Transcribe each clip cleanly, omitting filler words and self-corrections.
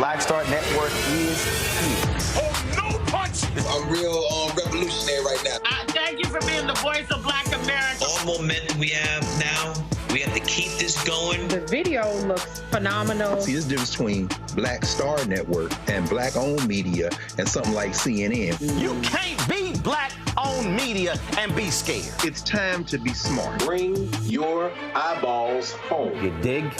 Black Star Network is here. Oh, no punches! I'm real revolutionary right now. Thank you for being the voice of Black America. All momentum we have now, we have to keep this going. The video looks phenomenal. See, there's a difference between Black Star Network and Black-owned media and something like CNN. You can't be Black-owned media and be scared. It's time to be smart. Bring your eyeballs home. You dig?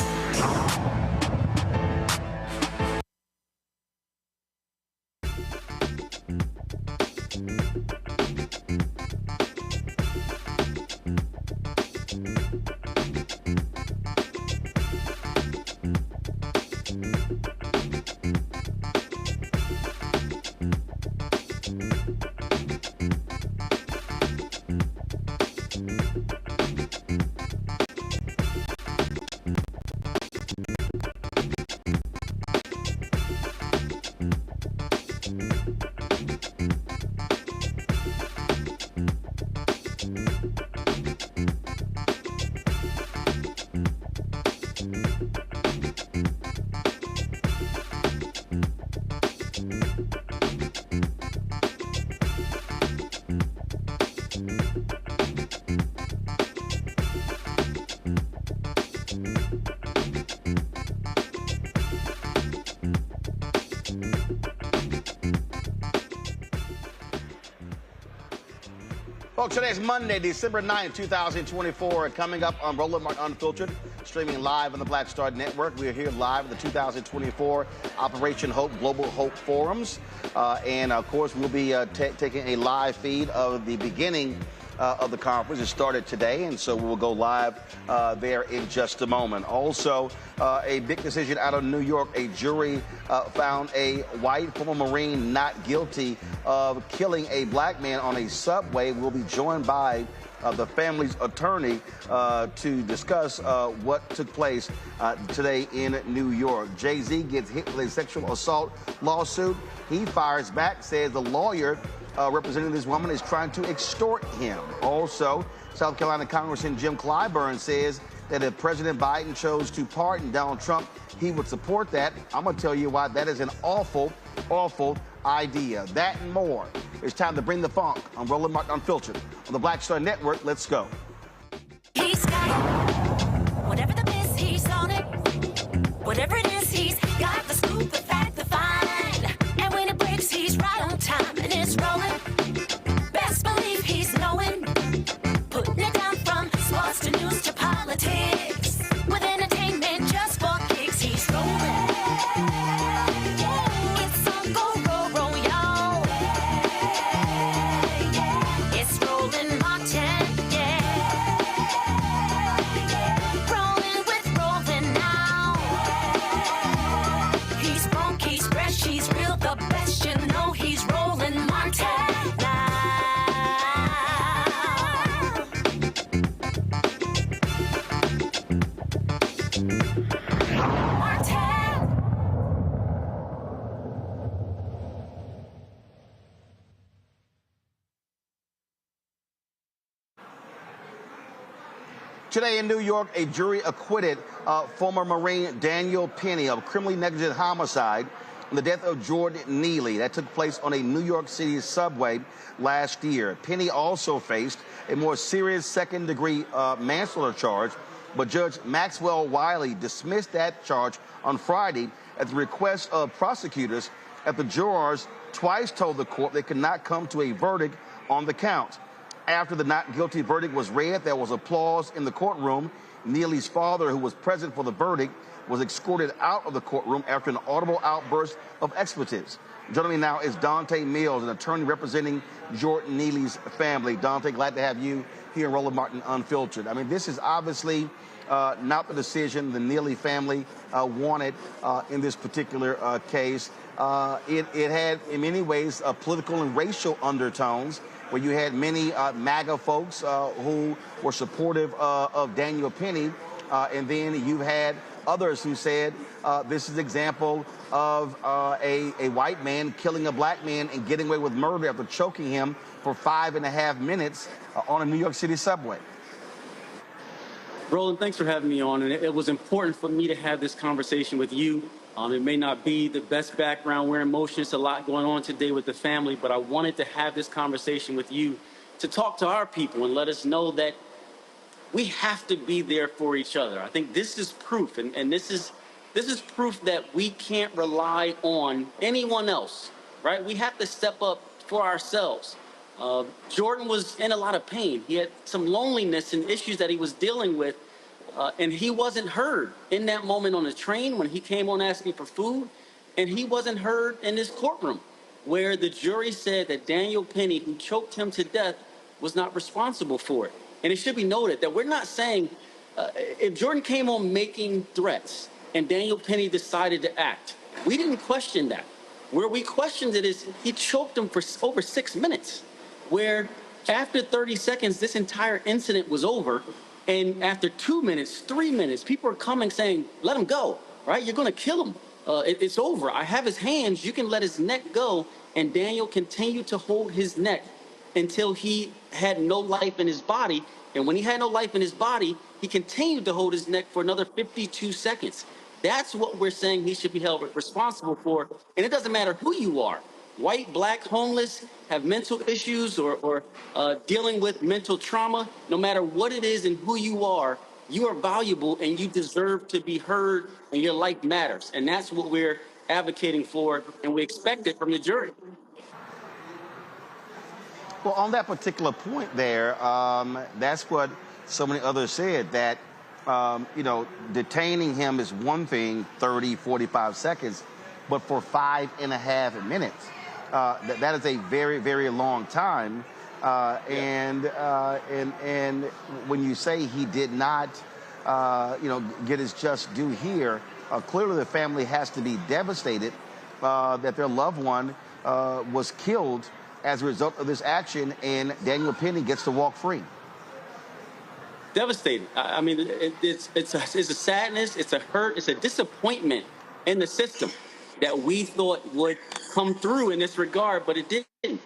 Folks, today's Monday, December 9th, 2024. Coming up on Roland Martin Unfiltered, streaming live on the Black Star Network. We are here live at the 2024 Operation Hope Global Hope Forums. And, of course, we'll be taking a live feed of the beginning of the conference. It started today, and so we will go live there in just a moment. Also, a big decision out of New York. A jury found a white former Marine not guilty of killing a black man on a subway. We'll be joined by the family's attorney to discuss what took place today in New York. Jay-Z gets hit with a sexual assault lawsuit. He fires back, says the lawyer representing this woman is trying to extort him. Also, South Carolina Congressman Jim Clyburn says that if President Biden chose to pardon Donald Trump, he would support that. I'm going to tell you why that is an awful, awful idea. That and more. It's time to bring the funk on Roland Martin Unfiltered on the Black Star Network. Let's go. He's got it. Whatever the miss, he's on it. Whatever it is, he's got the scoop, the fact, the find. And when it breaks, he's right on time and it's rolling. Best believe he's knowing. Putting it down from sports to news to politics. With entertainment just for kicks, he's rolling. It's on go, roll, y'all. It's Roland Martin, yeah. Rolling with Roland now. He's funk, he's fresh, he's real, the best, you know he's Roland Martin now. Today in New York, a jury acquitted former Marine Daniel Penny of criminally negligent homicide in the death of Jordan Neely. That took place on a New York City subway last year. Penny also faced a more serious second-degree manslaughter charge, but Judge Maxwell Wiley dismissed that charge on Friday at the request of prosecutors after jurors twice told the court they could not come to a verdict on the count. After the not guilty verdict was read, there was applause in the courtroom. Neely's father, who was present for the verdict, was escorted out of the courtroom after an audible outburst of expletives. Joining me now is Dante Mills, an attorney representing Jordan Neely's family. Dante, glad to have you here in Roland Martin Unfiltered. I mean, this is obviously not the decision the Neely family wanted in this particular case. It had, in many ways, political and racial undertones, where you had many MAGA folks who were supportive of Daniel Penny, and then you had others who said this is an example of a white man killing a black man and getting away with murder after choking him for 5.5 minutes on a New York City subway. Roland, thanks for having me on. And it was important for me to have this conversation with you. It may not be the best background. We're in motion. It's a lot going on today with the family, but I wanted to have this conversation with you to talk to our people and let us know that we have to be there for each other. I think this is proof, and this is proof that we can't rely on anyone else, right? We have to step up for ourselves. Jordan was in a lot of pain. He had some loneliness and issues that he was dealing with, and he wasn't heard in that moment on the train when he came on asking for food, and he wasn't heard in this courtroom where the jury said that Daniel Penny, who choked him to death, was not responsible for it. And it should be noted that we're not saying if Jordan came on making threats and Daniel Penny decided to act, we didn't question that. Where we questioned it is he choked him for over 6 minutes, where after 30 seconds, this entire incident was over. And after 2 minutes, 3 minutes, people are coming saying, let him go, right? You're going to kill him. It's over. I have his hands. You can let his neck go. And Daniel continued to hold his neck until he had no life in his body. And when he had no life in his body, he continued to hold his neck for another 52 seconds. That's what we're saying he should be held responsible for. And it doesn't matter who you are, white, black, homeless, have mental issues or dealing with mental trauma. No matter what it is and who you are valuable and you deserve to be heard and your life matters. And that's what we're advocating for, and we expect it from the jury. Well, on that particular point there, that's what so many others said, that, detaining him is one thing, 30, 45 seconds, but for 5.5 minutes, that is a very, very long time. And when you say he did not, get his just due here, clearly the family has to be devastated that their loved one was killed as a result of this action, and Daniel Penny gets to walk free. Devastating. I mean, it's a sadness, it's a hurt, it's a disappointment in the system that we thought would come through in this regard, but it didn't.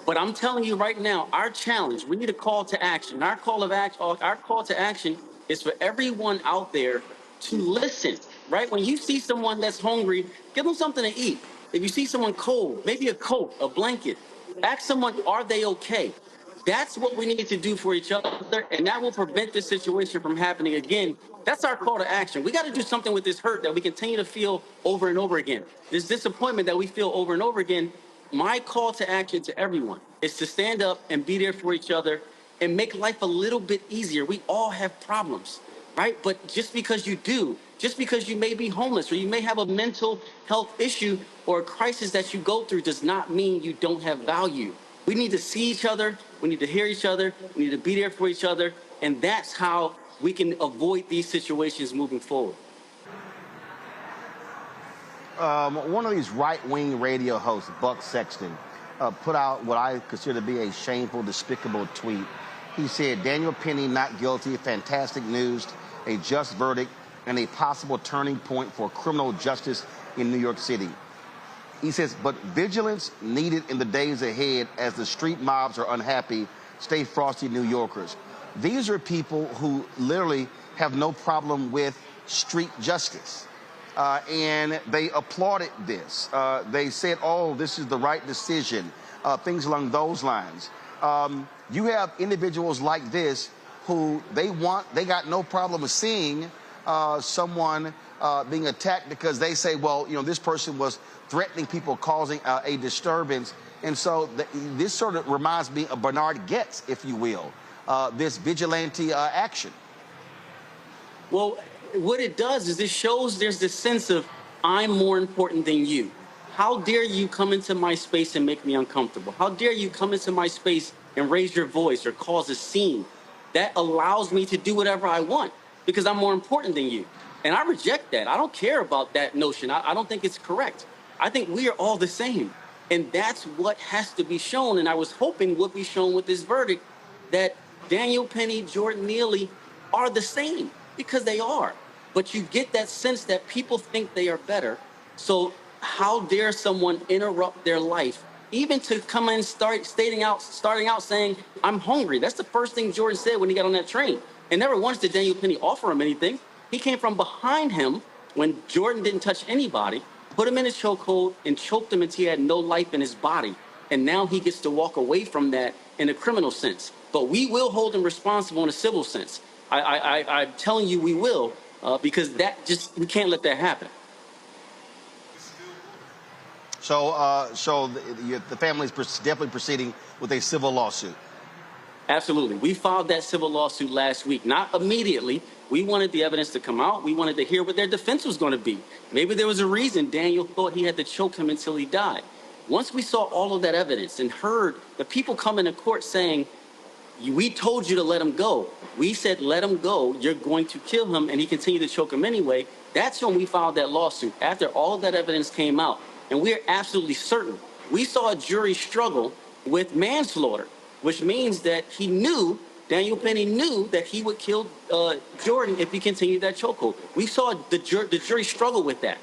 But I'm telling you right now, our challenge, we need a call to action. Our call to action is for everyone out there to listen, right? When you see someone that's hungry, give them something to eat. If you see someone cold, maybe a coat, a blanket, ask someone, are they okay? That's what we need to do for each other, and that will prevent this situation from happening again. That's our call to action. We got to do something with this hurt that we continue to feel over and over again. This disappointment that we feel over and over again. My call to action to everyone is to stand up and be there for each other and make life a little bit easier. We all have problems, right? But just because you may be homeless or you may have a mental health issue or a crisis that you go through does not mean you don't have value. We need to see each other. We need to hear each other. We need to be there for each other. And that's how we can avoid these situations moving forward. One of these right-wing radio hosts, Buck Sexton, put out what I consider to be a shameful, despicable tweet. He said, Daniel Penny not guilty, fantastic news, a just verdict, and a possible turning point for criminal justice in New York City. He says, but vigilance needed in the days ahead as the street mobs are unhappy. Stay frosty, New Yorkers. These are people who literally have no problem with street justice. And they applauded this. They said, oh, this is the right decision, things along those lines. You have individuals like this who they got no problem with seeing someone being attacked because they say, well, this person was threatening people, causing a disturbance. And so this sort of reminds me of Bernard Goetz, if you will, this vigilante action. Well, what it does is it shows there's this sense of I'm more important than you. How dare you come into my space and make me uncomfortable? How dare you come into my space and raise your voice or cause a scene? That allows me to do whatever I want because I'm more important than you. And I reject that. I don't care about that notion. I don't think it's correct. I think we are all the same. And that's what has to be shown. And I was hoping would be shown with this verdict that Daniel Penny, Jordan Neely are the same because they are. But you get that sense that people think they are better. So how dare someone interrupt their life, even to come in starting out saying, I'm hungry. That's the first thing Jordan said when he got on that train. And never once did Daniel Penny offer him anything. He came from behind him when Jordan didn't touch anybody, put him in his chokehold, and choked him until he had no life in his body. And now he gets to walk away from that in a criminal sense. But we will hold him responsible in a civil sense. I'm telling you we will, because we can't let that happen. So, the family is definitely proceeding with a civil lawsuit. Absolutely. We filed that civil lawsuit last week, not immediately. We wanted the evidence to come out. We wanted to hear what their defense was going to be. Maybe there was a reason Daniel thought he had to choke him until he died. Once we saw all of that evidence and heard the people come into court saying, we told you to let him go. We said, let him go. You're going to kill him. And he continued to choke him anyway. That's when we filed that lawsuit, after all of that evidence came out. And we're absolutely certain. We saw a jury struggle with manslaughter, which means that Daniel Penny knew that he would kill Jordan if he continued that chokehold. We saw the jury struggle with that.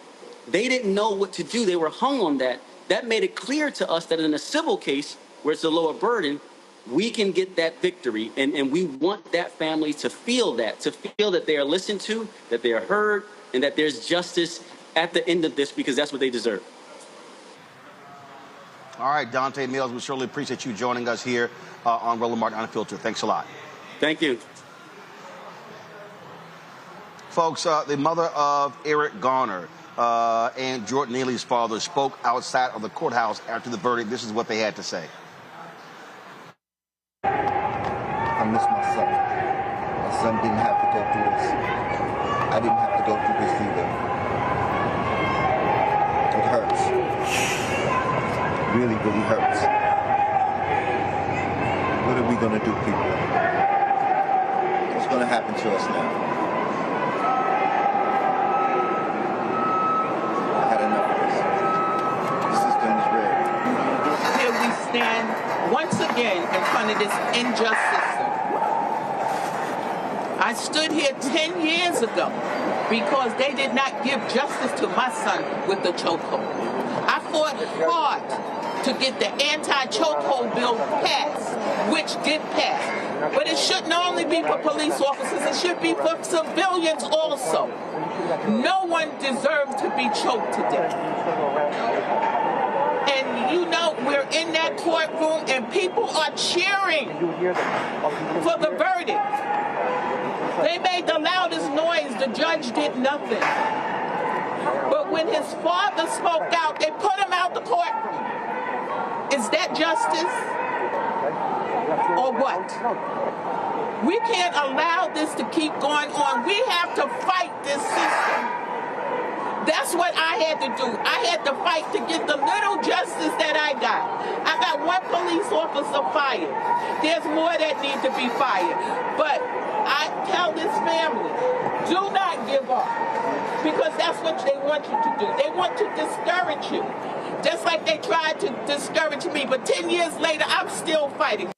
They didn't know what to do. They were hung on that. That made it clear to us that in a civil case, where it's a lower burden, we can get that victory. And we want that family to feel that they are listened to, that they are heard, and that there's justice at the end of this, because that's what they deserve. All right, Dante Mills, we surely appreciate you joining us here on Roland Martin Unfiltered. Thanks a lot. Thank you. Folks, the mother of Eric Garner and Jordan Neely's father spoke outside of the courthouse after the verdict. This is what they had to say. I miss my son. My son didn't have to go through this. I didn't have to go through this either. It hurts. Really, really hurts. What are we going to do, people? What's going to happen to us now? I had enough of this. The system is rigged. Here we stand once again in front of this unjust system. I stood here 10 years ago because they did not give justice to my son with the chokehold. I fought hard to get the anti-chokehold bill passed, which did pass. But it shouldn't only be for police officers, it should be for civilians also. No one deserves to be choked to death. And you know, we're in that courtroom and people are cheering for the verdict. They made the loudest noise, the judge did nothing. But when his father spoke out, they put him out the courtroom. Is that justice? Or what? We can't allow this to keep going on. We have to fight this system. That's what I had to do. I had to fight to get the little justice that I got. I got one police officer fired. There's more that need to be fired. But I tell this family, do not give up. Because that's what they want you to do. They want to discourage you. Just like they tried to discourage me. But 10 years later, I'm still fighting.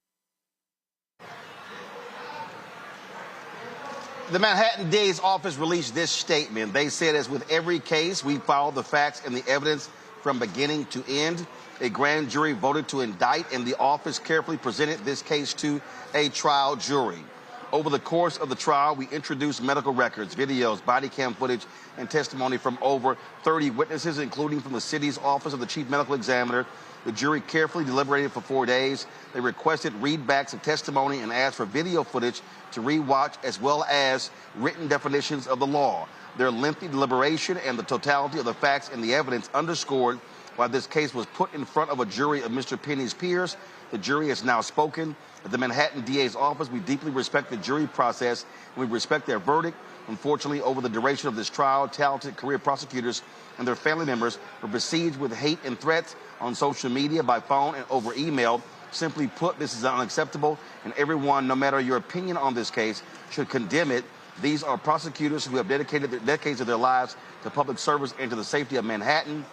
The Manhattan DA's office released this statement. They said, as with every case, we followed the facts and the evidence from beginning to end. A grand jury voted to indict, and the office carefully presented this case to a trial jury. Over the course of the trial, we introduced medical records, videos, body cam footage, and testimony from over 30 witnesses, including from the city's office of the chief medical examiner. The jury carefully deliberated for 4 days. They requested readbacks of testimony and asked for video footage to rewatch, as well as written definitions of the law. Their lengthy deliberation and the totality of the facts and the evidence underscored why this case was put in front of a jury of Mr. Penny's peers. The jury has now spoken. At the Manhattan DA's office, we deeply respect the jury process, and we respect their verdict. Unfortunately, over the duration of this trial, talented career prosecutors and their family members were besieged with hate and threats on social media, by phone, and over email. Simply put, this is unacceptable, and everyone, no matter your opinion on this case, should condemn it. These are prosecutors who have dedicated decades of their lives to public service and to the safety of Manhattan.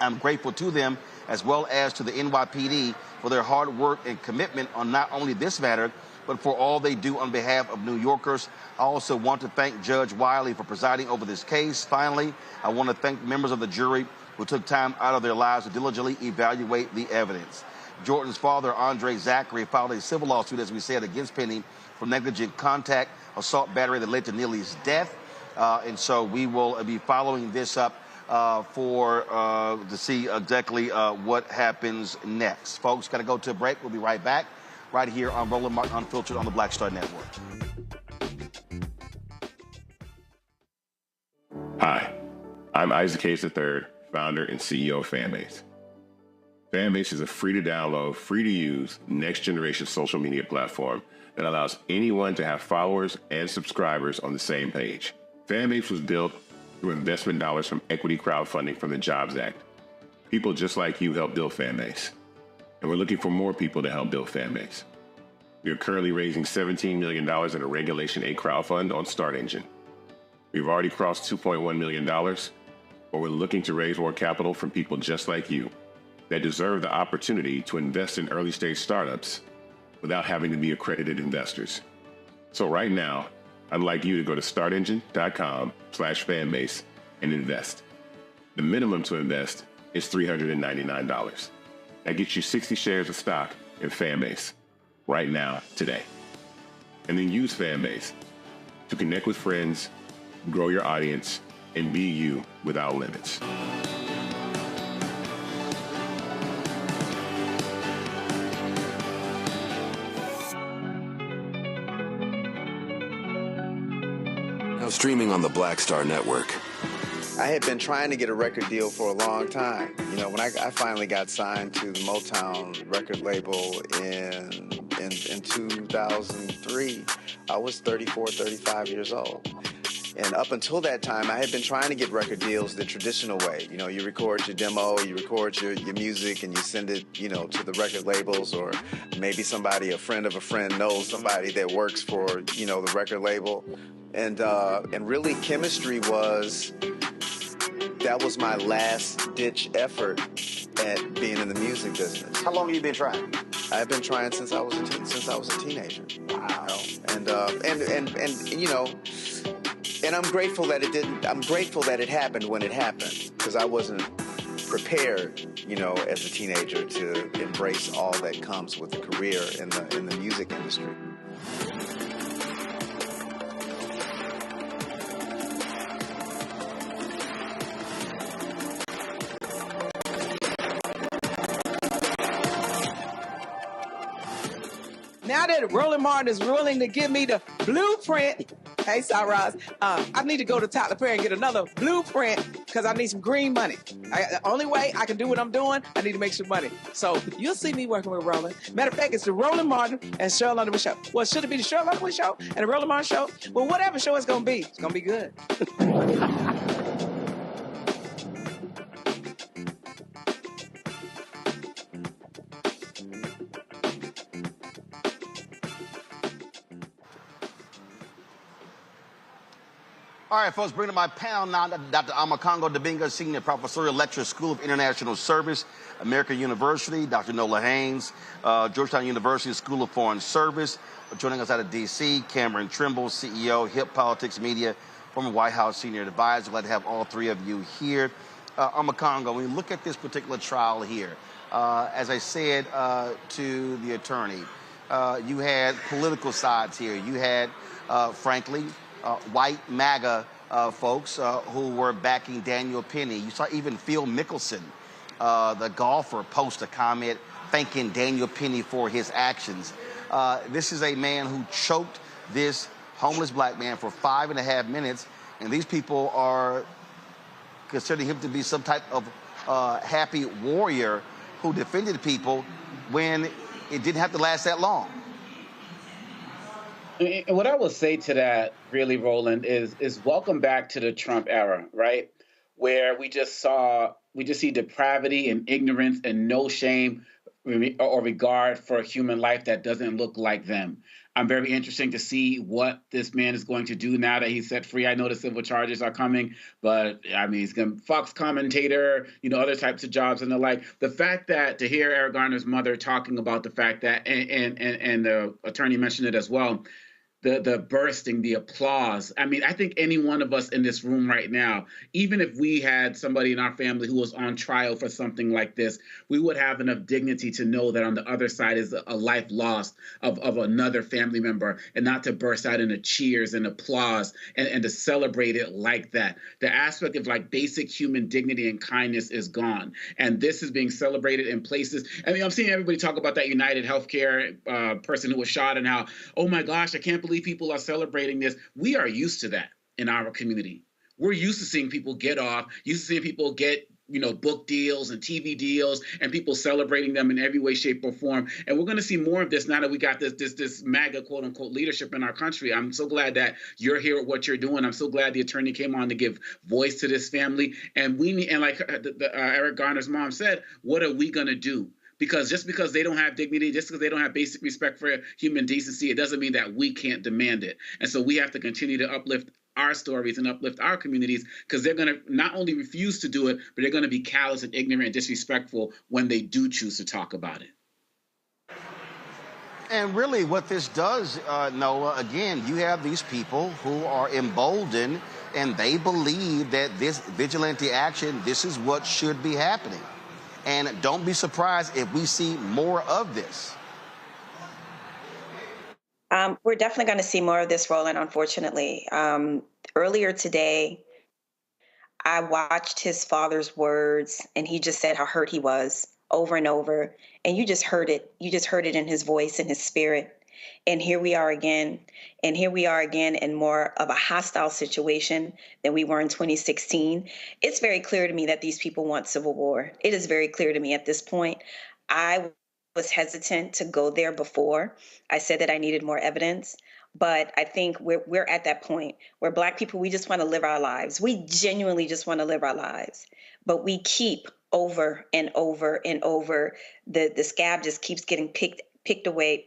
I'm grateful to them, as well as to the NYPD, for their hard work and commitment on not only this matter, but for all they do on behalf of New Yorkers. I also want to thank Judge Wiley for presiding over this case. Finally, I want to thank members of the jury who took time out of their lives to diligently evaluate the evidence. Jordan's father, Andre Zachary, filed a civil lawsuit, as we said, against Penny for negligent contact assault battery that led to Neely's death. And so we will be following this up to see exactly what happens next. Folks, got to go to a break. We'll be right back right here on Roland Martin Unfiltered on the Black Star Network. Hi, I'm Isaac Hayes III, founder and CEO of Fanbase. Fanbase is a free-to-download, free-to-use, next-generation social media platform that allows anyone to have followers and subscribers on the same page. Fanbase was built through investment dollars from equity crowdfunding from the Jobs Act. People just like you help build Fanbase, and we're looking for more people to help build Fanbase. We are currently raising $17 million in a Regulation A crowdfund on StartEngine. We've already crossed $2.1 million, but we're looking to raise more capital from people just like you that deserve the opportunity to invest in early-stage startups without having to be accredited investors. So right now, I'd like you to go to startengine.com/fanbase and invest. The minimum to invest is $399. That gets you 60 shares of stock in Fanbase right now, today. And then use Fanbase to connect with friends, grow your audience, and be you without limits. Now streaming on the Black Star Network. I had been trying to get a record deal for a long time. You know, when I finally got signed to the Motown record label in 2003, I was 34, 35 years old. And up until that time, I had been trying to get record deals the traditional way. You know, you record your demo, you record your music, and you send it, you know, to the record labels, or maybe somebody, a friend of a friend, knows somebody that works for, you know, the record label. And really, chemistry that was my last-ditch effort at being in the music business. How long have you been trying? I've been trying since I was a teenager. Wow. And you know, and I'm grateful that it didn't. I'm grateful that it happened when it happened, because I wasn't prepared, you know, as a teenager to embrace all that comes with a career in the music industry. Now that Roland Martin is willing to give me the blueprint, hey, Cyrus, I need to go to Tyler Perry and get another blueprint, because I need some green money. The only way I can do what I'm doing, I need to make some money. So you'll see me working with Roland. Matter of fact, it's the Roland Martin and Cheryl Underwood show. Well, should it be the Cheryl Underwood show and the Roland Martin show? Well, whatever show it's going to be, it's going to be good. All right, folks, bring to my panel now Dr. Amakongo Dabinga, Senior Professorial Lecturer, School of International Service, American University, Dr. Nola Haynes, Georgetown University School of Foreign Service. Joining us out of D.C., Cameron Trimble, CEO, Hip Politics Media, former White House Senior Advisor. Glad to have all three of you here. Amakongo, when you look at this particular trial here, as I said to the attorney, you had political sides here. You had, frankly, white MAGA folks who were backing Daniel Penny. You saw even Phil Mickelson, the golfer, post a comment thanking Daniel Penny for his actions. This is a man who choked this homeless black man for 5.5 minutes, and these people are considering him to be some type of happy warrior who defended people when it didn't have to last that long. And what I will say to that, really, Roland, is welcome back to the Trump era, right? Where we just see depravity and ignorance and no shame or regard for a human life that doesn't look like them. I'm very interested to see what this man is going to do now that he's set free. I know the civil charges are coming, but I mean, he's going to Fox commentator, you know, other types of jobs and the like. The fact that to hear Eric Garner's mother talking about the fact that, and the attorney mentioned it as well, the bursting, the applause. I mean, I think any one of us in this room right now, even if we had somebody in our family who was on trial for something like this, we would have enough dignity to know that on the other side is a life lost of another family member, and not to burst out into cheers and applause and to celebrate it like that. The aspect of like basic human dignity and kindness is gone. And this is being celebrated in places. I mean, I'm seeing everybody talk about that United Healthcare person who was shot and how, oh my gosh, I can't believe people are celebrating this. We are used to that in our community. We're used to seeing people get off, used to seeing people get, book deals and TV deals, and people celebrating them in every way, shape, or form. And we're going to see more of this now that we got this MAGA quote unquote leadership in our country. I'm so glad that you're here at what you're doing. I'm so glad the attorney came on to give voice to this family. And we need, and like Eric Garner's mom said, what are we going to do? Because just because they don't have dignity, just because they don't have basic respect for human decency, it doesn't mean that we can't demand it. And so we have to continue to uplift our stories and uplift our communities, because they're going to not only refuse to do it, but they're going to be callous and ignorant and disrespectful when they do choose to talk about it. And really what this does, Noah, again, you have these people who are emboldened and they believe that this vigilante action, this is what should be happening. And don't be surprised if we see more of this. We're definitely going to see more of this, Roland, unfortunately. Earlier today, I watched his father's words, and he just said how hurt he was over and over. And you just heard it. You just heard it in his voice, in his spirit. And here we are again. And here we are again in more of a hostile situation than we were in 2016. It's very clear to me that these people want civil war. It is very clear to me at this point. I was hesitant to go there before. I said that I needed more evidence. But I think we're at that point where Black people, we just want to live our lives. We genuinely just want to live our lives. But we keep over and over and over, the scab just keeps getting picked away,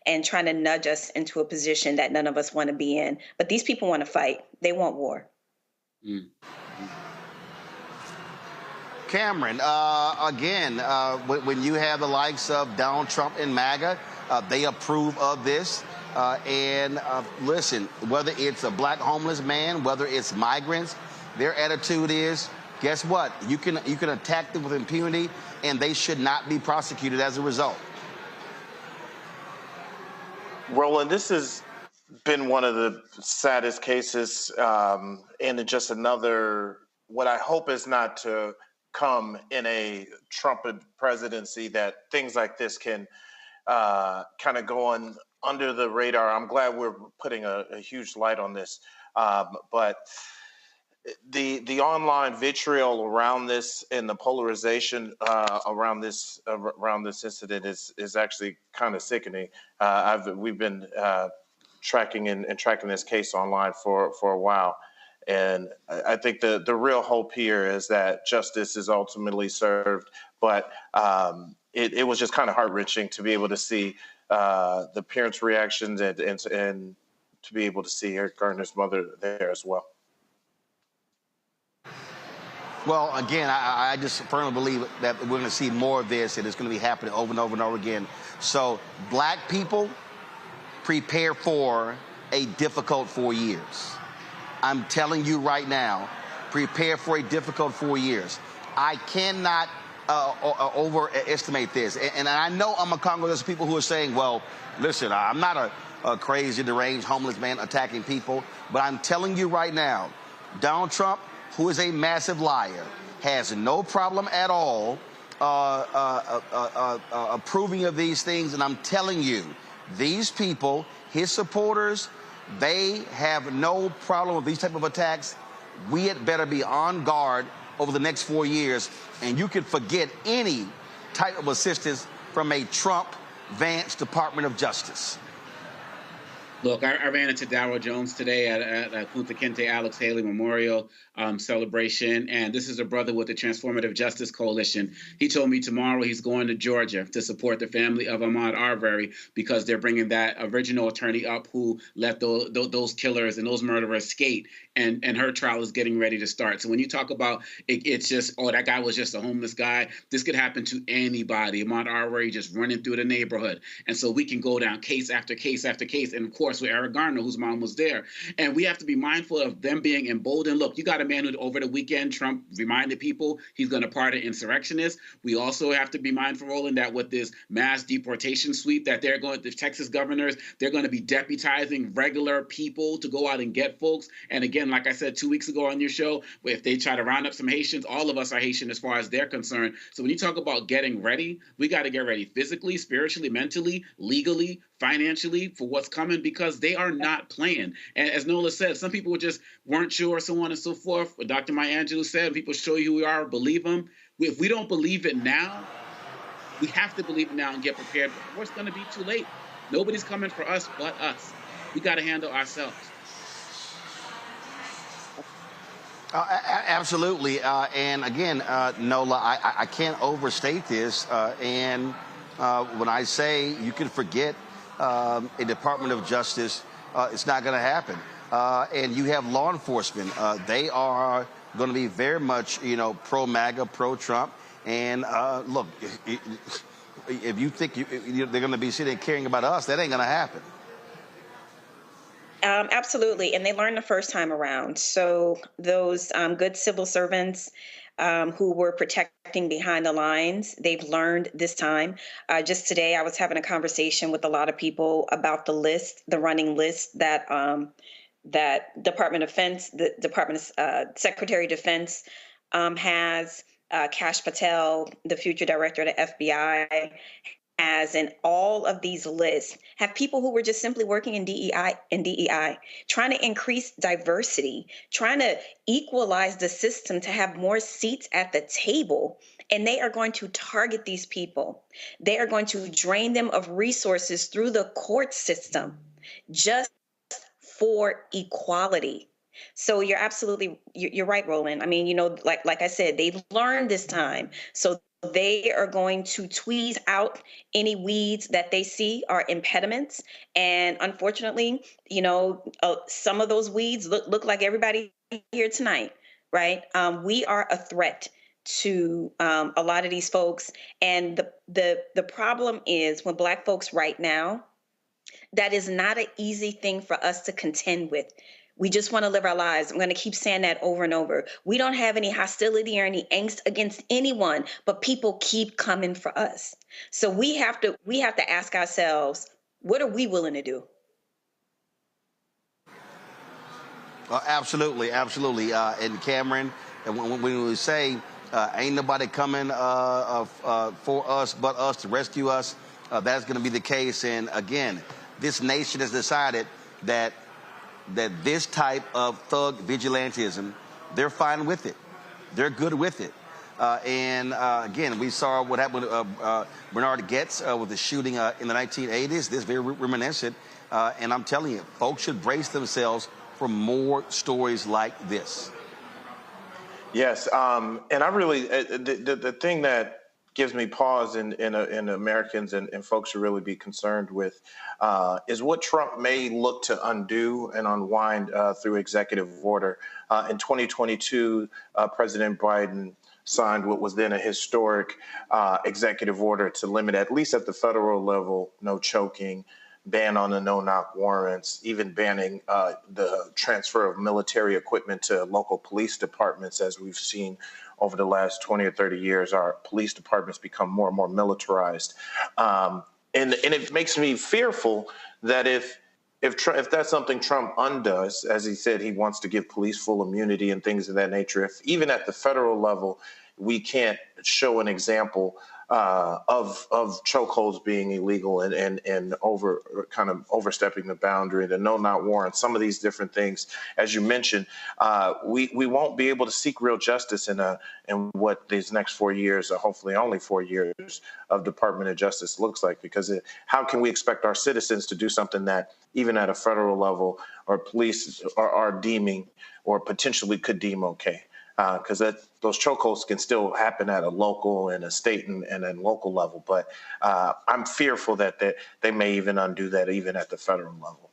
and trying to nudge us into a position that none of us want to be in. But these people want to fight. They want war. Cameron, again, when you have the likes of Donald Trump and MAGA, they approve of this. And listen, whether it's a Black homeless man, whether it's migrants, their attitude is, guess what? You can attack them with impunity, and they should not be prosecuted as a result. Roland, this has been one of the saddest cases, and just another, what I hope is not to come in a Trump presidency, that things like this can kind of go on under the radar. I'm glad we're putting a huge light on this, but the online vitriol around this and the polarization around this incident is actually kind of sickening. We've been tracking this case online for a while, and I think the real hope here is that justice is ultimately served. But it was just kind of heart-wrenching to be able to see the parents' reactions and to be able to see Eric Garner's mother there as well. Well, again, I just firmly believe that we're going to see more of this, and it's going to be happening over and over and over again. So, Black people, prepare for a difficult 4 years. I'm telling you right now, prepare for a difficult 4 years. I cannot overestimate this. And I know among Congress there's people who are saying, well, listen, I'm not a crazy, deranged, homeless man attacking people, but I'm telling you right now, Donald Trump, who is a massive liar, has no problem at all approving of these things. And I'm telling you, these people, his supporters, they have no problem with these type of attacks. We had better be on guard over the next 4 years, and you can forget any type of assistance from a Trump-Vance Department of Justice. Look, I ran into Darryl Jones today at Kunta Kinte Alex Haley Memorial celebration, and this is a brother with the Transformative Justice Coalition. He told me tomorrow he's going to Georgia to support the family of Ahmaud Arbery because they're bringing that original attorney up who let those killers and those murderers skate, and her trial is getting ready to start. So when you talk about it's just, oh, that guy was just a homeless guy, this could happen to anybody. Ahmaud Arbery just running through the neighborhood. And so we can go down case after case after case, and of course, with Eric Garner, whose mom was there. And we have to be mindful of them being emboldened. Look, you got a man who over the weekend, Trump reminded people he's going to pardon insurrectionists. We also have to be mindful, Roland, that with this mass deportation sweep that they're going, the Texas governors, they're going to be deputizing regular people to go out and get folks. And again, like I said 2 weeks ago on your show, if they try to round up some Haitians, all of us are Haitian as far as they're concerned. So when you talk about getting ready, we got to get ready physically, spiritually, mentally, legally, financially for what's coming, because they are not playing. And as Nola said, some people just weren't sure, so on and so forth. What Dr. Maya Angelou said, people show you who we are, believe them. If we don't believe it now, we have to believe it now and get prepared. Before it's going to be too late. Nobody's coming for us but us. We got to handle ourselves. Absolutely. And again, Nola, I can't overstate this. And when I say you can forget a Department of Justice, it's not going to happen. And you have law enforcement. They are going to be very much, pro-MAGA, pro-Trump. And look, if you think they're going to be sitting caring about us, that ain't going to happen. Absolutely. And they learned the first time around. So those good civil servants who were protecting behind the lines, they've learned this time. Just today, I was having a conversation with a lot of people about the list, the running list that that Department of Defense, the Department of Secretary of Defense has. Kash Patel, the future director of the FBI, has, and all of these lists have people who were just simply working in DEI, trying to increase diversity, trying to equalize the system to have more seats at the table. And they are going to target these people. They are going to drain them of resources through the court system just for equality. So you're right, Roland. I mean, like I said, they've learned this time. So they are going to tweeze out any weeds that they see are impediments. And unfortunately, some of those weeds look like everybody here tonight, right? We are a threat to a lot of these folks. And the problem is when Black folks right now, that is not an easy thing for us to contend with. We just want to live our lives. I'm going to keep saying that over and over. We don't have any hostility or any angst against anyone, but people keep coming for us. So we have to ask ourselves, what are we willing to do? Absolutely. And Cameron, when we say ain't nobody coming for us but us to rescue us, that's going to be the case. And again, this nation has decided that this type of thug vigilantism, they're fine with it. They're good with it. And again, we saw what happened with Bernard Goetz with the shooting in the 1980s. This is very reminiscent. And I'm telling you, folks should brace themselves for more stories like this. Yes. And I really, the thing that gives me pause in Americans and folks should really be concerned with is what Trump may look to undo and unwind through executive order. In 2022, President Biden signed what was then a historic executive order to limit, at least at the federal level, no choking, ban on the no-knock warrants, even banning the transfer of military equipment to local police departments, as we've seen over the last 20 or 30 years. Our police departments become more and more militarized. And it makes me fearful that if that's something Trump undoes, as he said, he wants to give police full immunity and things of that nature, if even at the federal level we can't show an example chokeholds being illegal and overstepping the boundary, the no not warrant, some of these different things, as you mentioned, we won't be able to seek real justice in what these next 4 years, or hopefully only 4 years of Department of Justice looks like, because how can we expect our citizens to do something that even at a federal level or police are deeming or potentially could deem okay? Because those chokeholds can still happen at a local and a state and a local level. But I'm fearful that they may even undo that even at the federal level.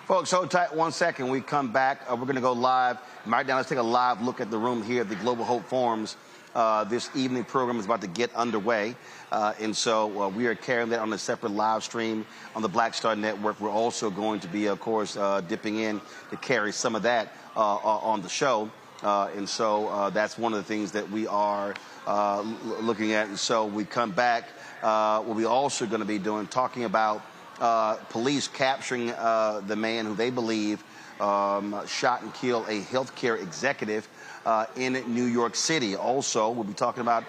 Folks, hold tight 1 second. We come back. We're going to go live. Right now, let's take a live look at the room here at the Global Hope Forums. This evening program is about to get underway. And so we are carrying that on a separate live stream on the Black Star Network. We're also going to be, of course, dipping in to carry some of that on the show. And so that's one of the things that we are looking at. And so we come back. What we're also going to be doing, talking about police capturing the man who they believe shot and killed a healthcare executive in New York City. Also, we'll be talking about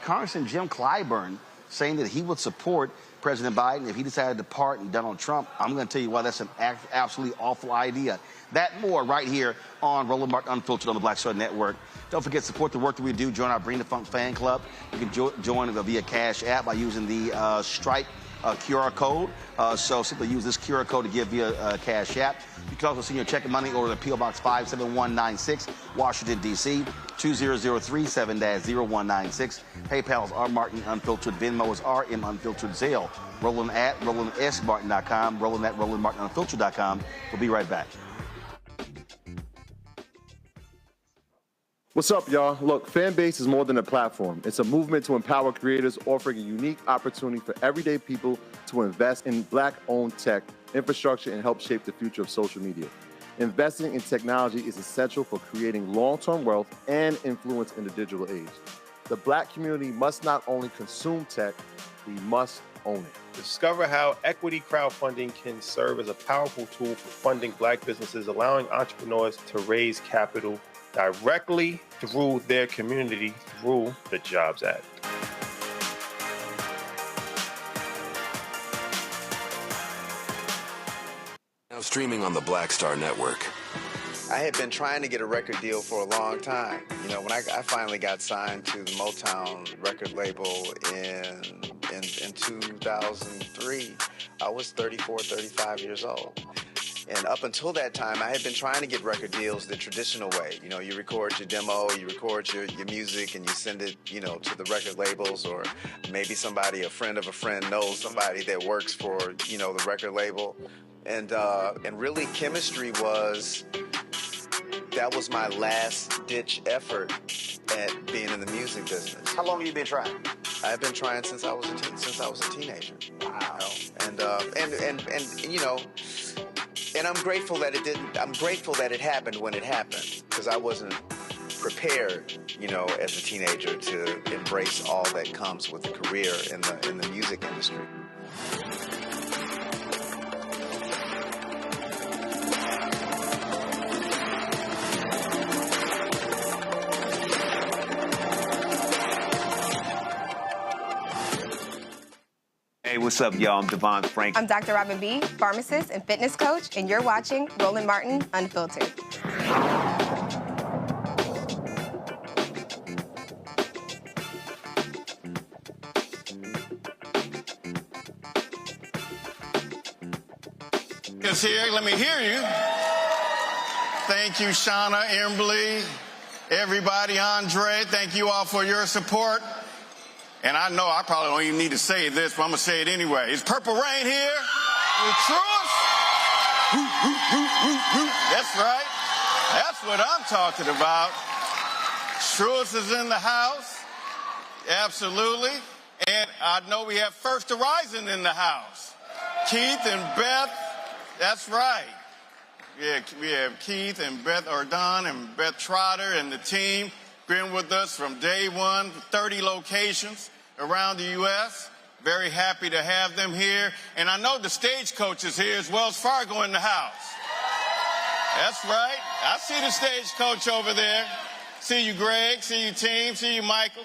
Congressman Jim Clyburn saying that he would support President Biden if he decided to pardon Donald Trump. I'm going to tell you why that's an absolutely awful idea. That more right here on Roland Martin Unfiltered on the Black Star Network. Don't forget, support the work that we do. Join our Bring the Funk fan club. You can join via Cash App by using the Stripe QR code. So simply use this QR code to give via Cash App. You can also send your check and money order to P.O. Box 57196, Washington, D.C., 20037-0196. PayPal is R Martin Unfiltered. Venmo is RM Unfiltered. Zelle, Roland at RolandSMartin.com, Roland at RolandMartinUnfiltered.com. We'll be right back. What's up, y'all? Look, Fanbase is more than a platform. It's a movement to empower creators, offering a unique opportunity for everyday people to invest in Black-owned tech, infrastructure, and help shape the future of social media. Investing in technology is essential for creating long-term wealth and influence in the digital age. The Black community must not only consume tech, we must own it. Discover how equity crowdfunding can serve as a powerful tool for funding Black businesses, allowing entrepreneurs to raise capital directly through their community through the Jobs Act. Now streaming on the Black Star Network. I had been trying to get a record deal for a long time. You know, when I finally got signed to the Motown record label in 2003, I was 35 years old. And up until that time, I had been trying to get record deals the traditional way. You know, you record your demo, you record your music, and you send it, you know, to the record labels, or maybe somebody, a friend of a friend, knows somebody that works for, you know, the record label. And really, chemistry was my last-ditch effort at being in the music business. How long have you been trying? I've been trying since I was a teenager. Wow. You know? And you know. And I'm grateful that it didn't. I'm grateful that it happened when it happened, because I wasn't prepared, you know, as a teenager to embrace all that comes with a career in the music industry. Hey, what's up, y'all? I'm Devon Frank. I'm Dr. Robin B., pharmacist and fitness coach, and you're watching Roland Martin Unfiltered. Is here. Let me hear you. Thank you, Shauna, Embley, everybody, Andre. Thank you all for your support. And I know I probably don't even need to say this, but I'm going to say it anyway. Is Purple Rain here? With Truist? That's right. That's what I'm talking about. Truist is in the house. Absolutely. And I know we have First Horizon in the house. Keith and Beth. That's right. Yeah, we have Keith and Beth Ardon and Beth Trotter and the team. Been with us from day one, 30 locations around the U.S. Very happy to have them here. And I know the stagecoach is here as Wells Fargo in the house. That's right. I see the stagecoach over there. See you, Greg. See you, team. See you, Michael.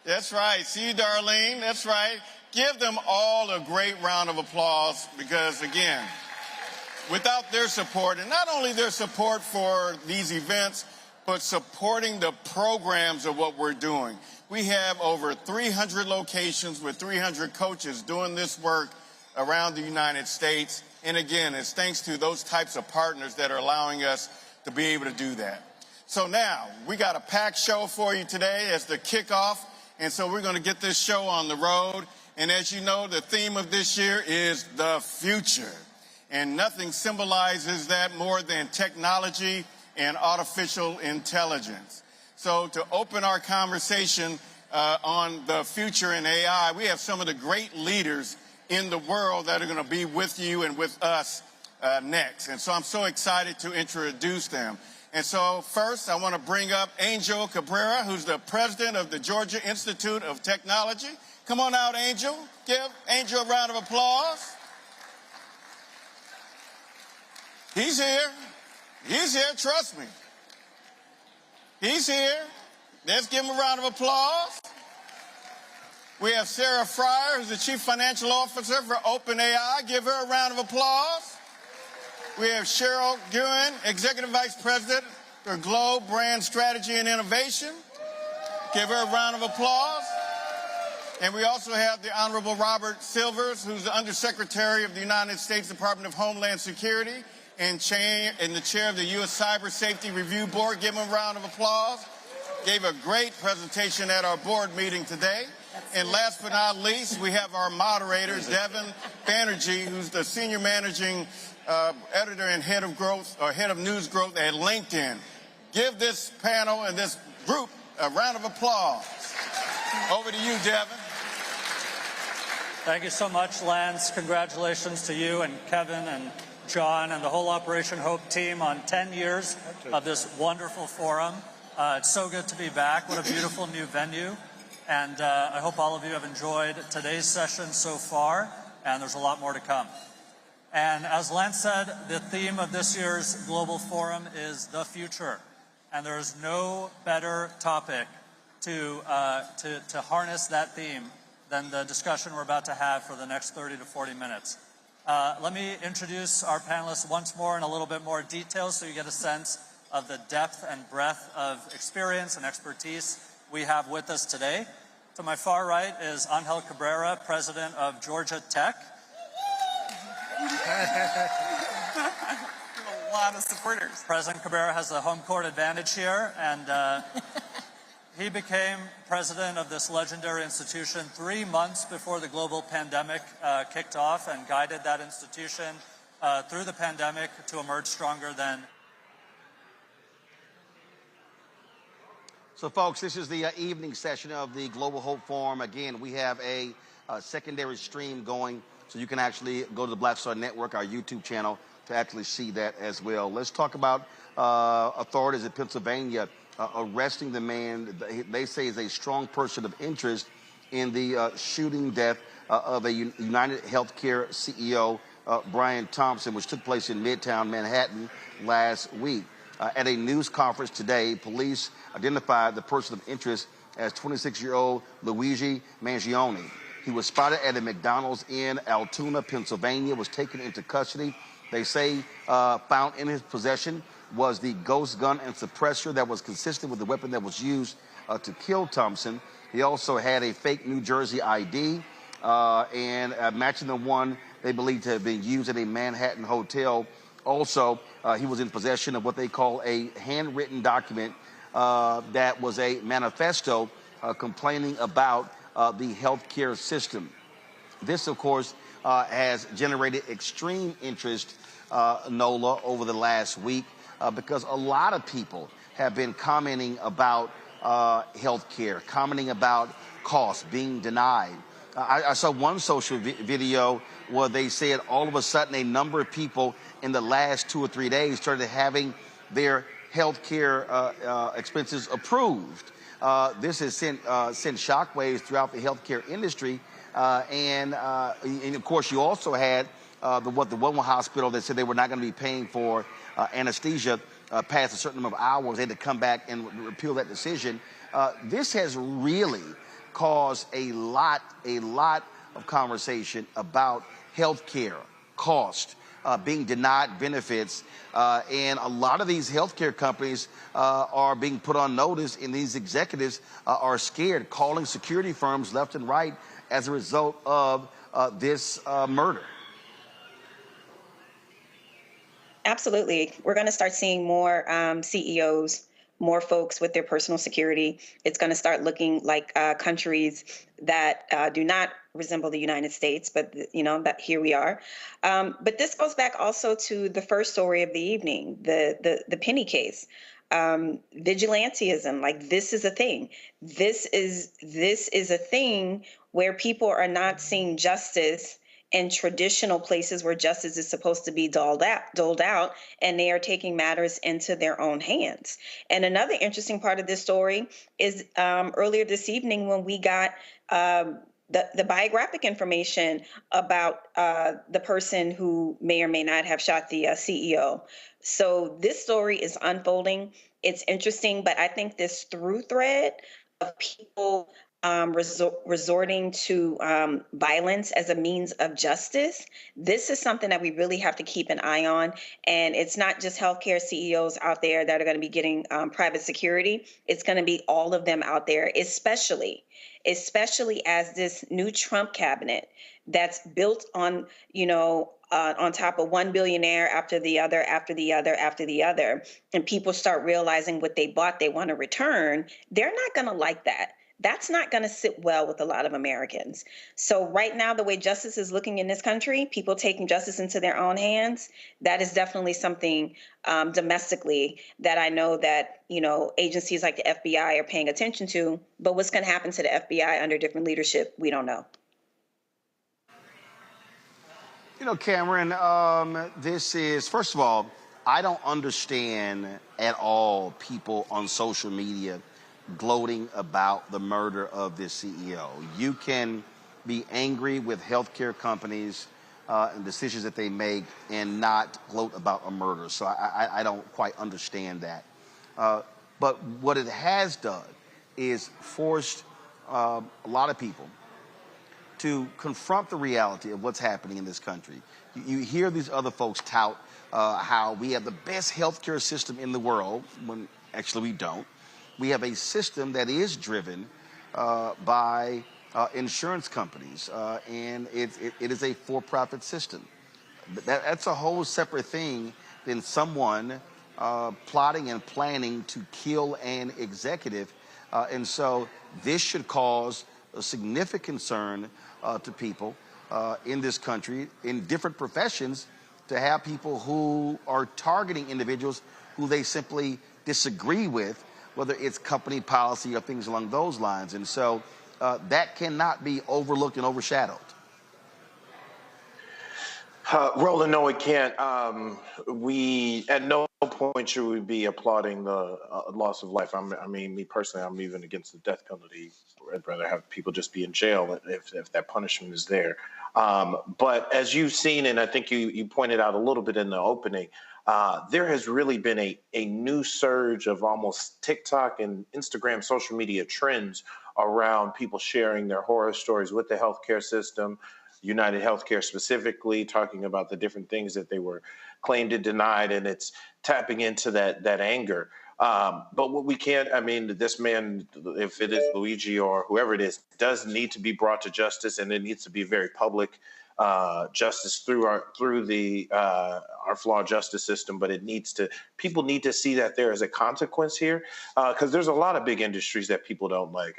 That's right. See you, Darlene. That's right. Give them all a great round of applause because, again, without their support, and not only their support for these events, but supporting the programs of what we're doing. We have over 300 locations with 300 coaches doing this work around the United States. And again, it's thanks to those types of partners that are allowing us to be able to do that. So now, we got a packed show for you today as the kickoff. And so we're going to get this show on the road. And as you know, the theme of this year is the future. And nothing symbolizes that more than technology and artificial intelligence. So to open our conversation on the future in AI, we have some of the great leaders in the world that are going to be with you and with us next. And so I'm so excited to introduce them. And so first, I want to bring up Angel Cabrera, who's the president of the Georgia Institute of Technology. Come on out, Angel. Give Angel a round of applause. He's here. He's here, trust me. He's here. Let's give him a round of applause. We have Sarah Fryer, who's the Chief Financial Officer for OpenAI. Give her a round of applause. We have Cheryl Guin, Executive Vice President for Globe Brand Strategy and Innovation. Give her a round of applause. And we also have the Honorable Robert Silvers, who's the Undersecretary of the United States Department of Homeland Security and the chair of the U.S. Cyber Safety Review Board. Give him a round of applause. Gave a great presentation at our board meeting today. And last but not least, we have our moderator, Devin Banerjee, who's the Senior Managing Editor and Head of Growth, or Head of News Growth at LinkedIn. Give this panel and this group a round of applause. Over to you, Devin. Thank you so much, Lance. Congratulations to you and Kevin and John and the whole Operation Hope team on 10 years of this wonderful forum. It's so good to be back. What a beautiful new venue. And I hope all of you have enjoyed today's session so far, and there's a lot more to come. And as Lance said, the theme of this year's Global Forum is the future. And there is no better topic to harness that theme than the discussion we're about to have for the next 30 to 40 minutes. Let me introduce our panelists once more in a little bit more detail so you get a sense of the depth and breadth of experience and expertise we have with us today. To my far right is Angel Cabrera, president of Georgia Tech. A lot of supporters. President Cabrera has the home court advantage here, and he became president of this legendary institution 3 months before the global pandemic kicked off and guided that institution through the pandemic to emerge stronger than. So, folks, this is the evening session of the Global Hope Forum. Again, we have a secondary stream going, so you can actually go to the Black Star Network, our YouTube channel, to actually see that as well. Let's talk about authorities in Pennsylvania arresting the man they say is a strong person of interest in the shooting death of a United Healthcare CEO, Brian Thompson, which took place in Midtown Manhattan last week. At a news conference today, police identified the person of interest as 26-year-old Luigi Mangione. He was spotted at a McDonald's in Altoona, Pennsylvania, was taken into custody. They say found in his possession was the ghost gun and suppressor that was consistent with the weapon that was used to kill Thompson. He also had a fake New Jersey ID and matching the one they believe to have been used at a Manhattan hotel. Also, he was in possession of what they call a handwritten document that was a manifesto complaining about the healthcare system. This, of course, has generated extreme interest, NOLA, over the last week because a lot of people have been commenting about healthcare, commenting about costs being denied. I saw one social video where they said all of a sudden a number of people in the last 2 or 3 days started having their health care expenses approved. This has sent shockwaves throughout the healthcare industry. And of course, you also had the one hospital that said they were not going to be paying for anesthesia past a certain number of hours. They had to come back and repeal that decision. This has really caused a lot of conversation about health care, cost, being denied benefits, and a lot of these healthcare companies are being put on notice, and these executives are scared, calling security firms left and right as a result of this murder. Absolutely. We're going to start seeing more CEOs, more folks with their personal security. It's going to start looking like countries that do not resemble the United States, but that here we are. But this goes back also to the first story of the evening, the Penny case. Vigilantism, like this is a thing. This is a thing where people are not seeing justice in traditional places where justice is supposed to be doled out, and they are taking matters into their own hands. And another interesting part of this story is earlier this evening when we got the biographic information about the person who may or may not have shot the CEO. So this story is unfolding. It's interesting, but I think this through thread of people resorting to violence as a means of justice, this is something that we really have to keep an eye on. And it's not just healthcare CEOs out there that are going to be getting private security. It's going to be all of them out there, especially as this new Trump cabinet that's built on, on top of one billionaire after the other, and people start realizing what they bought, they want to return. They're not going to like that. That's not going to sit well with a lot of Americans. So right now, the way justice is looking in this country, people taking justice into their own hands, that is definitely something domestically that I know that, agencies like the FBI are paying attention to. But what's going to happen to the FBI under different leadership, we don't know. Cameron, this is, first of all, I don't understand at all people on social media gloating about the murder of this CEO. You can be angry with healthcare companies and decisions that they make and not gloat about a murder. So I don't quite understand that. But what it has done is forced a lot of people to confront the reality of what's happening in this country. You hear these other folks tout how we have the best healthcare system in the world, when actually we don't. We have a system that is driven by insurance companies, and it is a for-profit system. That's a whole separate thing than someone plotting and planning to kill an executive. And so this should cause a significant concern to people in this country, in different professions, to have people who are targeting individuals who they simply disagree with, whether it's company policy or things along those lines. And so that cannot be overlooked and overshadowed. Roland, no, it can't. We at no point should we be applauding the loss of life. Me personally, I'm even against the death penalty. I'd rather have people just be in jail if that punishment is there. But as you've seen, and I think you pointed out a little bit in the opening, there has really been a new surge of almost TikTok and Instagram social media trends around people sharing their horror stories with the healthcare system, United Healthcare specifically, talking about the different things that they were claimed and denied, and it's tapping into that anger. But what we can't, this man, if it is Luigi or whoever it is, does need to be brought to justice, and it needs to be very public justice through our flawed justice system. But people need to see that there is a consequence here, because there's a lot of big industries that people don't like.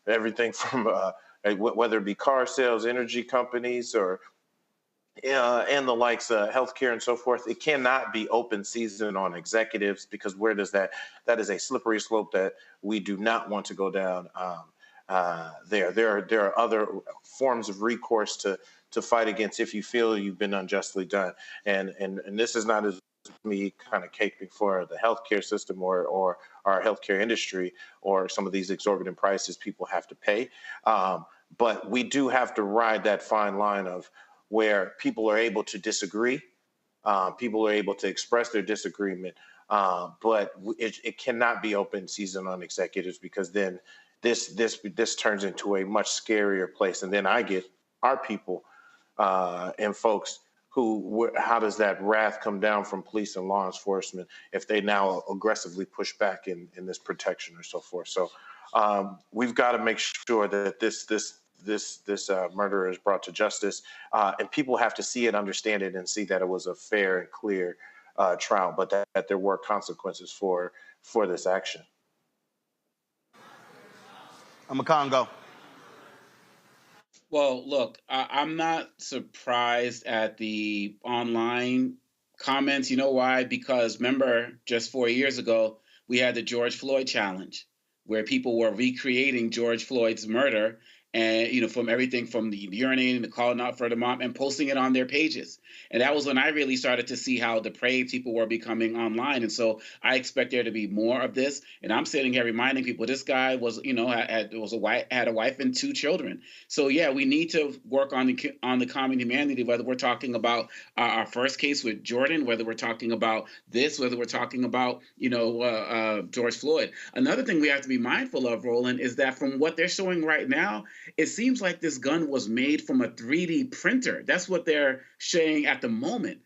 Everything from whether it be car sales, energy companies, or and the likes, healthcare and so forth. It cannot be open season on executives, because where does that is a slippery slope that we do not want to go down. There are other forms of recourse to fight against if you feel you've been unjustly done. And this is not as me kind of caping for the healthcare system or our healthcare industry or some of these exorbitant prices people have to pay. But we do have to ride that fine line of where people are able to disagree People are able to express their disagreement, but it cannot be open season on executives, because then this turns into a much scarier place. And then I get our people and folks how does that wrath come down from police and law enforcement if they now aggressively push back in this protection or so forth? So we've got to make sure that this murderer is brought to justice, and people have to see it, understand it, and see that it was a fair and clear trial, but that there were consequences for this action. I'm a Congo. Well, look, I'm not surprised at the online comments. You know why? Because remember, just 4 years ago, we had the George Floyd challenge, where people were recreating George Floyd's murder, and from everything from the urinating to calling out for the mom and posting it on their pages. And that was when I really started to see how depraved people were becoming online. And so I expect there to be more of this. And I'm sitting here reminding people this guy was, had a wife and 2 children. So yeah, we need to work on the common humanity, whether we're talking about our first case with Jordan, whether we're talking about this, whether we're talking about George Floyd. Another thing we have to be mindful of, Roland, is that from what they're showing right now, it seems like this gun was made from a 3D printer. That's what they're saying at the moment.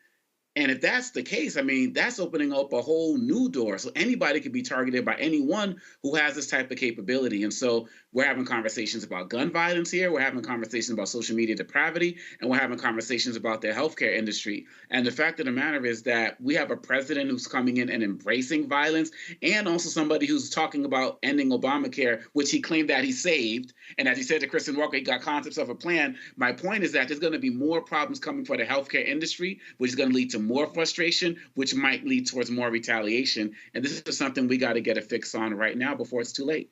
And if that's the case, I mean, that's opening up a whole new door. So anybody could be targeted by anyone who has this type of capability. And so we're having conversations about gun violence here. We're having conversations about social media depravity, and we're having conversations about the healthcare industry. And the fact of the matter is that we have a president who's coming in and embracing violence, and also somebody who's talking about ending Obamacare, which he claimed that he saved. And as he said to Kristen Walker, he got concepts of a plan. My point is that there's going to be more problems coming for the healthcare industry, which is going to lead to more frustration, which might lead towards more retaliation. And this is something we got to get a fix on right now before it's too late.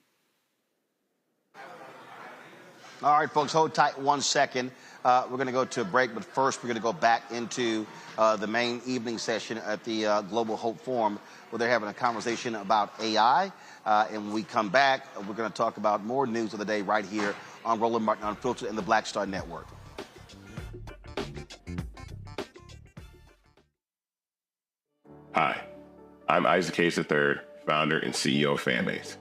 All right, folks, hold tight 1 second. We're going to go to a break, but first we're going to go back into the main evening session at the Global Hope Forum, where they're having a conversation about AI. And when we come back, we're going to talk about more news of the day right here on Roland Martin Unfiltered and the Black Star Network. Hi, I'm Isaac Hayes III, founder and CEO of Fanbase.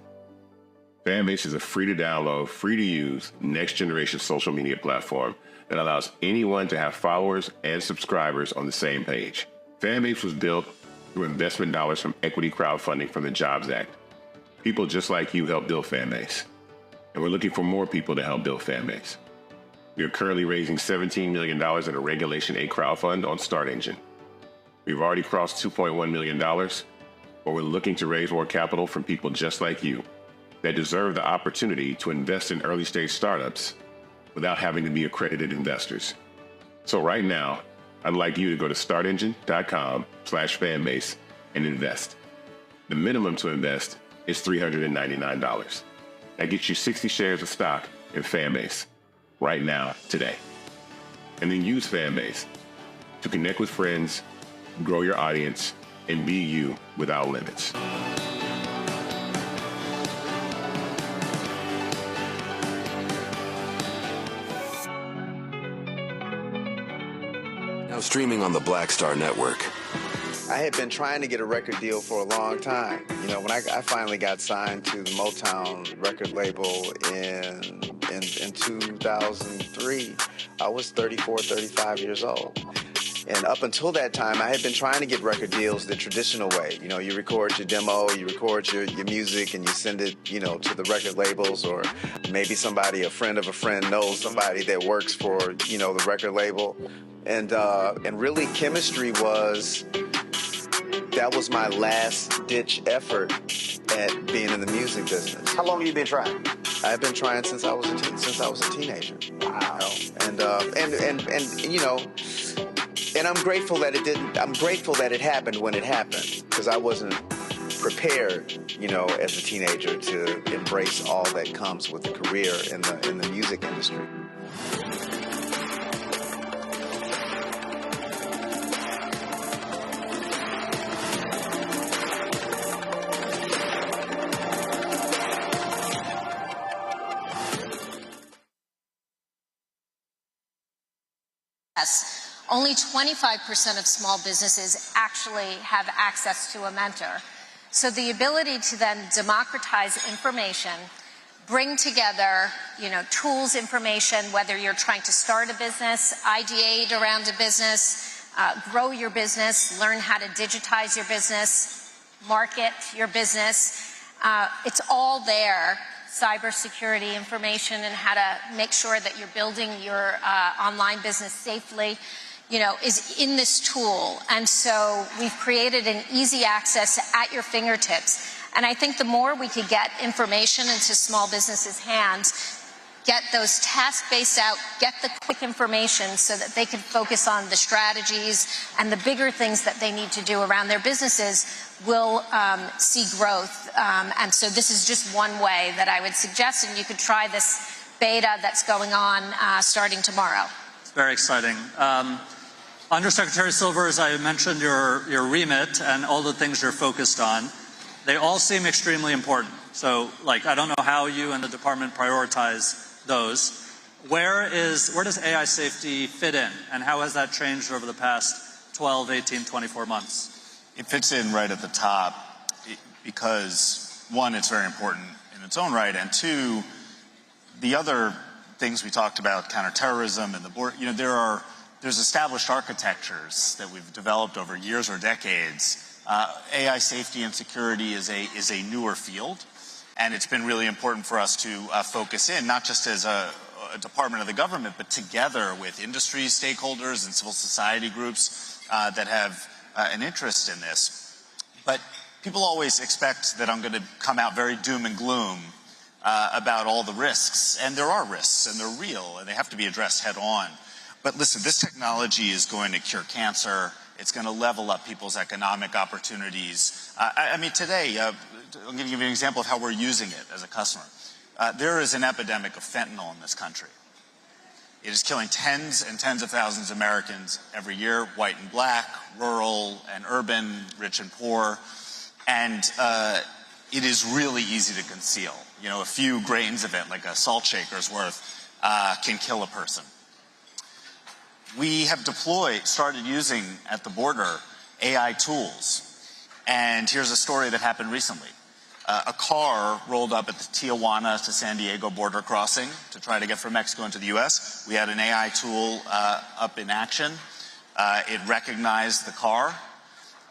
Fanbase is a free-to-download, free-to-use, next-generation social media platform that allows anyone to have followers and subscribers on the same page. Fanbase was built through investment dollars from equity crowdfunding from the Jobs Act. People just like you helped build Fanbase, and we're looking for more people to help build Fanbase. We are currently raising $17 million in a Regulation A crowdfund on StartEngine. We've already crossed $2.1 million, but we're looking to raise more capital from people just like you that deserve the opportunity to invest in early-stage startups without having to be accredited investors. So right now, I'd like you to go to startengine.com/fanbase and invest. The minimum to invest is $399. That gets you 60 shares of stock in Fanbase right now, today. And then use Fanbase to connect with friends, grow your audience, and be you without limits. Now streaming on the Black Star Network. I had been trying to get a record deal for a long time. When I finally got signed to the Motown record label in 2003, I was 34, 35 years old. And up until that time, I had been trying to get record deals the traditional way. You record your demo, you record your music, and you send it, to the record labels, or maybe a friend of a friend knows somebody that works for, the record label. And really, chemistry that was my last-ditch effort at being in the music business. How long have you been trying? I've been trying since I was a teenager. Wow. And I'm grateful that it didn't. I'm grateful that it happened when it happened, because I wasn't prepared, as a teenager to embrace all that comes with a career in the music industry. only 25% of small businesses actually have access to a mentor. So the ability to then democratize information, bring together, tools, information, whether you're trying to start a business, ideate around a business, grow your business, learn how to digitize your business, market your business. It's all there. Cybersecurity information and how to make sure that you're building your online business safely, is in this tool. And so we've created an easy access at your fingertips. And I think the more we could get information into small businesses' hands, get those task-based out, get the quick information so that they can focus on the strategies and the bigger things that they need to do around their businesses, will see growth. And so this is just one way that I would suggest, and you could try this beta that's going on starting tomorrow. It's very exciting. Undersecretary Silver, as I mentioned, your remit and all the things you're focused on, they all seem extremely important. So, I don't know how you and the department prioritize those. Where does AI safety fit in, and how has that changed over the past 12, 18, 24 months? It fits in right at the top because, one, it's very important in its own right, and two, the other things we talked about, counterterrorism and the border, there's established architectures that we've developed over years or decades. AI safety and security is a newer field, and it's been really important for us to focus in, not just as a department of the government, but together with industry stakeholders and civil society groups that have an interest in this. But people always expect that I'm going to come out very doom and gloom about all the risks, and there are risks, and they're real, and they have to be addressed head on. But listen, this technology is going to cure cancer. It's going to level up people's economic opportunities. Today, I'm going to give you an example of how we're using it as a customer. There is an epidemic of fentanyl in this country. It is killing tens and tens of thousands of Americans every year, white and black, rural and urban, rich and poor. And it is really easy to conceal. A few grains of it, like a salt shaker's worth, can kill a person. We have started using at the border AI tools. And here's a story that happened recently. A car rolled up at the Tijuana to San Diego border crossing to try to get from Mexico into the U.S. We had an AI tool up in action. It recognized the car.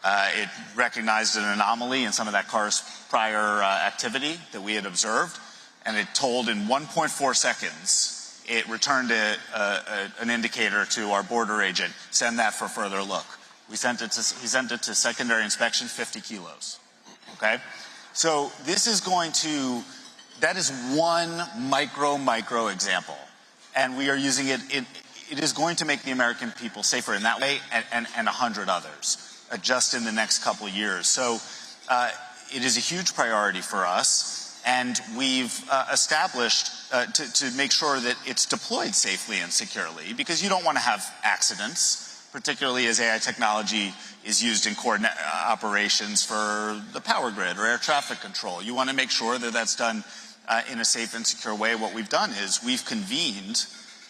It recognized an anomaly in some of that car's prior activity that we had observed. And it told in 1.4 seconds, it returned an indicator to our border agent, send that for further look. He sent it to secondary inspection, 50 kilos. Okay? So this is that is one micro example. And we are using it, it is going to make the American people safer in that way and 100 others just in the next couple of years. So it is a huge priority for us. And we've established to make sure that it's deployed safely and securely, because you don't want to have accidents, particularly as AI technology is used in operations for the power grid or air traffic control. You want to make sure that that's done in a safe and secure way. What we've done is we've convened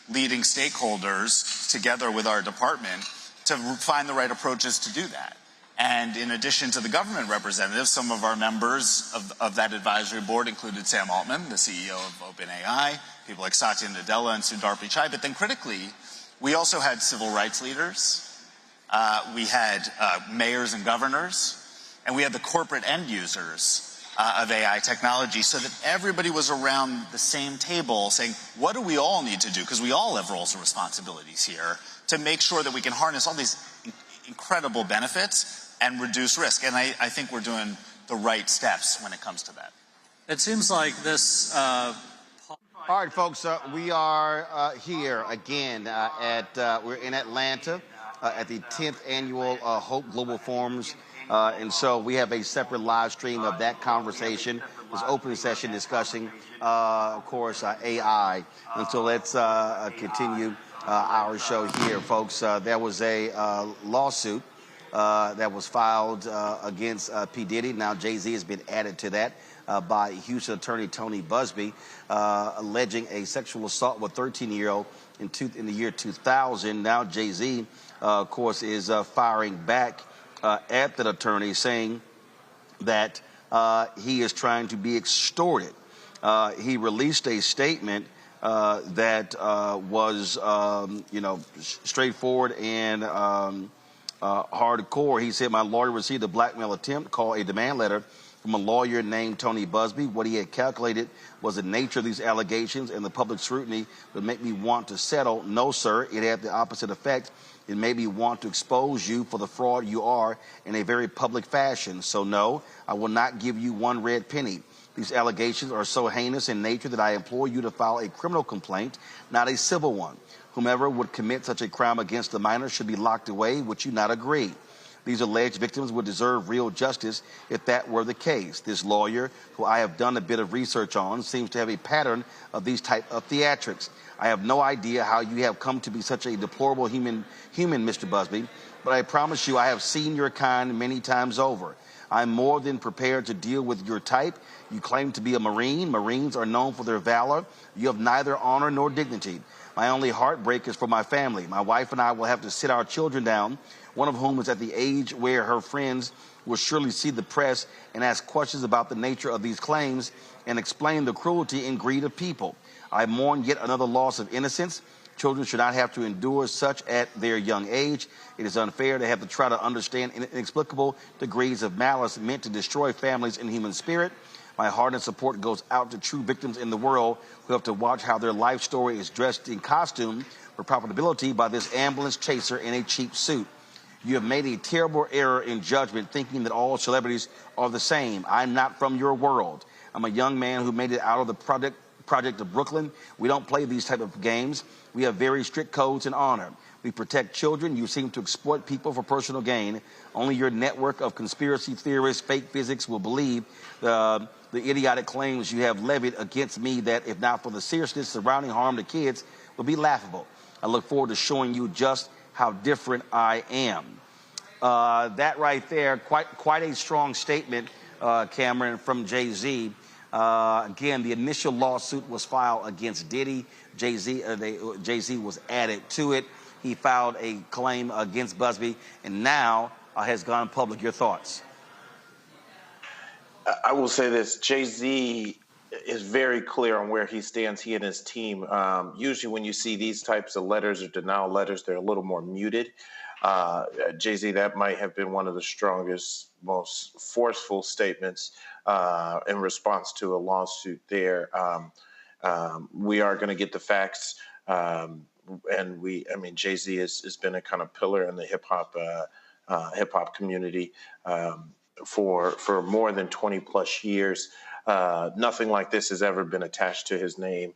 leading stakeholders together with our department to find the right approaches to do that. And in addition to the government representatives, some of our members of that advisory board included Sam Altman, the CEO of OpenAI, people like Satya Nadella and Sundar Pichai. But then critically, we also had civil rights leaders, we had mayors and governors, and we had the corporate end users of AI technology, so that everybody was around the same table saying, what do we all need to do? Because we all have roles and responsibilities here to make sure that we can harness all these incredible benefits and reduce risk. And I think we're doing the right steps when it comes to that. It seems like this... All right, folks, we are here again we're in Atlanta at the 10th annual Hope Global Forums. And so we have a separate live stream of that conversation, this open session discussing, of course, AI. And so let's continue our show here, folks. There was a lawsuit that was filed against P. Diddy. Now Jay-Z has been added to that by Houston attorney Tony Busby, alleging a sexual assault with a 13-year-old in the year 2000. Now Jay-Z of course, is firing back at that attorney, saying that he is trying to be extorted. He released a statement that was, straightforward and hardcore. He said, my lawyer received a blackmail attempt, called a demand letter from a lawyer named Tony Busby. What he had calculated was the nature of these allegations and the public scrutiny would make me want to settle. No, sir, it had the opposite effect. It made me want to expose you for the fraud you are in a very public fashion. So no, I will not give you one red penny. These allegations are so heinous in nature that I implore you to file a criminal complaint, not a civil one. Whomever would commit such a crime against the minor should be locked away. Would you not agree? These alleged victims would deserve real justice if that were the case. This lawyer, who I have done a bit of research on, seems to have a pattern of these type of theatrics. I have no idea how you have come to be such a deplorable human, Mr. Busby, but I promise you I have seen your kind many times over. I'm more than prepared to deal with your type. You claim to be a Marine. Marines are known for their valor. You have neither honor nor dignity. My only heartbreak is for my family. My wife and I will have to sit our children down, one of whom is at the age where her friends will surely see the press and ask questions about the nature of these claims and explain the cruelty and greed of people. I mourn yet another loss of innocence. Children should not have to endure such at their young age. It is unfair to have to try to understand inexplicable degrees of malice meant to destroy families and human spirit. My heart and support goes out to true victims in the world who have to watch how their life story is dressed in costume for profitability by this ambulance chaser in a cheap suit. You have made a terrible error in judgment thinking that all celebrities are the same. I'm not from your world. I'm a young man who made it out of the project of Brooklyn. We don't play these type of games. We have very strict codes and honor. We protect children. You seem to exploit people for personal gain. Only your network of conspiracy theorists, fake physics will believe the idiotic claims you have levied against me that, if not for the seriousness surrounding harm to kids, will be laughable. I look forward to showing you just how different I am. That right there, quite a strong statement, Cameron, from Jay-Z. Again, the initial lawsuit was filed against Diddy. Jay-Z was added to it. He filed a claim against Busby, and now has gone public. Your thoughts? I will say this. Jay-Z is very clear on where he stands, he and his team. Usually when you see these types of letters or denial letters, they're a little more muted. Jay-Z, that might have been one of the strongest, most forceful statements in response to a lawsuit there. We are going to get the facts. Jay-Z has been a kind of pillar in the hip hop community for more than 20 plus years. Nothing like this has ever been attached to his name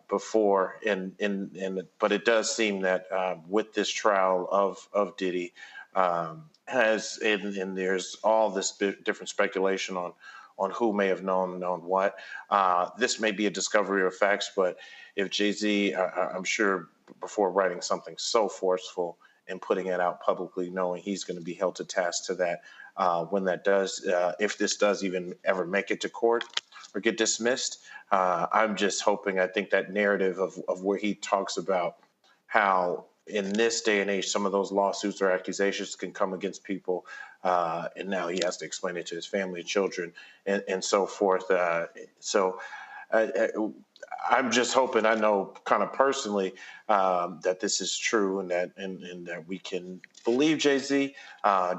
before, but it does seem that with this trial of Diddy, there's all this different speculation on who may have known what. This may be a discovery of facts, but if Jay-Z, I'm sure before writing something so forceful and putting it out publicly, knowing he's going to be held to task to that, when that does, if this does even ever make it to court or get dismissed, I'm just hoping, I think that narrative of where he talks about how in this day and age, some of those lawsuits or accusations can come against people, and now he has to explain it to his family, children, and so forth. I'm just hoping, I know kind of personally, that this is true and that we can believe Jay-Z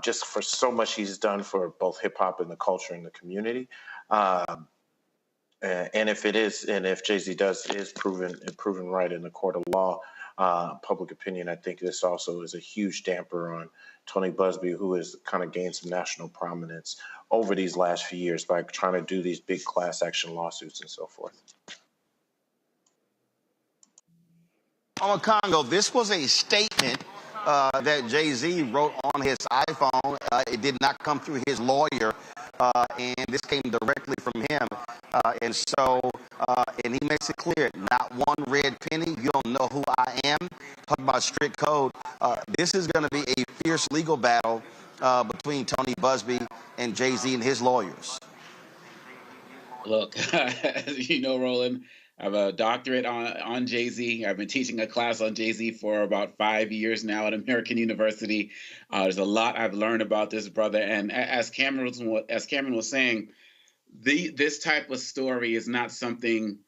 just for so much he's done for both hip hop and the culture and the community. And if it is, and if Jay-Z is proven right in the court of law, public opinion, I think this also is a huge damper on Tony Busby, who has kind of gained some national prominence over these last few years by trying to do these big class action lawsuits and so forth. On Congo, this was a statement that Jay-Z wrote on his iPhone. It did not come through his lawyer, and this came directly from him. And he makes it clear, not one red penny. You don't know who I am. Talking about strict code. This is going to be a fierce legal battle between Tony Busby and Jay-Z and his lawyers. Look, Roland, I have a doctorate on Jay-Z. I've been teaching a class on Jay-Z for about 5 years now at American University. There's a lot I've learned about this brother. And as Cameron was saying, this type of story is not something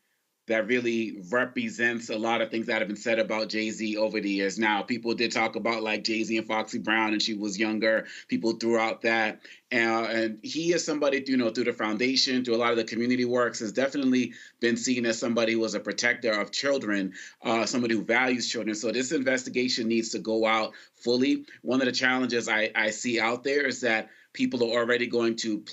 that really represents a lot of things that have been said about Jay-Z over the years. Now, people did talk about like Jay-Z and Foxy Brown, and she was younger. People threw out that. And he is somebody, you know, through the foundation, through a lot of the community works, has definitely been seen as somebody who was a protector of children, somebody who values children. So this investigation needs to go out fully. One of the challenges I see out there is that people are already going to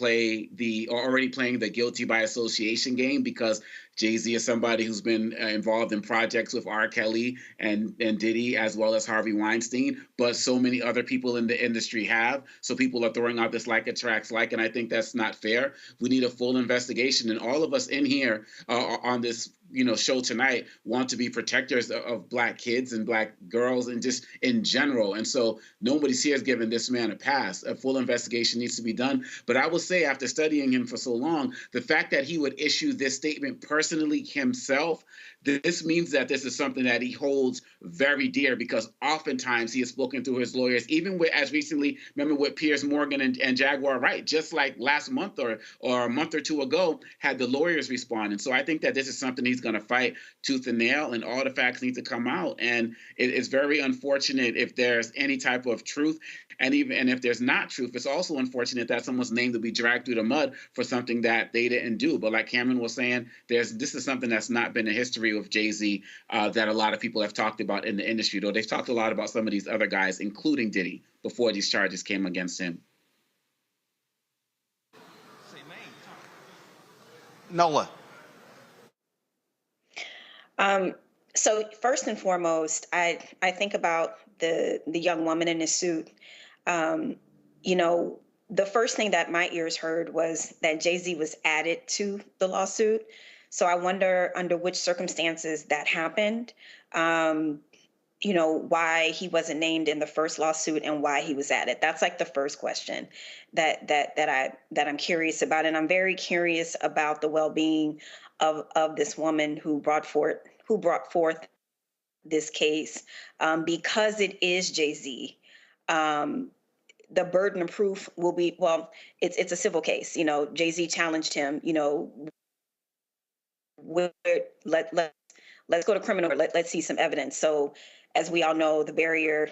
already playing the guilty by association game, because Jay-Z is somebody who's been involved in projects with R. Kelly and Diddy, as well as Harvey Weinstein, but so many other people in the industry have. So people are throwing out this like attracts like, and I think that's not fair. We need a full investigation, and all of us in here on this show tonight want to be protectors of Black kids and Black girls and just in general. And so nobody's here is giving this man a pass. A full investigation needs to be done. But I will say, after studying him for so long, the fact that he would issue this statement personally himself, this means that this is something that he holds very dear, because oftentimes he has spoken through his lawyers, even with, as recently, remember with Piers Morgan and Jaguar Wright, just like last month or a month or two ago, had the lawyers respond. And so I think that this is something he's going to fight tooth and nail, and all the facts need to come out. And it's very unfortunate if there's any type of truth. And if there's not truth, it's also unfortunate that someone's name will be dragged through the mud for something that they didn't do. But like Cameron was saying, this is something that's not been a history with Jay-Z that a lot of people have talked about in the industry, though they've talked a lot about some of these other guys, including Diddy, before these charges came against him. Nola. So first and foremost, I think about the young woman in this suit. The first thing that my ears heard was that Jay-Z was added to the lawsuit. So I wonder under which circumstances that happened, why he wasn't named in the first lawsuit and why he was added. That's like the first question that I'm curious about. And I'm very curious about the well-being of this woman who brought forth this case, because it is Jay-Z. The burden of proof will be, it's a civil case. Jay-Z challenged him, let's go to criminal, let's see some evidence. So as we all know, the barrier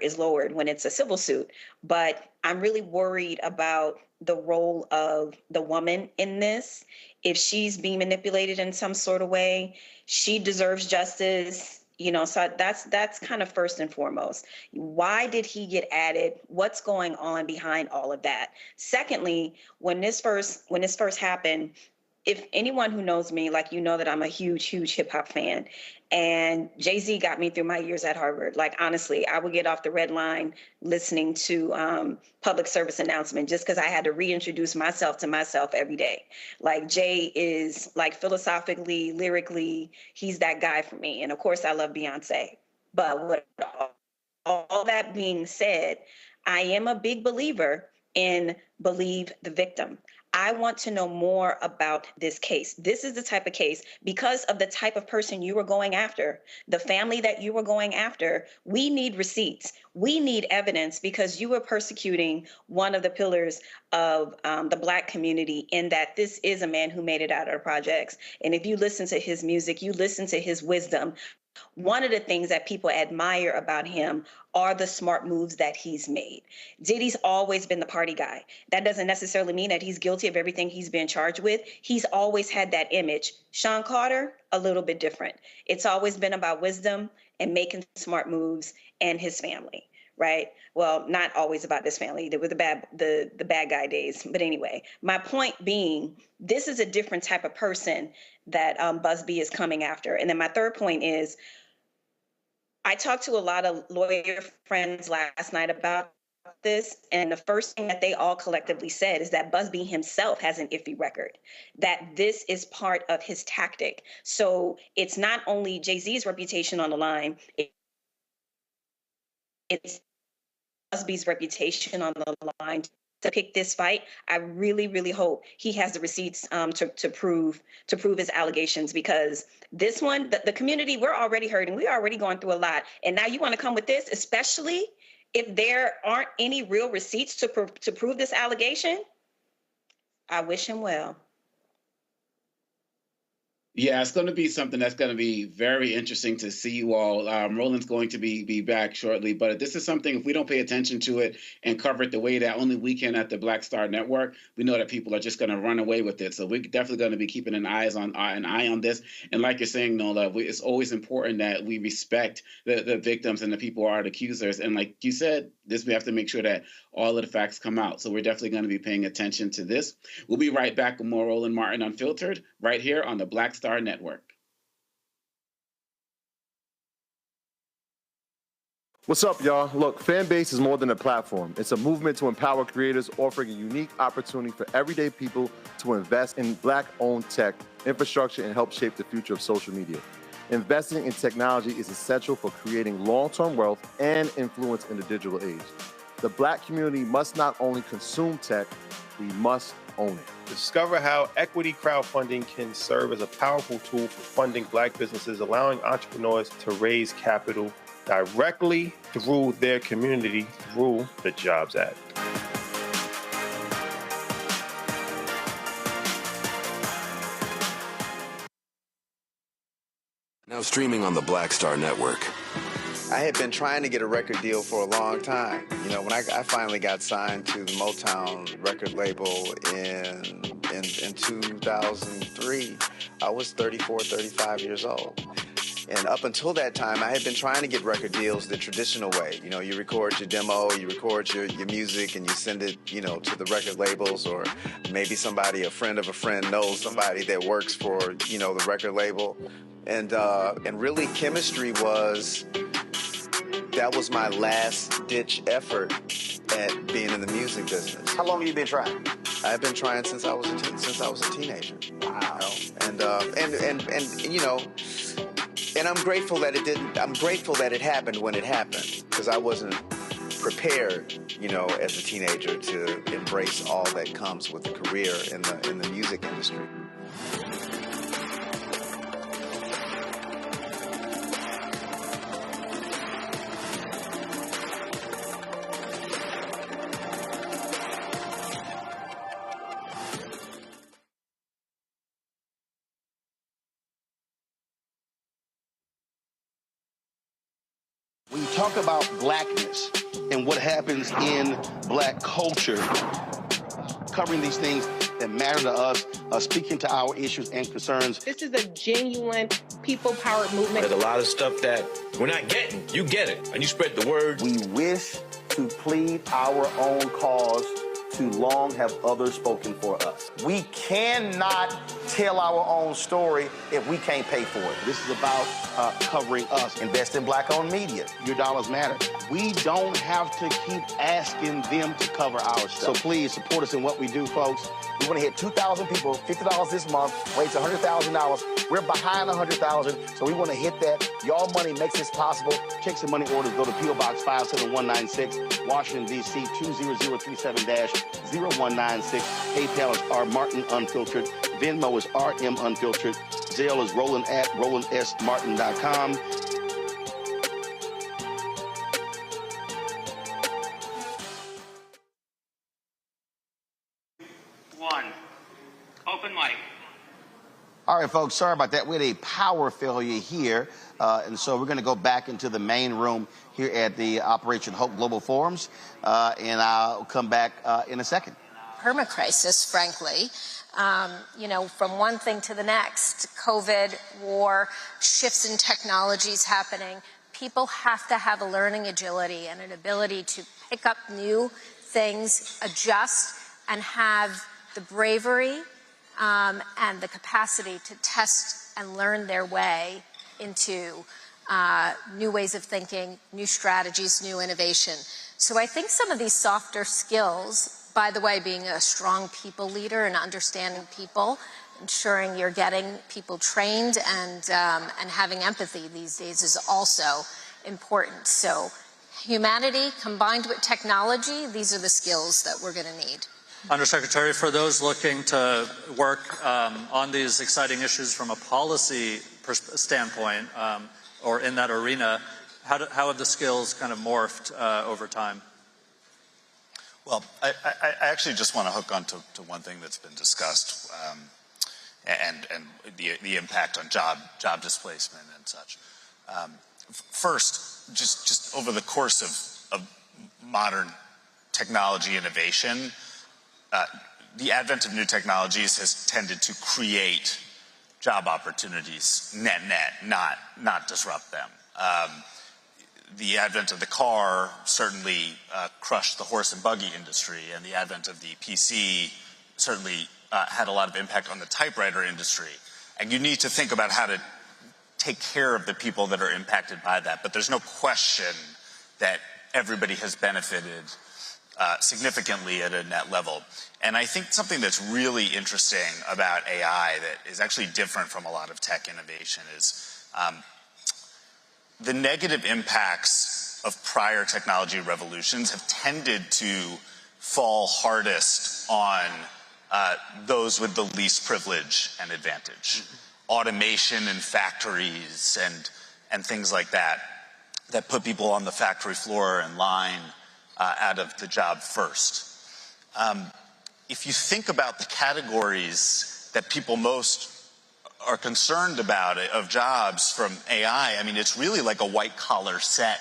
is lowered when it's a civil suit. But I'm really worried about the role of the woman in this. If she's being manipulated in some sort of way, she deserves justice. So that's kind of first and foremost. Why did he get added? What's going on behind all of that? Secondly, when this first happened, if anyone who knows me, like, that I'm a huge hip hop fan, and Jay-Z got me through my years at Harvard. Like, honestly, I would get off the red line listening to public service announcement just because I had to reintroduce myself to myself every day. Like, Jay is, like, philosophically, lyrically, he's that guy for me. And of course, I love Beyonce. But with all that being said, I am a big believer in believe the victim. I want to know more about this case. This is the type of case, because of the type of person you were going after, the family that you were going after. We need receipts. We need evidence, because you were persecuting one of the pillars of the Black community, in that this is a man who made it out of the projects. And if you listen to his music, you listen to his wisdom. One of the things that people admire about him are the smart moves that he's made. Diddy's always been the party guy. That doesn't necessarily mean that he's guilty of everything he's been charged with. He's always had that image. Sean Carter, a little bit different. It's always been about wisdom and making smart moves, and his family, right? Well, not always about this family. There were the bad guy days. But anyway, my point being, this is a different type of person that Busby is coming after. And then my third point is, I talked to a lot of lawyer friends last night about this, and the first thing that they all collectively said is that Busby himself has an iffy record, that this is part of his tactic. So it's not only Jay-Z's reputation on the line, it's Busby's reputation on the line to pick this fight. I really, really hope he has the receipts to prove his allegations, because this one, the community, we're already hurting. We're already going through a lot. And now you want to come with this, especially if there aren't any real receipts to prove this allegation? I wish him well. Yeah, it's going to be something that's going to be very interesting to see you all. Roland's going to be back shortly, but this is something, if we don't pay attention to it and cover it the way that only we can at the Black Star Network, we know that people are just going to run away with it. So we're definitely going to be keeping an eye on this. And like you're saying, Nola, it's always important that we respect the victims and the people who are the accusers. And like you said, we have to make sure that all of the facts come out. So we're definitely going to be paying attention to this. We'll be right back with more Roland Martin Unfiltered right here on the Black Star Network. What's up, y'all? Look, Fanbase is more than a platform. It's a movement to empower creators, offering a unique opportunity for everyday people to invest in Black-owned tech, infrastructure, and help shape the future of social media. Investing in technology is essential for creating long-term wealth and influence in the digital age. The Black community must not only consume tech, we must own it. Discover how equity crowdfunding can serve as a powerful tool for funding Black businesses, allowing entrepreneurs to raise capital directly through their community through the Jobs Act. Now streaming on the Black Star Network. I had been trying to get a record deal for a long time. You know, when I finally got signed to the Motown record label in 2003, I was 34, 35 years old. And up until that time, I had been trying to get record deals the traditional way. You know, you record your demo, you record your music, and you send it, you know, to the record labels, or maybe somebody, a friend of a friend, knows somebody that works for, you know, the record label. And really, chemistry that was my last-ditch effort at being in the music business. How long have you been trying? I've been trying since I was a teenager. Wow. You know? And you know, and I'm grateful that it didn't. I'm grateful that it happened when it happened, because I wasn't prepared, you know, as a teenager to embrace all that comes with a career in the music industry. When you talk about blackness and what happens in Black culture, covering these things that matter to us, speaking to our issues and concerns. This is a genuine people-powered movement. There's a lot of stuff that we're not getting. You get it, and you spread the word. We wish to plead our own cause. Too long have others spoken for us. We cannot tell our own story if we can't pay for it. This is about covering us. Invest in Black-owned media. Your dollars matter. We don't have to keep asking them to cover our stuff. So please support us in what we do, folks. We want to hit 2,000 people, $50 this month, raise $100,000. We're behind 100,000, so we want to hit that. Y'all money makes this possible. Checks and money orders go to P.O. Box 57196, Washington, D.C. 20037-0196. PayPal is R Martin Unfiltered. Venmo is RM Unfiltered. Zelle is Roland at RolandSMartin.com. Open mic. All right, folks, sorry about that. We had a power failure here, and so we're going to go back into the main room here at the Operation Hope Global Forums, and I'll come back in a second. Permacrisis, frankly. You know, from one thing to the next, COVID, war, shifts in technologies happening. People have to have a learning agility and an ability to pick up new things, adjust, and have the bravery and the capacity to test and learn their way into new ways of thinking, new strategies, new innovation. So I think some of these softer skills, by the way, being a strong people leader and understanding people, ensuring you're getting people trained and having empathy these days is also important. So humanity combined with technology, these are the skills that we're going to need. Undersecretary, for those looking to work on these exciting issues from a policy standpoint or in that arena, how have the skills kind of morphed over time? Well, I actually just want to hook on to one thing that's been discussed and the impact on job displacement and such. First, just over the course of modern technology innovation, the advent of new technologies has tended to create job opportunities net, not disrupt them. The advent of the car certainly crushed the horse and buggy industry, and the advent of the PC certainly had a lot of impact on the typewriter industry. And you need to think about how to take care of the people that are impacted by that. But there's no question that everybody has benefited significantly at a net level. And I think something that's really interesting about AI that is actually different from a lot of tech innovation is the negative impacts of prior technology revolutions have tended to fall hardest on those with the least privilege and advantage. Automation in factories and things like that put people on the factory floor and line out of the job first. If you think about the categories that people most are concerned about of jobs from AI, I mean, it's really like a white-collar set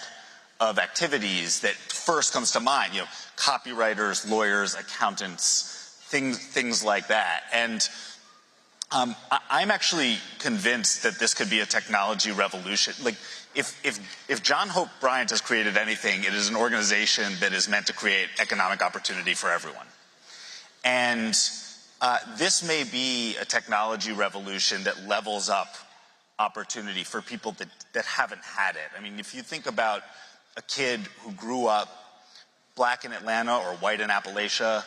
of activities that first comes to mind. You know, copywriters, lawyers, accountants, things like that. And I'm actually convinced that this could be a technology revolution. Like, if John Hope Bryant has created anything, it is an organization that is meant to create economic opportunity for everyone. And this may be a technology revolution that levels up opportunity for people that haven't had it. I mean, if you think about a kid who grew up black in Atlanta or white in Appalachia,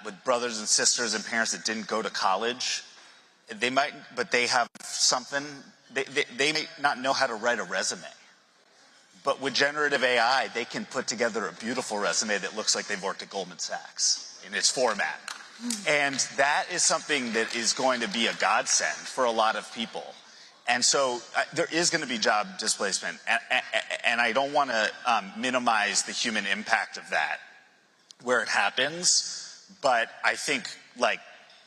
with brothers and sisters and parents that didn't go to college, but they have something, they may not know how to write a resume. But with generative AI, they can put together a beautiful resume that looks like they've worked at Goldman Sachs in its format. And that is something that is going to be a godsend for a lot of people. And so there is going to be job displacement. And I don't want to minimize the human impact of that where it happens. But I think, like,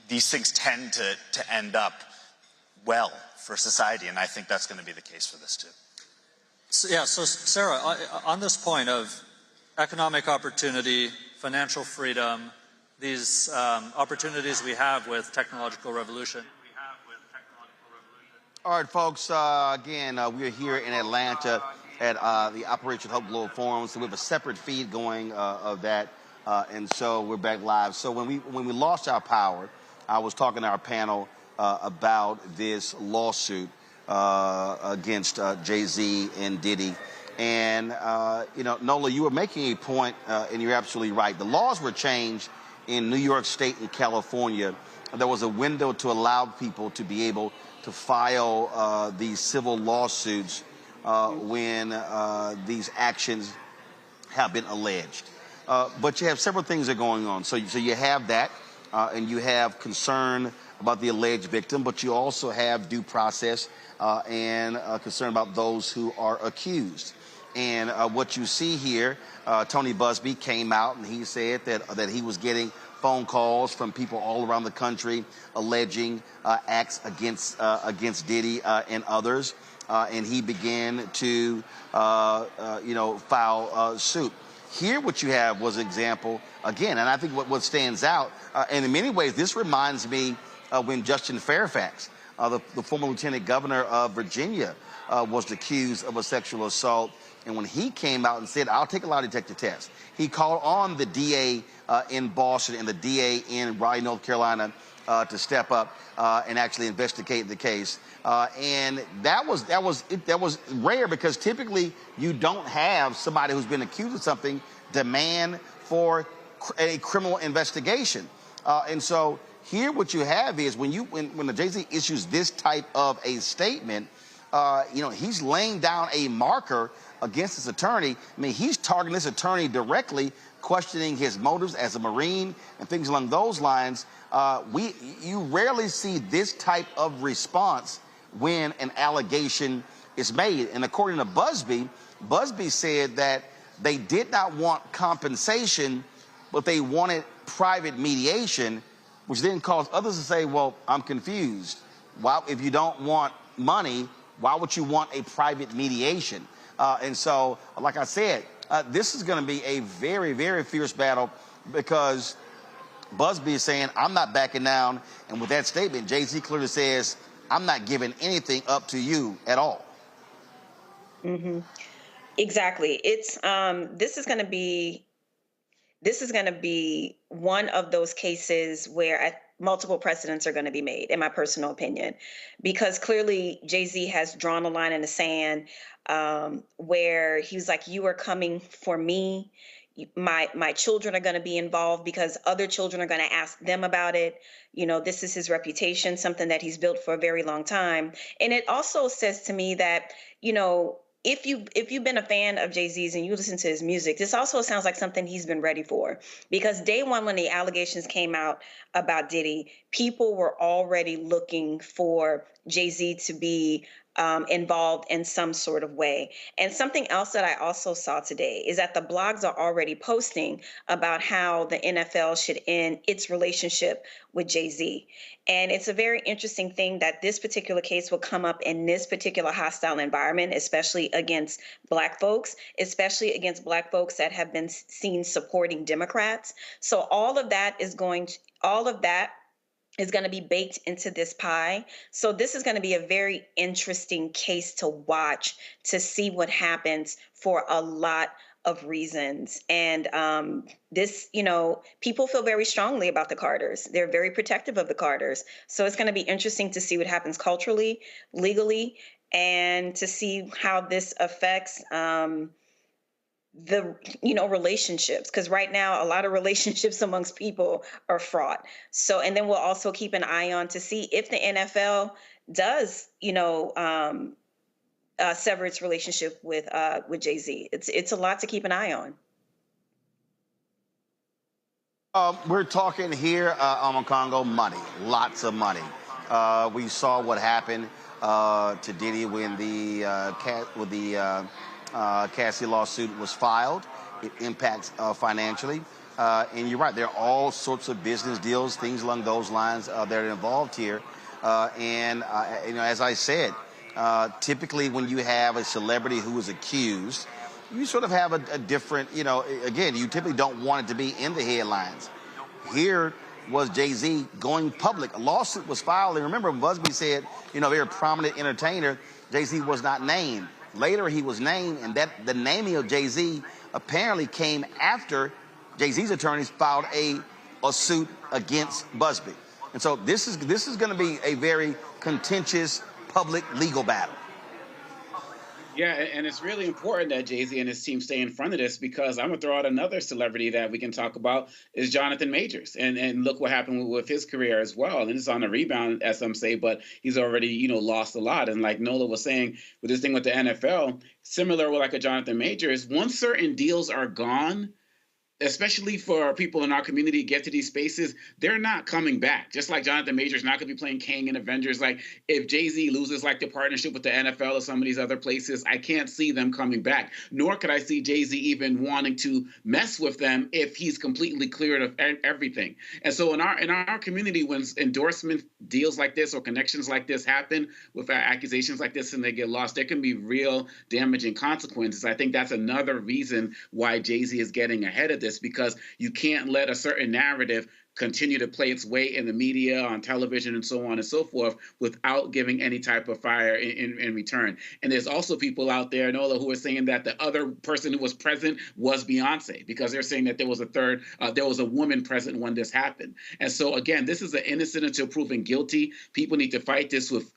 these things tend to end up well for society. And I think that's going to be the case for this, too. So Sarah, on this point of economic opportunity, financial freedom, these opportunities we have with technological revolution. All right, folks, again, we're here in Atlanta at the Operation Hope Global Forum, so we have a separate feed going of that, and so we're back live. So when we lost our power, I was talking to our panel about this lawsuit against Jay-Z and Diddy. And, Nola, you were making a point, and you're absolutely right. The laws were changed in New York State and California. There was a window to allow people to be able to file these civil lawsuits when these actions have been alleged. But you have several things that are going on. So you have that, and you have concern about the alleged victim, but you also have due process and concern about those who are accused. And what you see here, Tony Busby came out and he said that he was getting phone calls from people all around the country alleging acts against Diddy and others, and he began to file suit. Here, what you have was an example again, and I think what stands out, and in many ways, this reminds me of when Justin Fairfax, the former lieutenant governor of Virginia, was accused of a sexual assault. And when he came out and said, I'll take a lie detector test, he called on the DA in Boston and the DA in Raleigh, North Carolina, to step up and actually investigate the case. And that was rare, because typically you don't have somebody who's been accused of something demand for a criminal investigation. And so here what you have is when the Jay-Z issues this type of a statement, he's laying down a marker against his attorney. I mean, he's targeting this attorney directly, questioning his motives as a Marine and things along those lines. You rarely see this type of response when an allegation is made. And according to Busby said that they did not want compensation, but they wanted private mediation, which then caused others to say, well, I'm confused. Why, if you don't want money, why would you want a private mediation? And so, like I said, this is going to be a very, very fierce battle because Busby is saying, I'm not backing down. And with that statement, Jay-Z clearly says, I'm not giving anything up to you at all. Mm-hmm. Exactly. It's this is going to be one of those cases where multiple precedents are going to be made, in my personal opinion, because clearly Jay-Z has drawn a line in the sand where he was like, you are coming for me. My children are going to be involved because other children are going to ask them about it. This is his reputation, something that he's built for a very long time. And it also says to me that, if you've been a fan of Jay-Z's and you listen to his music, this also sounds like something he's been ready for. Because day one, when the allegations came out about Diddy, people were already looking for Jay-Z to be involved in some sort of way. And something else that I also saw today is that the blogs are already posting about how the NFL should end its relationship with Jay-Z. And it's a very interesting thing that this particular case will come up in this particular hostile environment, especially against Black folks that have been seen supporting Democrats. So all of that is going to be baked into this pie. So this is going to be a very interesting case to watch, to see what happens for a lot of reasons. And people feel very strongly about the Carters. They're very protective of the Carters. So it's going to be interesting to see what happens culturally, legally, and to see how this affects relationships, because right now a lot of relationships amongst people are fraught. So, and then we'll also keep an eye on to see if the NFL does, sever its relationship with Jay-Z. It's a lot to keep an eye on. We're talking here on Congo money, lots of money. We saw what happened to Diddy when the Cassie lawsuit was filed. It impacts financially. And you're right, there are all sorts of business deals, things along those lines that are involved here. As I said, typically when you have a celebrity who is accused, you sort of have a different, again, you typically don't want it to be in the headlines. Here was Jay-Z going public. A lawsuit was filed. And remember, Busby said, very prominent entertainer, Jay-Z was not named. Later, he was named, and that the naming of Jay-Z apparently came after Jay-Z's attorneys filed a suit against Busby. And so this is going to be a very contentious public legal battle. Yeah, and it's really important that Jay-Z and his team stay in front of this, because I'm going to throw out another celebrity that we can talk about is Jonathan Majors. And look what happened with his career as well. And it's on a rebound, as some say, but he's already, lost a lot. And like Nola was saying, with this thing with the NFL, similar with like a Jonathan Majors, once certain deals are gone, especially for people in our community get to these spaces, they're not coming back. Just like Jonathan Majors not going to be playing Kang in Avengers. Like if Jay-Z loses like the partnership with the NFL or some of these other places, I can't see them coming back. Nor could I see Jay-Z even wanting to mess with them if he's completely cleared of everything. And so in our community, when endorsement deals like this or connections like this happen with accusations like this and they get lost, there can be real damaging consequences. I think that's another reason why Jay-Z is getting ahead of this, because you can't let a certain narrative continue to play its way in the media, on television, and so on and so forth without giving any type of fire in return. And there's also people out there, Nola, who are saying that the other person who was present was Beyonce, because they're saying that there was a woman present when this happened. And so again, this is an innocent until proven guilty. People need to fight this with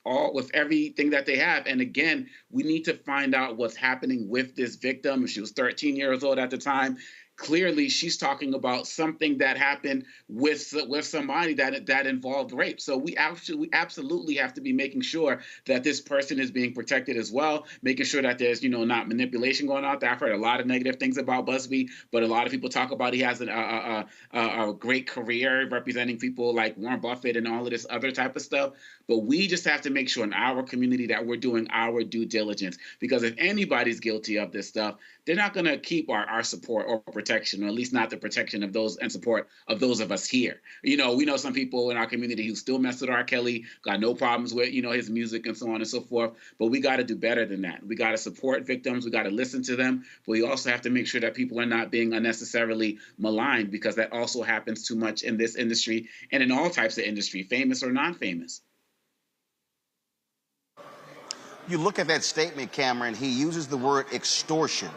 everything that they have. And again, we need to find out what's happening with this victim. If she was 13 years old at the time, clearly she's talking about something that happened with somebody that involved rape. So we absolutely have to be making sure that this person is being protected as well, making sure that there's not manipulation going on there. I've heard a lot of negative things about Busby, but a lot of people talk about he has a great career representing people like Warren Buffett and all of this other type of stuff. But we just have to make sure in our community that we're doing our due diligence, because if anybody's guilty of this stuff, they're not going to keep our support or protection, or at least not the protection of those and support of those of us here. We know some people in our community who still mess with R. Kelly, got no problems with, his music and so on and so forth. But we got to do better than that. We got to support victims. We got to listen to them. But we also have to make sure that people are not being unnecessarily maligned, because that also happens too much in this industry and in all types of industry, famous or non-famous. You look at that statement, Cameron, he uses the word extortion.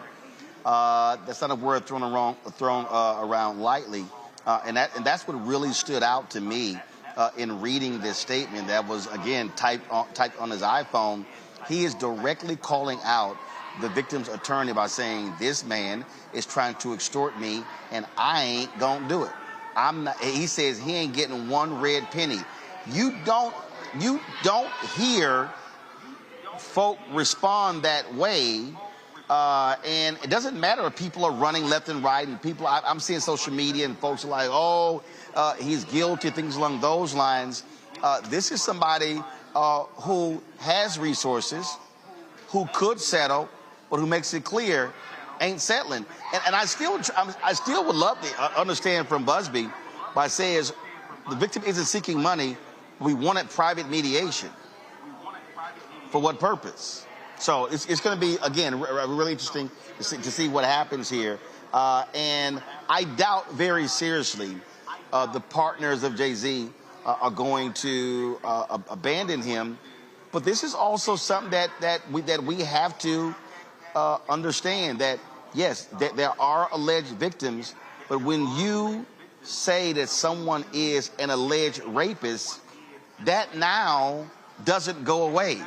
That's not a word thrown around lightly. And that's what really stood out to me in reading this statement that was, again, typed on his iPhone. He is directly calling out the victim's attorney by saying, this man is trying to extort me and I ain't gonna do it. He says he ain't getting one red penny. You don't hear folk respond that way, and it doesn't matter if people are running left and right, and I'm seeing social media and folks are like, he's guilty, things along those lines. This is somebody who has resources, who could settle, but who makes it clear ain't settling. And I still would love to understand from Busby by saying the victim isn't seeking money. We wanted private mediation. For what purpose? So it's going to be, again, really interesting to see what happens here. And I doubt very seriously the partners of Jay-Z are going to abandon him. But this is also something that we have to understand, that, yes, there are alleged victims, but when you say that someone is an alleged rapist, that now doesn't go away.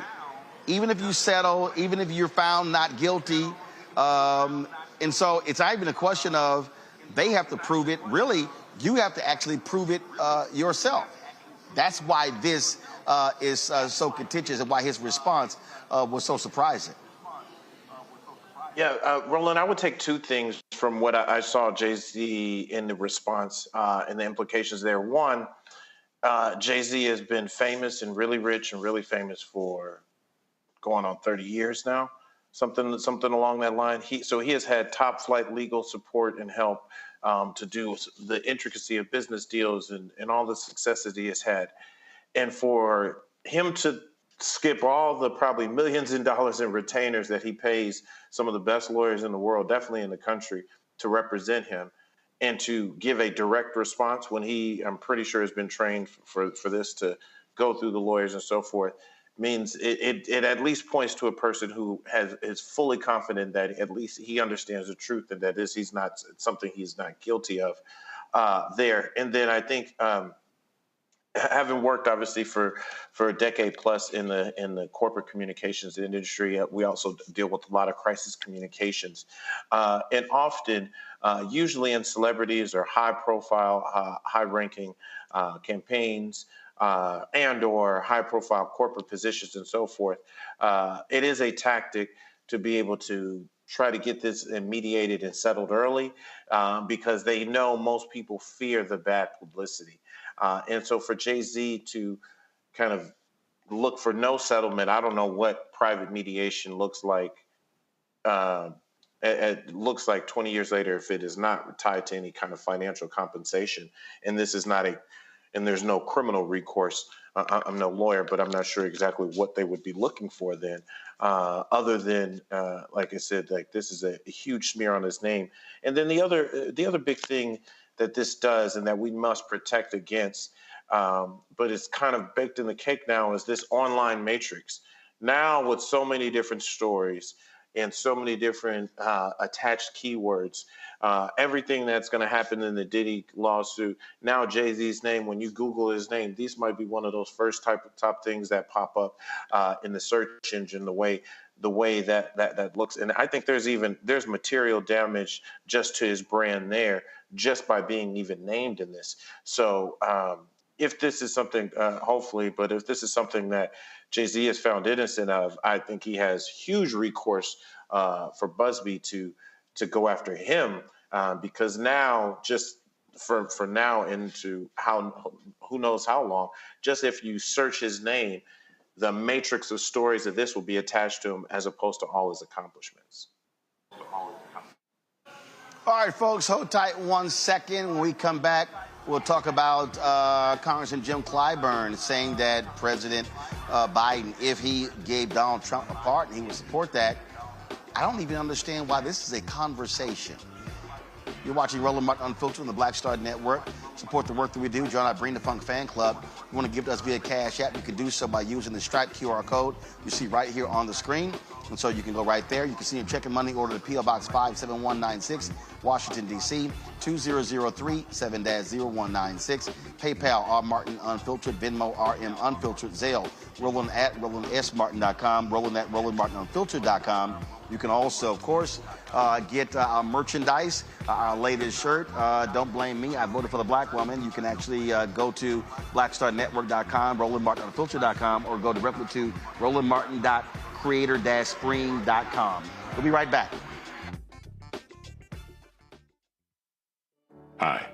Even if you settle, even if you're found not guilty. And so it's not even a question of they have to prove it. Really, you have to actually prove it yourself. That's why this is so contentious and why his response was so surprising. Yeah, Roland, I would take two things from what I saw Jay-Z in the response and the implications there. One, Jay-Z has been famous and really rich and really famous for going on 30 years now, something along that line. He has had top flight legal support and help to do the intricacy of business deals and all the successes he has had. And for him to skip all the probably millions of dollars in retainers that he pays some of the best lawyers in the world, definitely in the country, to represent him, and to give a direct response when I'm pretty sure has been trained for this, to go through the lawyers and so forth, means it at least points to a person who is fully confident that at least he understands the truth and that he's not something he's not guilty of there. And then I think having worked obviously for a decade plus in the corporate communications industry, we also deal with a lot of crisis communications, and often usually in celebrities or high profile, high ranking campaigns, and or high-profile corporate positions and so forth, it is a tactic to be able to try to get this mediated and settled early, because they know most people fear the bad publicity. And so for Jay-Z to kind of look for no settlement, I don't know what private mediation looks like. It looks like 20 years later, if it is not tied to any kind of financial compensation, and this is not and there's no criminal recourse. I'm no lawyer, but I'm not sure exactly what they would be looking for then, other than, like I said, like this is a huge smear on his name. And then the other big thing that this does and that we must protect against, but it's kind of baked in the cake now, is this online matrix. Now with so many different stories and so many different attached keywords, everything that's going to happen in the Diddy lawsuit, now Jay-Z's name, when you Google his name, these might be one of those first top things that pop up in the search engine, the way the way that looks. And I think there's material damage just to his brand there, just by being even named in this. So if this is something, hopefully, but if this is something that Jay-Z is found innocent of, I think he has huge recourse for Busby to go after him, because now, just for now into who knows how long, just if you search his name, the matrix of stories of this will be attached to him, as opposed to all his accomplishments. All right, folks, hold tight 1 second. When we come back, we'll talk about Congressman Jim Clyburn saying that President Biden, if he gave Donald Trump a pardon, he would support that. I don't even understand why this is a conversation. You're watching Roland Martin Unfiltered on the Black Star Network. Support the work that we do. Join our Bring the Funk fan club. You want to give to us via Cash App, you can do so by using the Stripe QR code you see right here on the screen. And so you can go right there. You can see your check and money order to P.O. Box 57196, Washington, D.C., 2003 7-0196. PayPal, R. Martin Unfiltered, Venmo, RM Unfiltered, Zelle, Roland at RolandSMartin.com, Roland at RolandMartinUnfiltered.com. You can also, of course, get our merchandise, our latest shirt. Don't blame me. I voted for the black woman. You can actually go to blackstarnetwork.com, RolandMartinUnfiltered.com, or go directly to RolandMartin.creator-spring.com. We'll be right back. Hi,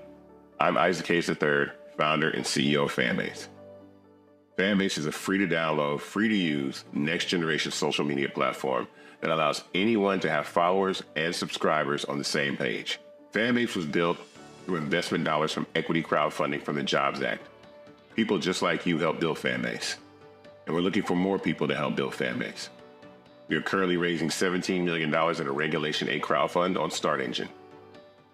I'm Isaac Hayes III, founder and CEO of Fanbase. Fanbase is a free-to-download, free-to-use, next-generation social media platform that allows anyone to have followers and subscribers on the same page. Fanbase was built through investment dollars from equity crowdfunding from the Jobs Act. People just like you helped build Fanbase, and we're looking for more people to help build Fanbase. We are currently raising $17 million in a Regulation A crowdfund on StartEngine.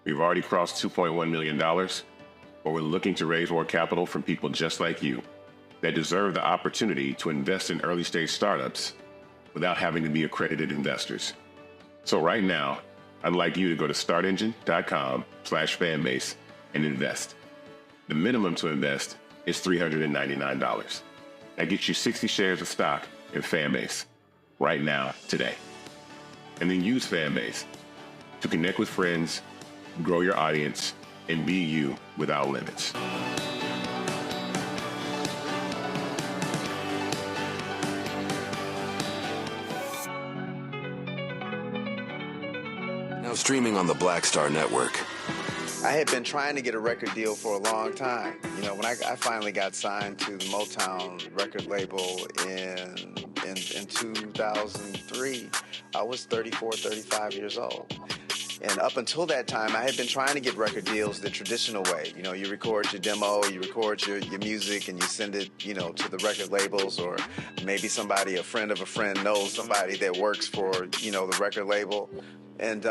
We've already crossed $2.1 million, but we're looking to raise more capital from people just like you that deserve the opportunity to invest in early-stage startups without having to be accredited investors. So right now, I'd like you to go to startengine.com/fanbase and invest. The minimum to invest is $399. That gets you 60 shares of stock in Fanbase right now, today. And then use Fanbase to connect with friends, grow your audience, and be you without limits. Now streaming on the Black Star Network. I had been trying to get a record deal for a long time. You know, when I finally got signed to the Motown record label in 2003, I was 34, 35 years old. And up until that time, I had been trying to get record deals the traditional way. You know, you record your demo, you record your music, and you send it, you know, to the record labels, or maybe somebody, a friend of a friend, knows somebody that works for, you know, the record label. And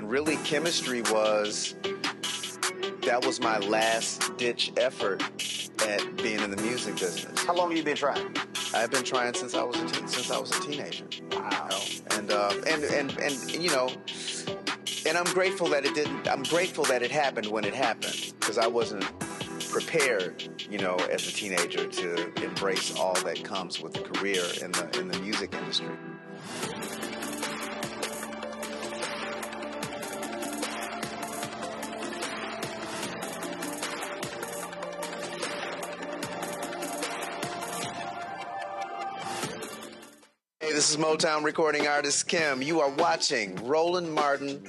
really, chemistry was my last-ditch effort at being in the music business. How long have you been trying? I've been trying since I was a teenager. Wow. You know? And you know. And I'm grateful that it didn't. I'm grateful that it happened when it happened, because I wasn't prepared, you know, as a teenager to embrace all that comes with a career in the music industry. Hey, this is Motown recording artist Kim. You are watching Roland Martin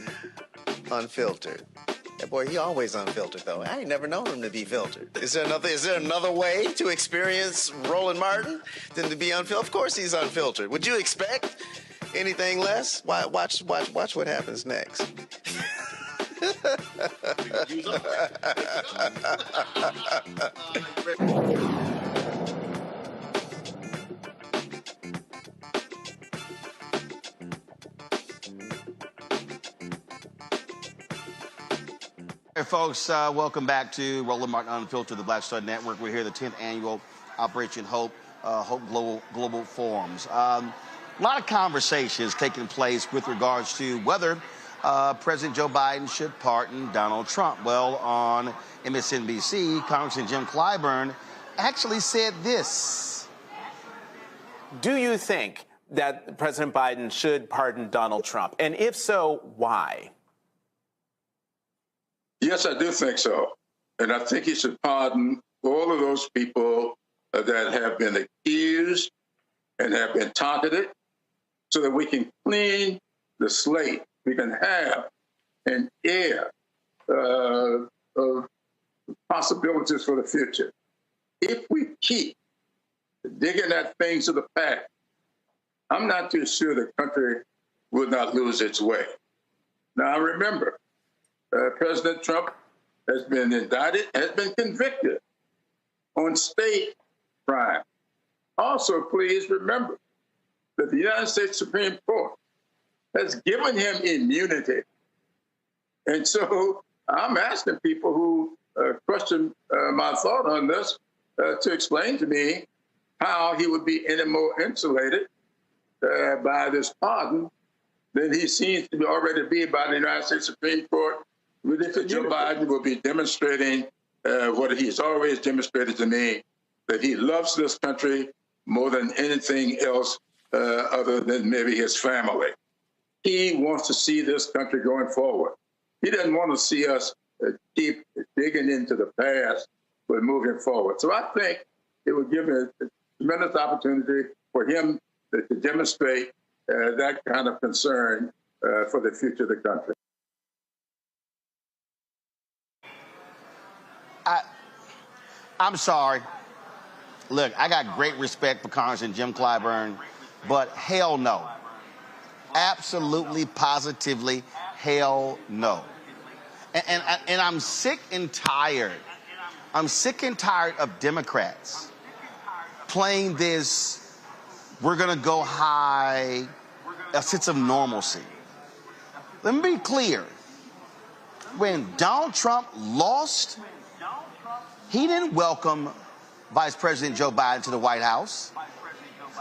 Unfiltered. That boy, he always unfiltered though. I ain't never known him to be filtered. Is there another way to experience Roland Martin than to be unfiltered? Of course he's unfiltered. Would you expect anything less? Watch what happens next. Hey, folks, welcome back to Roland Martin Unfiltered, the Black Star Network. We're here at the 10th annual Operation Hope Global Forums. A lot of conversations taking place with regards to whether President Joe Biden should pardon Donald Trump. Well, on MSNBC, Congressman Jim Clyburn actually said this. Do you think that President Biden should pardon Donald Trump? And if so, why? Yes, I do think so. And I think he should pardon all of those people that have been accused and have been targeted so that we can clean the slate. We can have an air of possibilities for the future. If we keep digging at things of the past, I'm not too sure the country will not lose its way. Now, remember, President Trump has been indicted, has been convicted on state crime. Also, please remember that the United States Supreme Court has given him immunity. And so I'm asking people who question my thought on this to explain to me how he would be any more insulated by this pardon than he seems to already be by the United States Supreme Court. If Joe Biden will be demonstrating what he's always demonstrated to me, that he loves this country more than anything else other than maybe his family. He wants to see this country going forward. He doesn't want to see us keep digging into the past, but moving forward. So I think it would give a tremendous opportunity for him to demonstrate that kind of concern for the future of the country. I'm sorry. Look, I got great respect for Congressman Jim Clyburn, but hell no. Absolutely, positively, hell no. And I'm sick and tired. I'm sick and tired of Democrats playing this, we're going to go high, a sense of normalcy. Let me be clear. When Donald Trump lost, he didn't welcome Vice President Joe Biden to the White House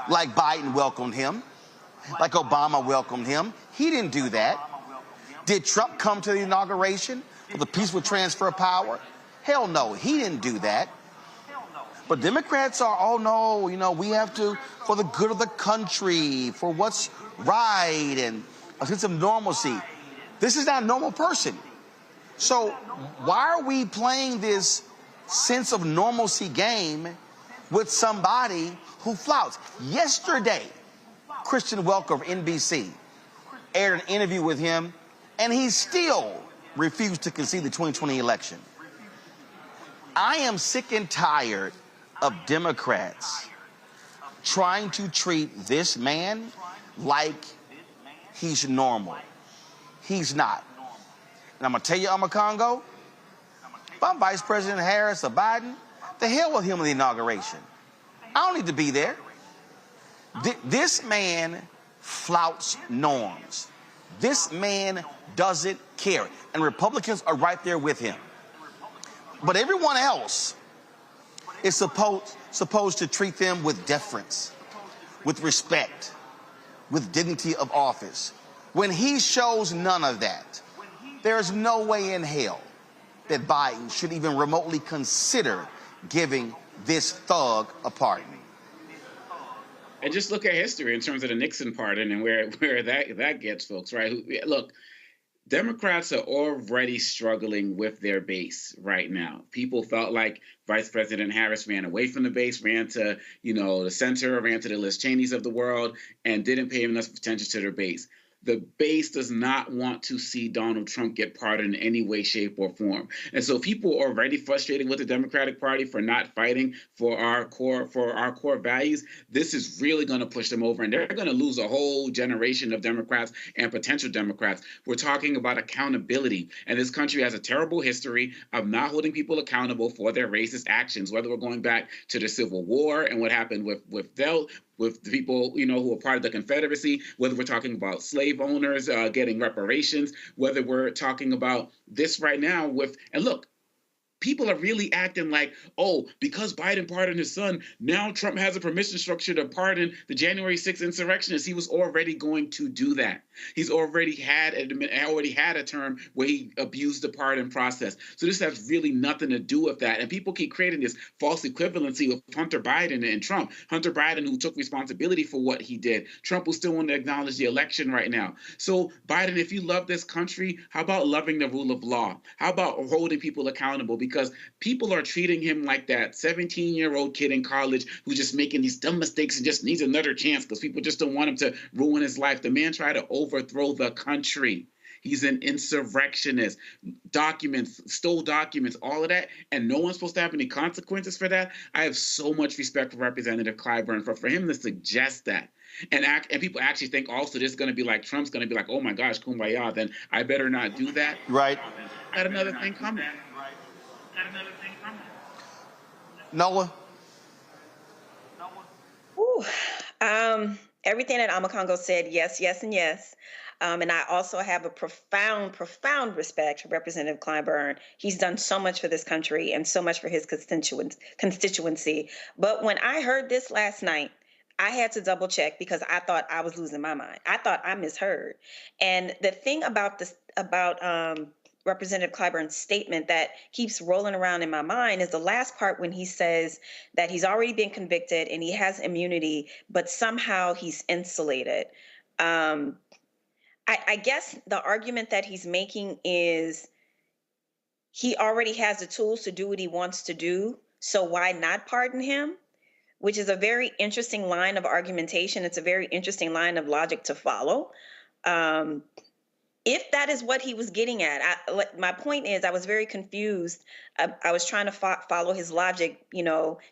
like Biden welcomed him, like Obama welcomed him. He didn't do that. Did Trump come to the inauguration for the peaceful transfer of power? Hell no, he didn't do that. But Democrats are, oh no, you know, we have to, for the good of the country, for what's right, and a sense of normalcy. This is not a normal person. So why are we playing this sense of normalcy game with somebody who flouts? Yesterday, Christian Welker of NBC aired an interview with him, and he still refused to concede the 2020 election. I am sick and tired of Democrats trying to treat this man like he's normal. He's not. And I'm going to tell you, Congo, if I'm Vice President Harris or Biden, the hell with him in the inauguration. I don't need to be there. This man flouts norms. This man doesn't care. And Republicans are right there with him. But everyone else is supposed to treat them with deference, with respect, with dignity of office. When he shows none of that, there is no way in hell that Biden should even remotely consider giving this thug a pardon. And just look at history in terms of the Nixon pardon and where that gets folks, right? Look, Democrats are already struggling with their base right now. People felt like Vice President Harris ran away from the base, ran to, the center, ran to the Liz Cheneys of the world, and didn't pay enough attention to their base. The base does not want to see Donald Trump get pardoned in any way, shape, or form. And so people are already frustrated with the Democratic Party for not fighting for our core values. This is really going to push them over, and they're going to lose a whole generation of Democrats and potential Democrats. We're talking about accountability, and this country has a terrible history of not holding people accountable for their racist actions, whether we're going back to the Civil War and what happened with the people, who are part of the Confederacy, whether we're talking about slave owners getting reparations, whether we're talking about this right now and look, people are really acting like, oh, because Biden pardoned his son, now Trump has a permission structure to pardon the January 6th insurrectionists. He was already going to do that. He's already had a term where he abused the pardon process. So this has really nothing to do with that. And people keep creating this false equivalency with Hunter Biden and Trump. Hunter Biden, who took responsibility for what he did. Trump will still want to acknowledge the election right now. So Biden, if you love this country, how about loving the rule of law? How about holding people accountable? Because people are treating him like that 17-year-old kid in college who's just making these dumb mistakes and just needs another chance because people just don't want him to ruin his life. The man tried to overthrow the country. He's an insurrectionist. Stole documents, all of that, and no one's supposed to have any consequences for that. I have so much respect for Representative Clyburn for him to suggest that. And people actually think also this is going to be like Trump's going to be like, oh my gosh, kumbaya, then I better not do that. Right. Got another thing coming. Noah? Ooh, everything that Amakongo said, yes, yes, and yes. And I also have a profound, profound respect for Representative Clyburn. He's done so much for this country and so much for his constituency. But when I heard this last night, I had to double check because I thought I was losing my mind. I thought I misheard. And the thing about this, Representative Clyburn's statement that keeps rolling around in my mind is the last part when he says that he's already been convicted and he has immunity, but somehow he's insulated. I guess the argument that he's making is he already has the tools to do what he wants to do, so why not pardon him? Which is a very interesting line of argumentation. It's a very interesting line of logic to follow. If that is what he was getting at, my point is I was very confused. I was trying to follow his logic,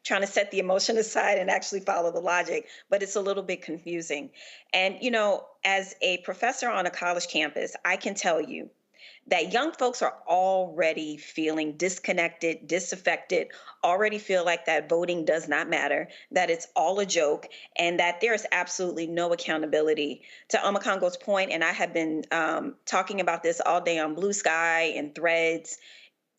trying to set the emotion aside and actually follow the logic, but it's a little bit confusing. And, as a professor on a college campus, I can tell you that young folks are already feeling disconnected, disaffected, already feel like that voting does not matter, that it's all a joke, and that there is absolutely no accountability. To Amakongo's point, and I have been talking about this all day on Blue Sky and Threads,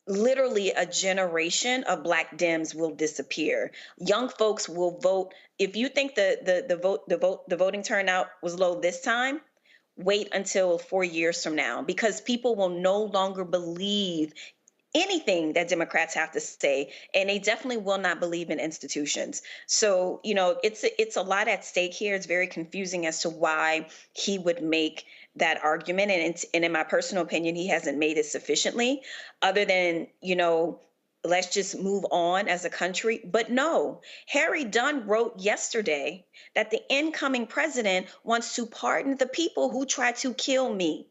literally a generation of Black Dems will disappear. Young folks will vote. If you think the voting turnout was low this time, wait until 4 years from now, because people will no longer believe anything that Democrats have to say, and they definitely will not believe in institutions. So, it's a lot at stake here. It's very confusing as to why he would make that argument. And in my personal opinion, he hasn't made it sufficiently, other than, let's just move on as a country. But no, Harry Dunn wrote yesterday that the incoming president wants to pardon the people who tried to kill me.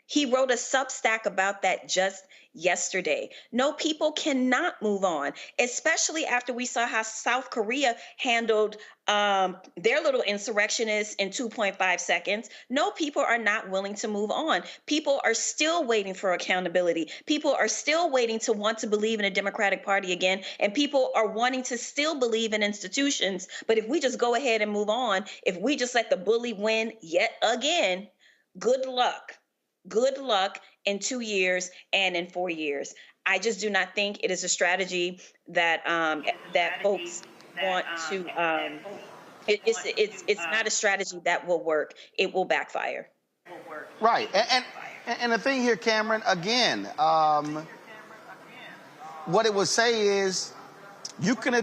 He wrote a Substack about that just yesterday. No, people cannot move on, especially after we saw how South Korea handled their little insurrectionists in 2.5 seconds. No, people are not willing to move on. People are still waiting for accountability. People are still waiting to want to believe in a Democratic Party again. And people are wanting to still believe in institutions. But if we just go ahead and move on, if we just let the bully win yet again, good luck. Good luck in 2 years and in 4 years. I just do not think it is a strategy that that folks want to. It's not a strategy that will work. It will backfire. Right, and the thing here, Cameron, again, what it would say is you can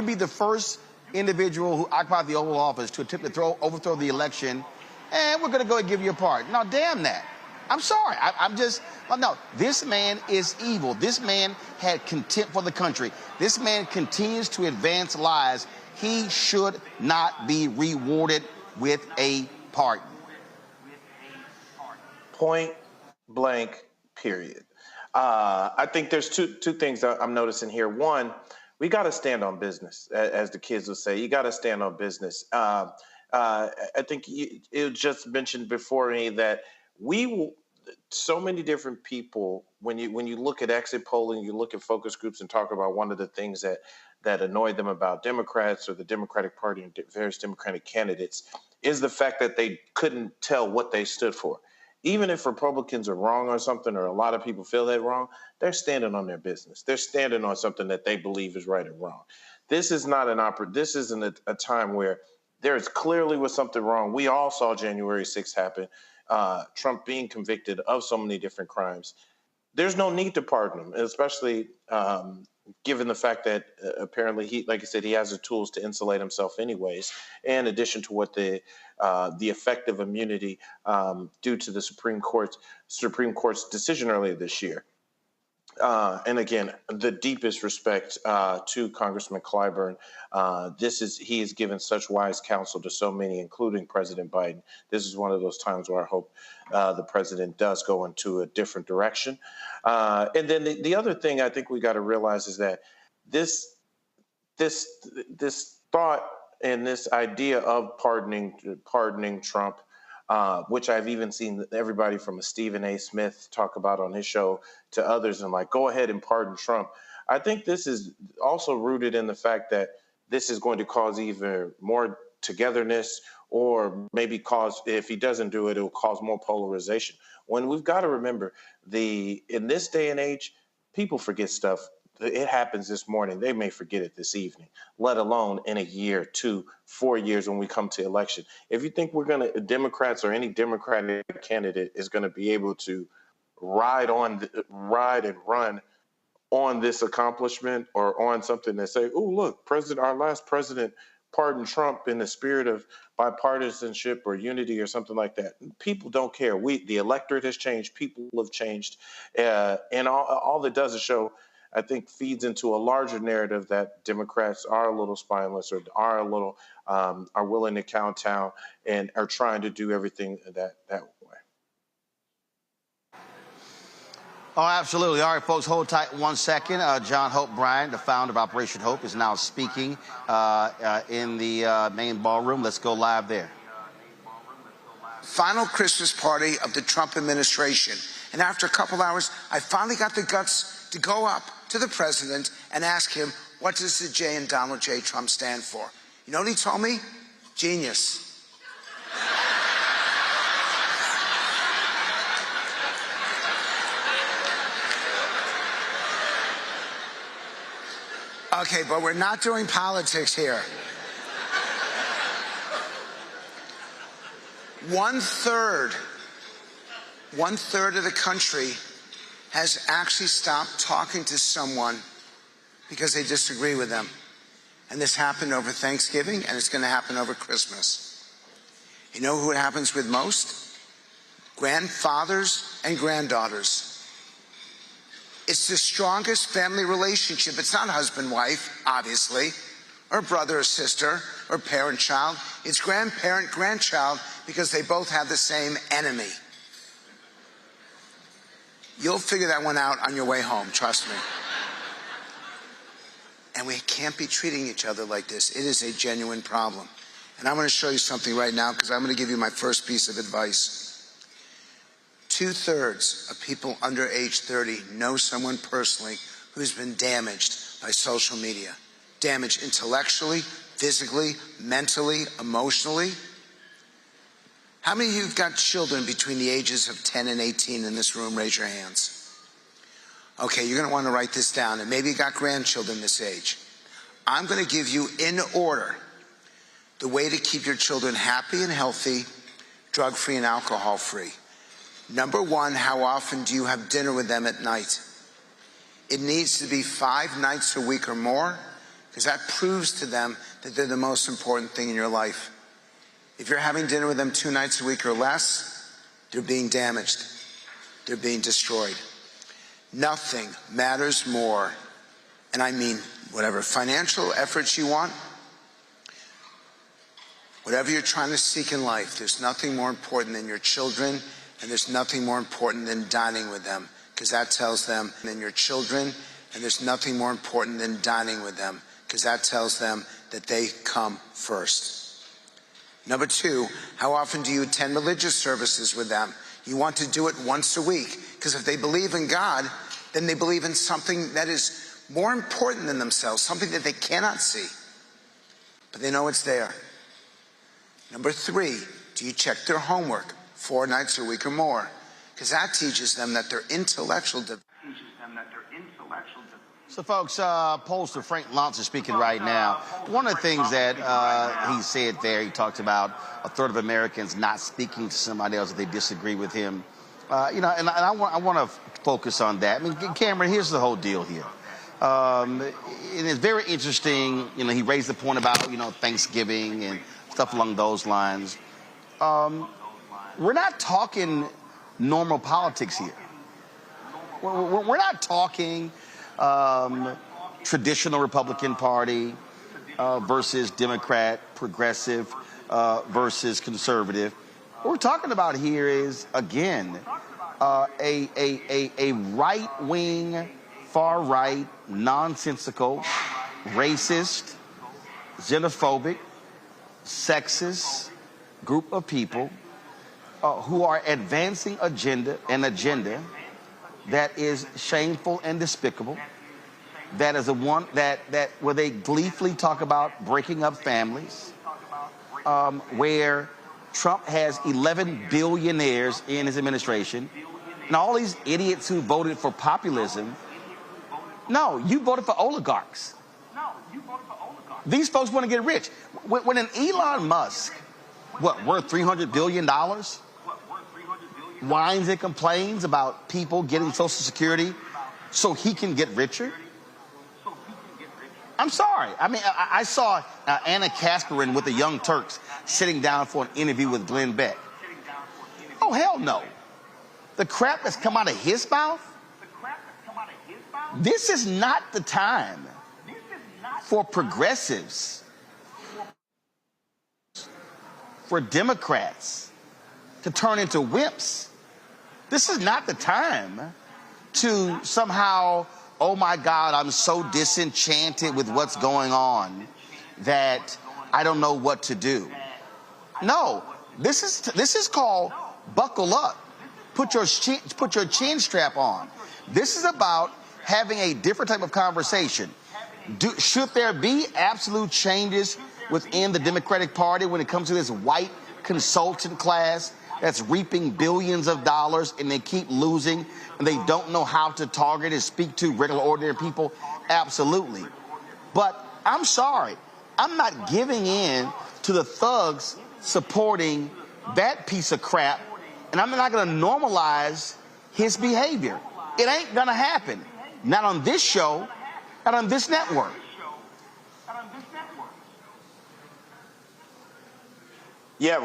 be the first individual who occupied the Oval Office to attempt to overthrow the election, and we're going to go and give you a pardon. Now, damn that. I'm sorry. No, this man is evil. This man had contempt for the country. This man continues to advance lies. He should not be rewarded with a pardon. Point blank, period. I think there's two things that I'm noticing here. One, we got to stand on business, as the kids would say. You got to stand on business. I think it was just mentioned before me that so many different people, when you look at exit polling, you look at focus groups and talk about one of the things that annoyed them about Democrats or the Democratic Party and various Democratic candidates is the fact that they couldn't tell what they stood for. Even if Republicans are wrong on something, or a lot of people feel they're wrong, they're standing on their business. They're standing on something that they believe is right or wrong. This is not this isn't a time where there is clearly was something wrong. We all saw January 6th happen, Trump being convicted of so many different crimes. There's no need to pardon him, especially given the fact that apparently he, like I said, he has the tools to insulate himself anyways, in addition to what the effective immunity due to the Supreme Court's decision earlier this year. And again, the deepest respect to Congressman Clyburn. He has given such wise counsel to so many, including President Biden. This is one of those times where I hope the president does go into a different direction. And then the other thing I think we got to realize is that this thought and this idea of pardoning Trump, which I've even seen everybody from a Stephen A. Smith talk about on his show to others, and like, go ahead and pardon Trump. I think this is also rooted in the fact that this is going to cause even more togetherness, or maybe cause, if he doesn't do it, it will cause more polarization. When we've got to remember, in this day and age, people forget stuff. It happens this morning. They may forget it this evening, let alone in a year, 2, 4 years when we come to election. If you think Democrats or any Democratic candidate is going to be able to ride and run on this accomplishment, or on something that say, oh, look, our last president pardoned Trump in the spirit of bipartisanship or unity or something like that. People don't care. The electorate has changed. People have changed. And all that does is show, I think, feeds into a larger narrative that Democrats are a little spineless, or are willing to kowtow and are trying to do everything that way. Oh, absolutely. All right, folks, hold tight 1 second. John Hope Bryant, the founder of Operation Hope, is now speaking in the main ballroom. Let's go live there. Final Christmas party of the Trump administration. And after a couple hours, I finally got the guts to go up to the president and ask him, what does the J in Donald J. Trump stand for? You know what he told me? Genius. Okay, but we're not doing politics here. One third of the country has actually stopped talking to someone because they disagree with them. And this happened over Thanksgiving, and it's going to happen over Christmas. You know who it happens with most? Grandfathers and granddaughters. It's the strongest family relationship. It's not husband-wife, obviously, or brother or sister, or parent-child. It's grandparent-grandchild, because they both have the same enemy. You'll figure that one out on your way home, trust me. And we can't be treating each other like this. It is a genuine problem. And I'm going to show you something right now, because I'm going to give you my first piece of advice. 2/3 of people under age 30 know someone personally who's been damaged by social media. Damaged intellectually, physically, mentally, emotionally. How many of you have got children between the ages of 10 and 18 in this room? Raise your hands. Okay, you're going to want to write this down, and maybe you got grandchildren this age. I'm going to give you, in order, the way to keep your children happy and healthy, drug-free and alcohol-free. Number 1, how often do you have dinner with them at night? It needs to be 5 nights a week or more, because that proves to them that they're the most important thing in your life. If you're having dinner with them 2 nights a week or less, they're being damaged. They're being destroyed. Nothing matters more, and I mean whatever financial efforts you want, whatever you're trying to seek in life, there's nothing more important than your children, and there's nothing more important than dining with them, because that tells them than your children, and there's nothing more important than dining with them, because that tells them that they come first. Number 2, how often do you attend religious services with them? You want to do it once a week, because if they believe in God, then they believe in something that is more important than themselves, something that they cannot see, but they know it's there. Number 3, do you check their homework 4 nights a week or more, because that teaches them that their intellectual So, folks, pollster Frank Luntz is speaking right now. One of the things that he said there, he talked about a third of Americans not speaking to somebody else if they disagree with him. And I want to focus on that. I mean, Cameron, here's the whole deal here. And it's very interesting. He raised the point about, Thanksgiving and stuff along those lines. We're not talking normal politics here. We're not talking traditional Republican Party versus Democrat, progressive versus conservative. What we're talking about here is, again, a right-wing, far-right, nonsensical, racist, xenophobic, sexist group of people who are advancing an agenda that is shameful and despicable, that is where they gleefully talk about breaking up families, where Trump has 11 billionaires in his administration, and all these idiots who voted for populism. No, you voted for oligarchs. These folks want to get rich. When an Elon Musk, worth $300 billion, whines and complains about people getting Social Security so he can get richer? I'm sorry. I mean, I saw Anna Kasparin with the Young Turks sitting down for an interview with Glenn Beck. Oh, hell no. The crap that's come out of his mouth? This is not the time for progressives, for Democrats to turn into wimps. This is not the time to somehow, oh my God, I'm so disenchanted with what's going on that I don't know what to do. No, this is called buckle up. Put your chin strap on. This is about having a different type of conversation. Should there be absolute changes within the Democratic Party when it comes to this white consultant class that's reaping billions of dollars and they keep losing and they don't know how to target and speak to regular ordinary people? Absolutely. But I'm sorry, I'm not giving in to the thugs supporting that piece of crap, and I'm not going to normalize his behavior. It ain't going to happen. Not on this show, not on this network. Yeah,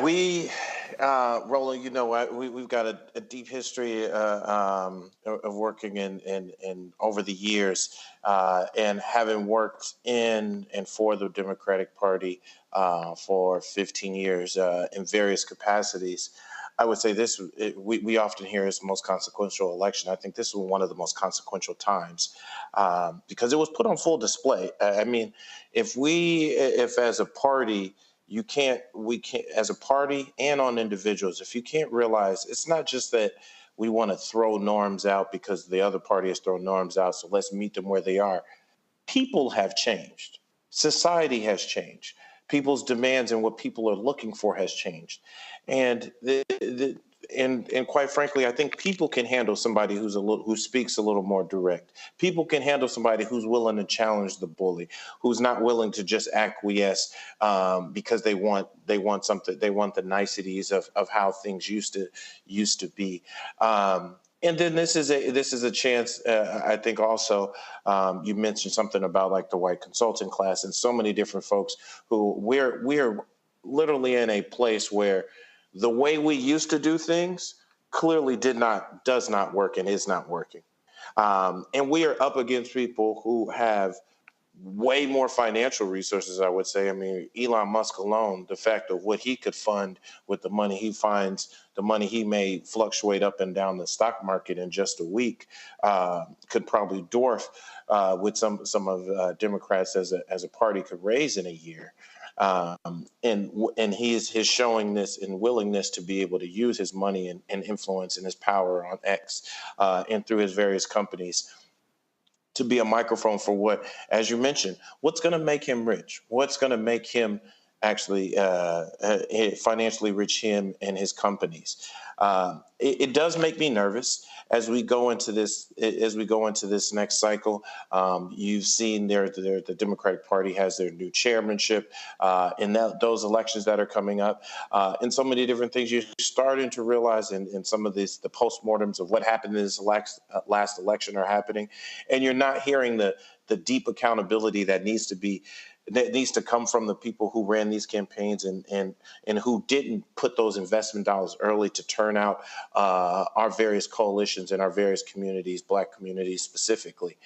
Roland, we've got a deep history of working in over the years, and having worked in and for the Democratic Party for 15 years in various capacities. I would say we often hear it's the most consequential election. I think this was one of the most consequential times because it was put on full display. I mean, if as a party, we can't, as a party and on individuals, if you can't realize it's not just that we want to throw norms out because the other party has thrown norms out, so let's meet them where they are. People have changed. Society has changed. People's demands and what people are looking for has changed. And and quite frankly, I think people can handle somebody who speaks a little more direct. People can handle somebody who's willing to challenge the bully, who's not willing to just acquiesce because they want something. They want the niceties of how things used to be. And then this is a chance. I think also you mentioned something about like the white consultant class and so many different folks who we're literally in a place where the way we used to do things clearly does not work and is not working. And we are up against people who have way more financial resources, I would say. I mean, Elon Musk alone, the fact of what he could fund with the money he finds, the money he may fluctuate up and down the stock market in just a week, could probably dwarf what some of Democrats as a party could raise in a year. And his showingness and willingness to be able to use his money and influence and his power on X and through his various companies to be a microphone for what, as you mentioned, what's going to make him rich? What's going to make him actually financially rich him and his companies. It does make me nervous as we go into this. Next cycle. You've seen the Democratic Party has their new chairmanship in those elections that are coming up, and so many different things. You're starting to realize in some of the postmortems of what happened in this last election are happening, and you're not hearing the deep accountability that needs to come from the people who ran these campaigns and who didn't put those investment dollars early to turn out our various coalitions and our various communities, Black communities specifically.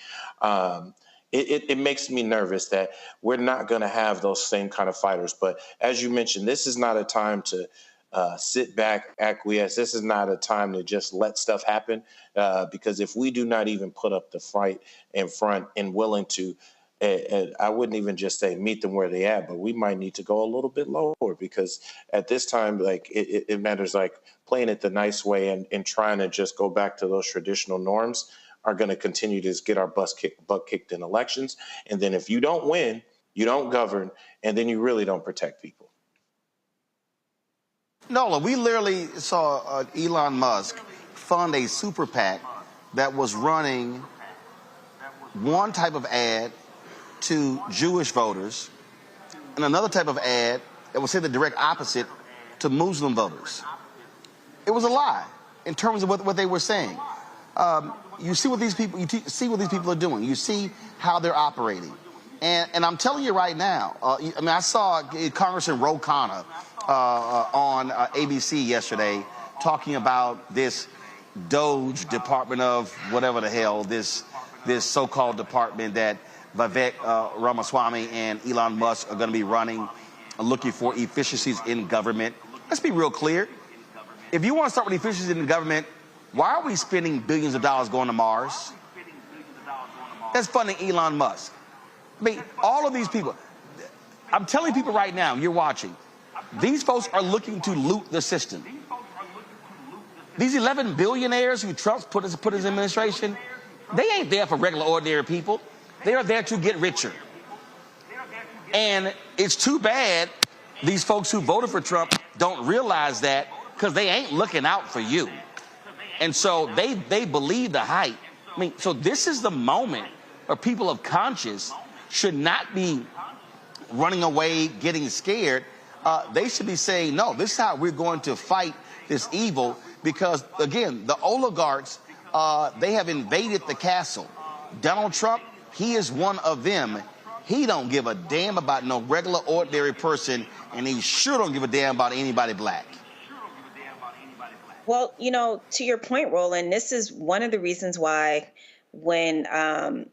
It makes me nervous that we're not going to have those same kind of fighters. But as you mentioned, this is not a time to sit back, acquiesce. This is not a time to just let stuff happen, because if we do not even put up the fight in front and willing to, I wouldn't even just say meet them where they at, but we might need to go a little bit lower, because at this time, like it matters, like playing it the nice way and trying to just go back to those traditional norms are going to continue to get our butt kicked in elections. And then if you don't win, you don't govern, and then you really don't protect people. Nola, we literally saw Elon Musk fund a super PAC that was running one type of ad to Jewish voters and another type of ad that would say the direct opposite to Muslim voters. It was a lie in terms of what they were saying. You see what these people are doing. You see how they're operating. And I'm telling you right now, I saw Congressman Ro Khanna on ABC yesterday talking about this Doge Department of whatever the hell, this so-called department that Vivek Ramaswamy and Elon Musk are going to be running, looking for efficiencies in government. Let's be real clear. If you want to start with efficiencies in the government, why are we spending billions of dollars going to Mars? That's funding Elon Musk. I mean, all of these people, I'm telling people right now, you're watching, these folks are looking to loot the system. These 11 billionaires who Trump's put his administration, they ain't there for regular, ordinary people. They are there to get richer. And it's too bad these folks who voted for Trump don't realize that, because they ain't looking out for you. And so they believe the hype. I mean, so this is the moment where people of conscience should not be running away, getting scared. They should be saying, no, this is how we're going to fight this evil, because, again, the oligarchs, they have invaded the castle. Donald Trump, he is one of them. He don't give a damn about no regular, ordinary person, and he sure don't give a damn about anybody Black. Well, to your point, Roland, this is one of the reasons why when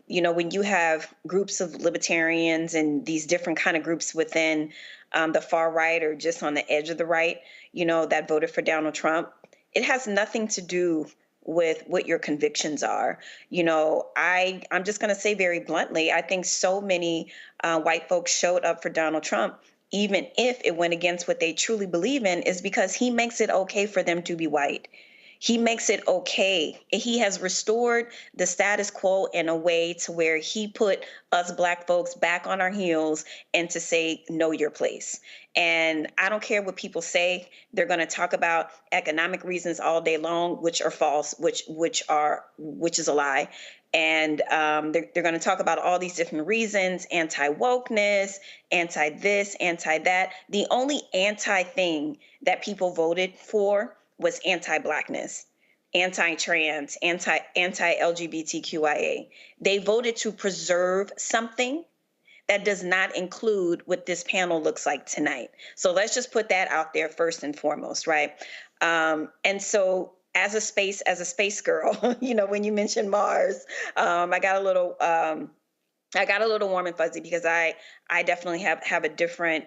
you have groups of libertarians and these different kind of groups within the far right or just on the edge of the right, that voted for Donald Trump, it has nothing to do with what your convictions are. I'm just going to say very bluntly, I think so many white folks showed up for Donald Trump, even if it went against what they truly believe in, is because he makes it okay for them to be white. He makes it okay. He has restored the status quo in a way to where he put us Black folks back on our heels and to say, know your place. And I don't care what people say. They're going to talk about economic reasons all day long, which are false, which is a lie. And they're going to talk about all these different reasons, anti-wokeness, anti-this, anti-that. The only anti-thing that people voted for was anti-Blackness, anti-trans, anti-LGBTQIA. They voted to preserve something that does not include what this panel looks like tonight. So let's just put that out there first and foremost, right? And so as a space girl, when you mentioned Mars, I got a little warm and fuzzy, because I definitely have a different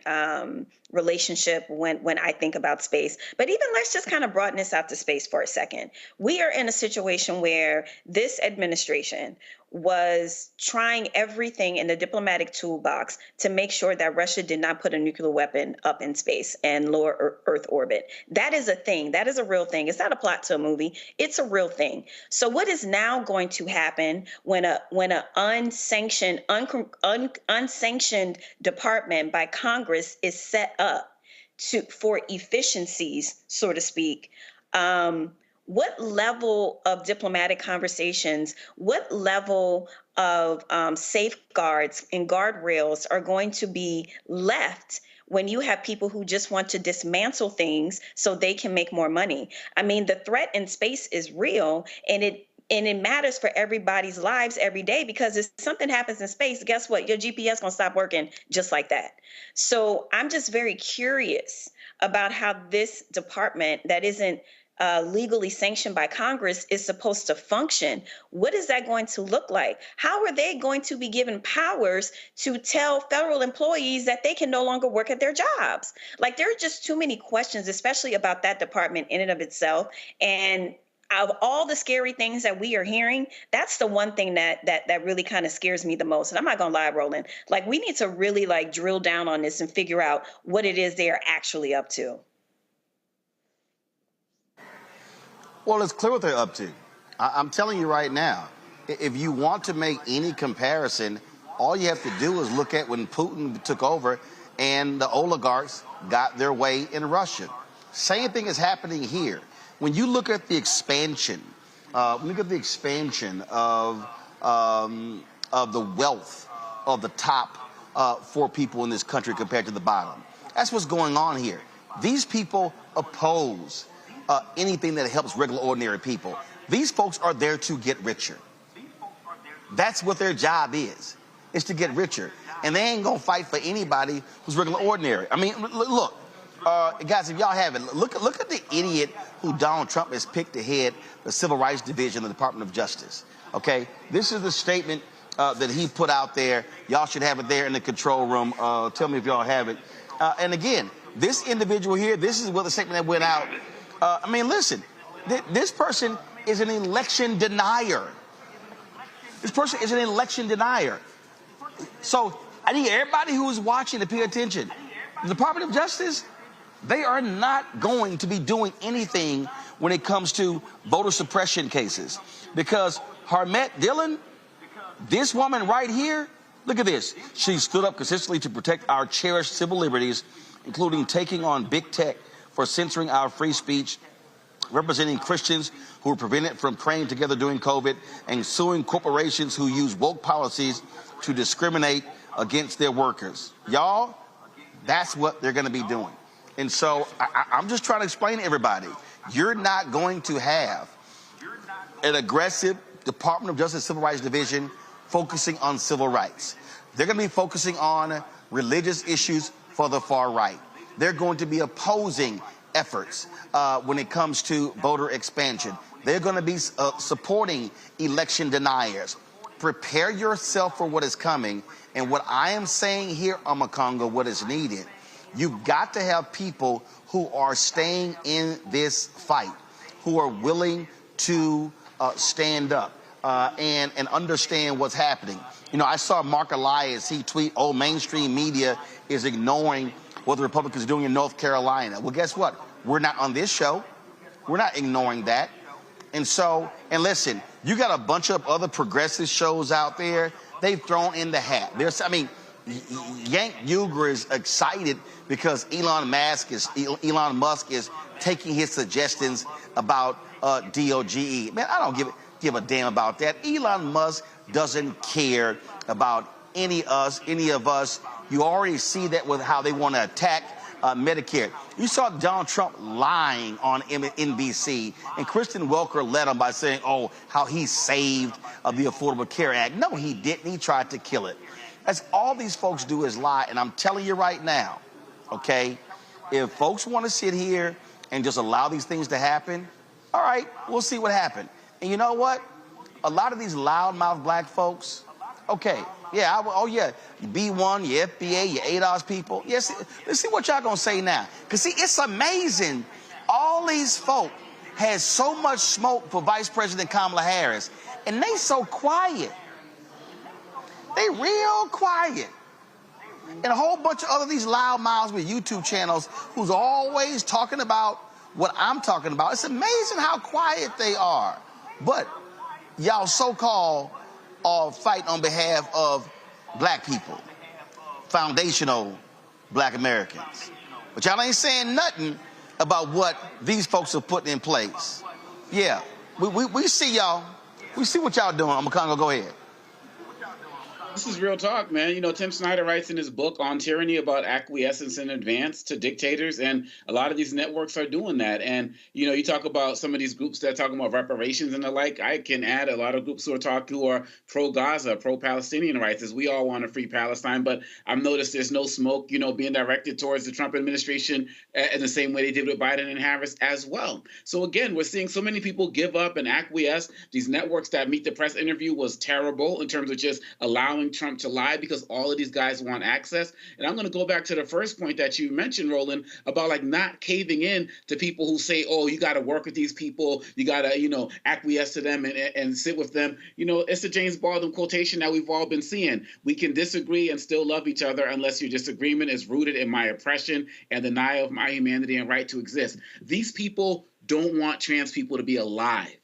relationship when I think about space. But even let's just kind of broaden this out to space for a second. We are in a situation where this administration was trying everything in the diplomatic toolbox to make sure that Russia did not put a nuclear weapon up in space and lower Earth orbit. That is a thing. That is a real thing. It's not a plot to a movie. It's a real thing. So what is now going to happen when a unsanctioned sanctioned department by Congress is set up for efficiencies, so to speak, what level of diplomatic conversations, what level of safeguards and guardrails are going to be left when you have people who just want to dismantle things so they can make more money? I mean, the threat in space is real, and it matters for everybody's lives every day, because if something happens in space, guess what? Your GPS gonna stop working just like that. So I'm just very curious about how this department that isn't legally sanctioned by Congress is supposed to function. What is that going to look like? How are they going to be given powers to tell federal employees that they can no longer work at their jobs? Like, there are just too many questions, especially about that department in and of itself. And of all the scary things that we are hearing, that's the one thing that really kind of scares me the most. And I'm not gonna lie, Roland, like, we need to really like drill down on this and figure out what it is they are actually up to. Well, it's clear what they're up to. I'm telling you right now, if you want to make any comparison, all you have to do is look at when Putin took over and the oligarchs got their way in Russia. Same thing is happening here. When you look at the expansion, of the wealth of the top 4 people in this country compared to the bottom, that's what's going on here. These people oppose anything that helps regular, ordinary people. These folks are there to get richer. That's what their job is to get richer. And they ain't gonna fight for anybody who's regular, ordinary. I mean, look, guys, if y'all haven't, look at the idiot who Donald Trump has picked to head the Civil Rights Division of the Department of Justice. Okay, this is the statement that he put out there. Y'all should have it there in the control room. Tell me if y'all have it. And again, this individual here, this is what the statement that went out. I mean, listen, this person is an election denier. This person is an election denier. So I need everybody who is watching to pay attention. The Department of Justice, they are not going to be doing anything when it comes to voter suppression cases. Because Harmet Dillon, this woman right here, look at this. She stood up consistently to protect our cherished civil liberties, including taking on big tech for censoring our free speech, representing Christians who were prevented from praying together during COVID, and suing corporations who use woke policies to discriminate against their workers. Y'all, that's what they're going to be doing. And so I'm just trying to explain to everybody, you're not going to have an aggressive Department of Justice Civil Rights Division focusing on civil rights. They're going to be focusing on religious issues for the far right. They're going to be opposing efforts when it comes to voter expansion. They're going to be supporting election deniers. Prepare yourself for what is coming. And what I am saying here, Amakonga, what is needed, you've got to have people who are staying in this fight, who are willing to stand up and understand what's happening. You know, I saw Mark Elias, he tweet, oh, mainstream media is ignoring what the Republicans are doing in North Carolina. Well, guess what? We're not on this show. We're not ignoring that. And so, and listen, you got a bunch of other progressive shows out there. They've thrown in the hat. There's, I mean, Yank Uger is excited because Elon Musk is taking his suggestions about DOGE. Man, I don't give a damn about that. Elon Musk doesn't care about any of us. You already see that with how they want to attack Medicare. You saw Donald Trump lying on NBC, and Kristen Welker led him by saying, oh, how he saved the Affordable Care Act. No, he didn't. He tried to kill it. That's all these folks do is lie. And I'm telling you right now, okay, if folks want to sit here and just allow these things to happen, all right, we'll see what happens. And you know what? A lot of these loudmouth black folks, okay, yeah, oh yeah, your B1, your FBA, your ADOS people. Yes, let's see what y'all gonna say now. Because see, it's amazing. All these folk has so much smoke for Vice President Kamala Harris, and they so quiet. They real quiet. And a whole bunch of other these loud mouths with YouTube channels who's always talking about what I'm talking about. It's amazing how quiet they are. But y'all so-called fight on behalf of black people. foundational black Americans. But y'all ain't saying nothing about what these folks are putting in place. Yeah, we see y'all. We see what y'all doing. I'm gonna go ahead. This is real talk, man. You know, Tim Snyder writes in his book on tyranny about acquiescence in advance to dictators, and a lot of these networks are doing that. And, you know, you talk about some of these groups that are talking about reparations and the like. I can add a lot of groups who are pro-Gaza, pro-Palestinian rights, as we all want to free Palestine. But I've noticed there's no smoke, you know, being directed towards the Trump administration in the same way they did with Biden and Harris as well. So, again, we're seeing so many people give up and acquiesce. These networks that Meet the Press interview was terrible in terms of just allowing Trump to lie because all of these guys want access. And I'm going to go back to the first point that you mentioned, Roland, about like not caving in to people who say, oh, you got to work with these people. You got to, you know, acquiesce to them and sit with them. You know, it's the James Baldwin quotation that we've all been seeing. We can disagree and still love each other unless your disagreement is rooted in my oppression and denial of my humanity and right to exist. These people don't want trans people to be alive.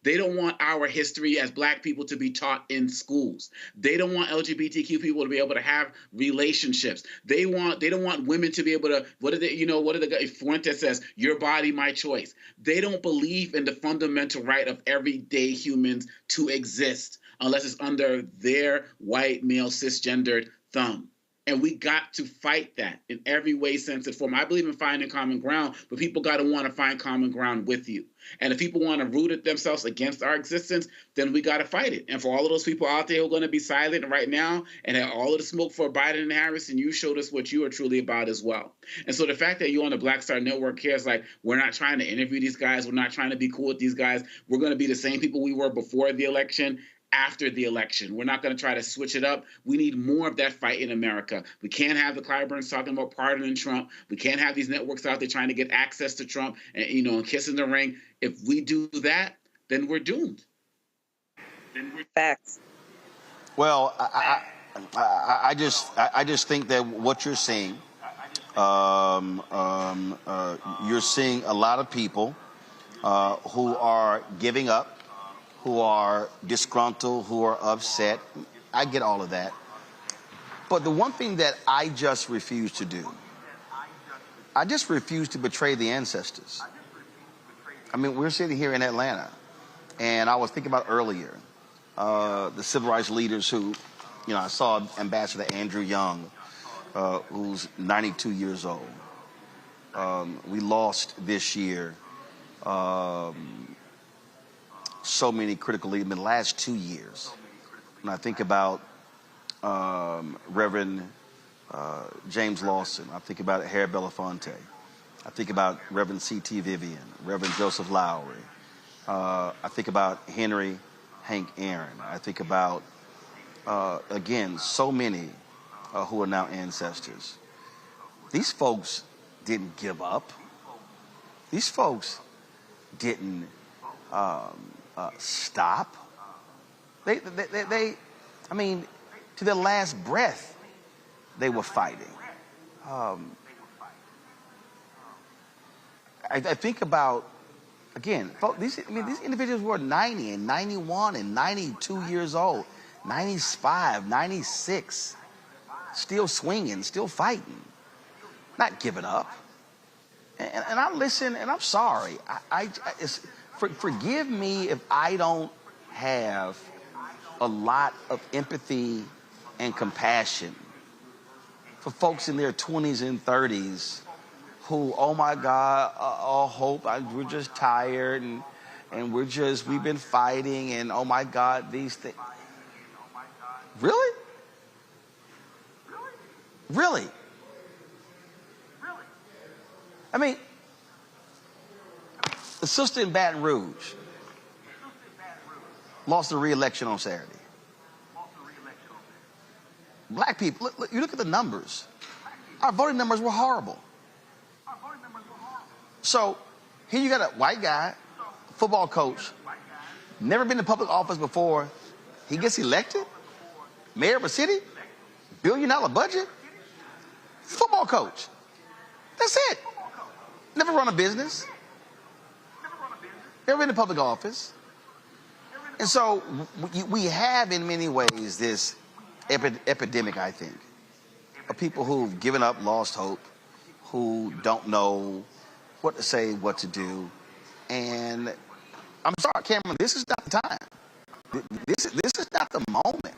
They don't want our history as black people to be taught in schools. They don't want LGBTQ people to be able to have relationships. They don't want women to be able to, Fuentes says, your body, my choice. They don't believe in the fundamental right of everyday humans to exist unless it's under their white, male, cisgendered thumb. And we got to fight that in every way, sense, and form. I believe in finding common ground, but people got to want to find common ground with you. And if people want to root it themselves against our existence, then we got to fight it. And for all of those people out there who are going to be silent right now and have all of the smoke for Biden and Harris, and you showed us what you are truly about as well. And so the fact that you on the Black Star Network here is like, we're not trying to interview these guys. We're not trying to be cool with these guys. We're going to be the same people we were before the election. After the election, we're not going to try to switch it up. We need more of that fight in America. We can't have the Clyburns talking about pardoning Trump. We can't have these networks out there trying to get access to Trump and, you know, and kissing the ring. If we do that, then we're doomed. Facts. Well, I just think that what you're seeing, you're seeing a lot of people who are giving up, who are disgruntled, who are upset. I get all of that. But the one thing that I just refuse to do, I just refuse to betray the ancestors. I mean, we're sitting here in Atlanta, and I was thinking about earlier, the civil rights leaders who, you know, I saw Ambassador Andrew Young, who's 92 years old. We lost this year so many critical leaders in the last 2 years. When I think about Reverend James Lawson, I think about Harry Belafonte, I think about Reverend C.T. Vivian, Reverend Joseph Lowry, I think about Henry Hank Aaron, I think about, again, so many who are now ancestors. These folks didn't give up. These folks didn't stop. They, I mean, to their last breath, they were fighting. I think about, again, folks, these individuals were 90 and 91 and 92 years old, 95, 96, still swinging, still fighting, not giving up. And I listen, and I'm sorry. Forgive me if I don't have a lot of empathy and compassion for folks in their 20s and 30s who, oh my God, all hope, we're just tired and we've been fighting and oh my God, these things. Really? Really? I mean, the sister in Baton Rouge lost the re-election on Saturday. Black people, you look at the numbers. Our voting numbers were horrible. So here you got a white guy, football coach, never been in public office before. He gets elected, mayor of a city, $1 billion budget, football coach. That's it. Never run a business. Never been in public office. And so we have in many ways this epidemic, I think, of people who've given up, lost hope, who don't know what to say, what to do. And I'm sorry, Cameron, this is not the time. This is not the moment.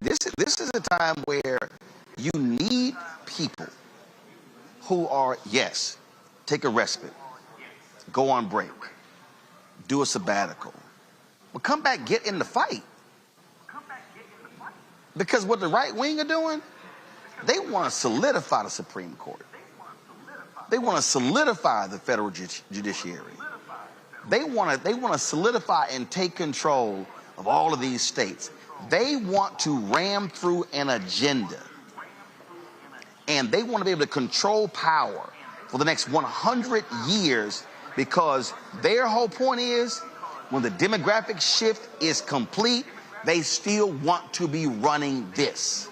This is a time where you need people who are, yes, take a respite, go on break, do a sabbatical, but come back, get in the fight. Because what the right wing are doing, they want to solidify the Supreme Court. They want to solidify the federal judiciary. They want to solidify and take control of all of these states. They want to ram through an agenda. And they want to be able to control power for the next 100 years, because their whole point is when the demographic shift is complete, they still want to be running this.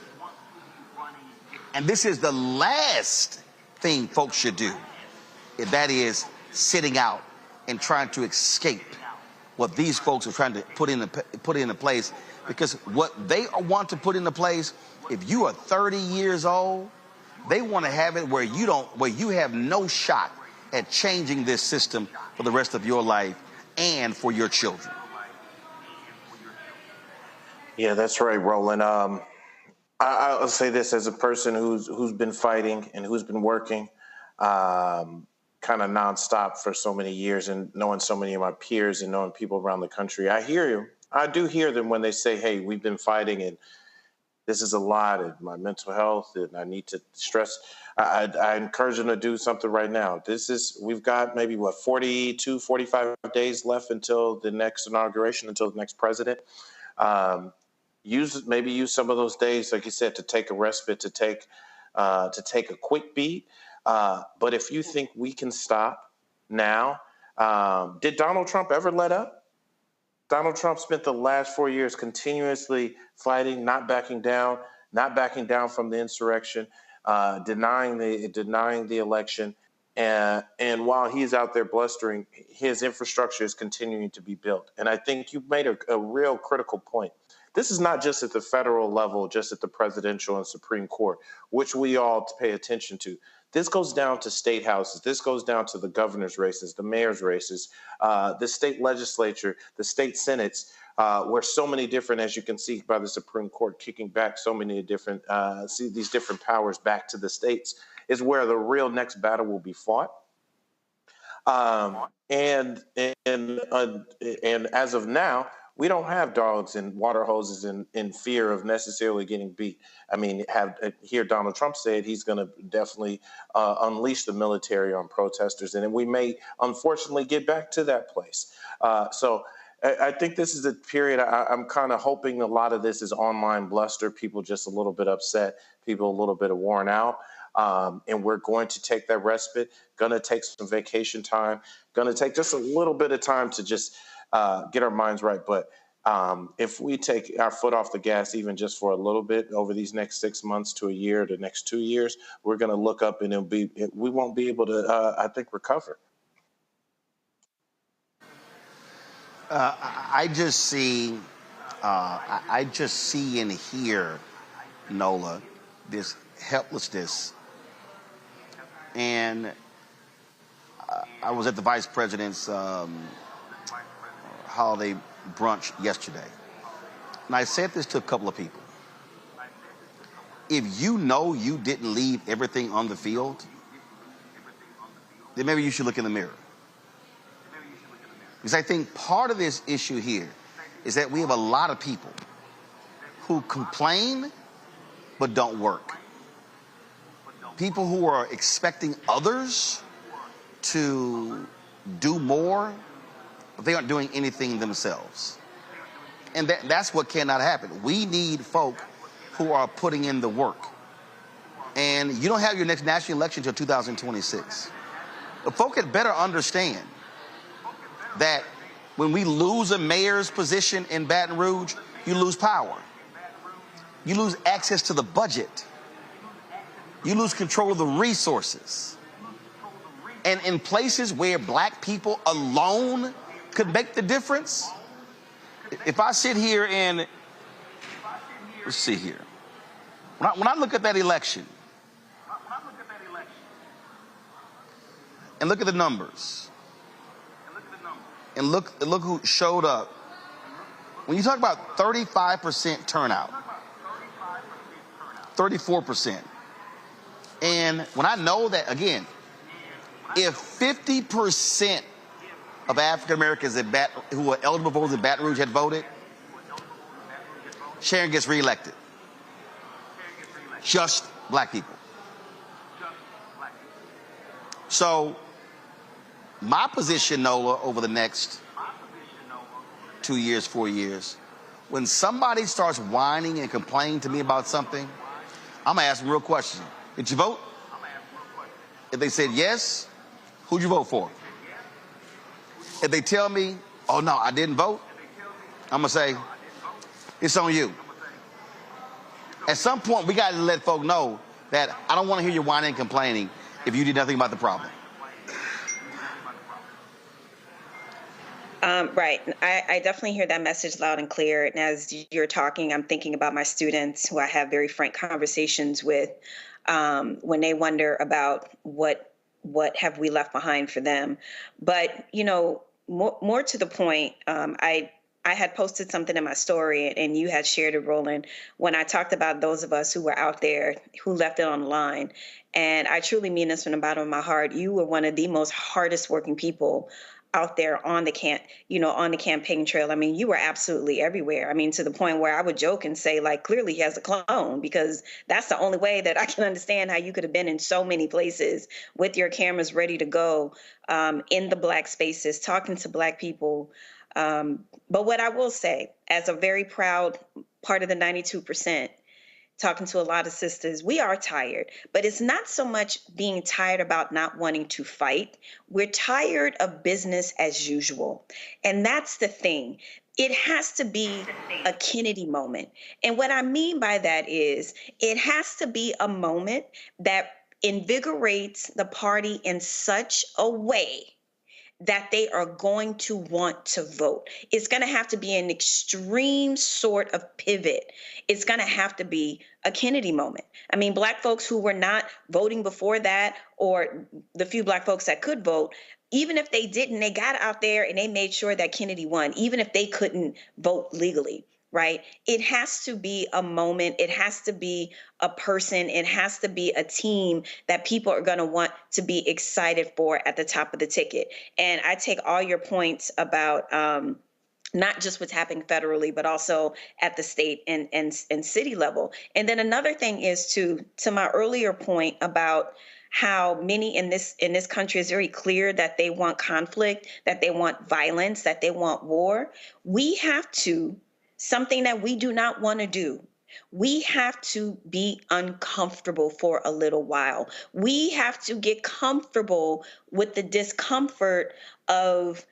And this is the last thing folks should do. That is sitting out and trying to escape what these folks are trying to put into place. Because what they want to put into place, if you are 30 years old, they want to have it where you have no shot at changing this system for the rest of your life and for your children. Yeah, that's right, Roland. I'll say this as a person who's been fighting and who's been working kind of nonstop for so many years, and knowing so many of my peers and knowing people around the country. I hear you. I do hear them when they say, hey, we've been fighting and this is a lot, and my mental health, and I need to stress. I encourage them to do something right now. We've got maybe 42, 45 days left until the next inauguration, until the next president. Use some of those days, like you said, to take a respite, to take a quick beat. But if you think we can stop now, did Donald Trump ever let up? Donald Trump spent the last 4 years continuously fighting, not backing down from the insurrection, denying the election. And while he's out there blustering, his infrastructure is continuing to be built. And I think you made a real critical point. This is not just at the federal level, just at the presidential and Supreme Court, which we all pay attention to. This goes down to state houses. This goes down to the governor's races, the mayor's races, the state legislature, the state senates, where so many different, as you can see by the Supreme Court kicking back so many different, these different powers back to the states, is where the real next battle will be fought. And as of now, we don't have dogs and water hoses in fear of necessarily getting beat. I mean, hear Donald Trump said he's going to definitely unleash the military on protesters, and we may unfortunately get back to that place. So I think this is a period. I'm kind of hoping a lot of this is online bluster, people just a little bit upset, people a little bit worn out. And we're going to take that respite, going to take some vacation time, going to take just a little bit of time to just get our minds right. But if we take our foot off the gas, even just for a little bit over these next 6 months to a year, the next 2 years, we're going to look up and we won't be able to, I think, recover. I just see and hear, Nola, this helplessness. And I was at the vice president's holiday brunch yesterday, and I said this to a couple of people. If you know you didn't leave everything on the field, then maybe you should look in the mirror. Because I think part of this issue here is that we have a lot of people who complain but don't work. People who are expecting others to do more, but they aren't doing anything themselves. And that's what cannot happen. We need folk who are putting in the work. And you don't have your next national election until 2026. But folk had better understand that when we lose a mayor's position in Baton Rouge, you lose power. You lose access to the budget. You lose control of the resources. And in places where black people alone could make the difference, if I sit here and, let's see here, When I look at that election, and look at the numbers, and look who showed up. When you talk about 35% turnout, 34%, and when I know that, again, if 50% of African Americans who were eligible voters in Baton Rouge had voted, Sharon gets reelected. Just black people. So my position, Nola, over the next 2 years, 4 years, when somebody starts whining and complaining to me about something, I'm gonna ask them a real question. Did you vote? If they said yes, who'd you vote for? If they tell me, oh no, I didn't vote, I'm gonna say, it's on you. At some point, we gotta let folk know that I don't wanna hear you whining and complaining if you did nothing about the problem. Right. I definitely hear that message loud and clear. And as you're talking, I'm thinking about my students who I have very frank conversations with when they wonder about what have we left behind for them. But, you know, more to the point, I had posted something in my story and you had shared it, Roland, when I talked about those of us who were out there who left it online. And I truly mean this from the bottom of my heart. You were one of the most hardest working people out there on the campaign trail. I mean, you were absolutely everywhere. I mean, to the point where I would joke and say, like, clearly he has a clone, because that's the only way that I can understand how you could have been in so many places with your cameras ready to go, in the black spaces, talking to black people. But what I will say, as a very proud part of the 92%, talking to a lot of sisters, we are tired, but it's not so much being tired about not wanting to fight. We're tired of business as usual. And that's the thing. It has to be a Kennedy moment. And what I mean by that is it has to be a moment that invigorates the party in such a way that they are going to want to vote. It's going to have to be an extreme sort of pivot. It's going to have to be a Kennedy moment. I mean, black folks who were not voting before that, or the few black folks that could vote, even if they didn't, they got out there and they made sure that Kennedy won, even if they couldn't vote legally. Right? It has to be a moment. It has to be a person. It has to be a team that people are going to want to be excited for at the top of the ticket. And I take all your points about not just what's happening federally, but also at the state and city level. And then another thing is to my earlier point about how many in this country is very clear that they want conflict, that they want violence, that they want war. We have to. Something that we do not want to do. We have to be uncomfortable for a little while. We have to get comfortable with the discomfort of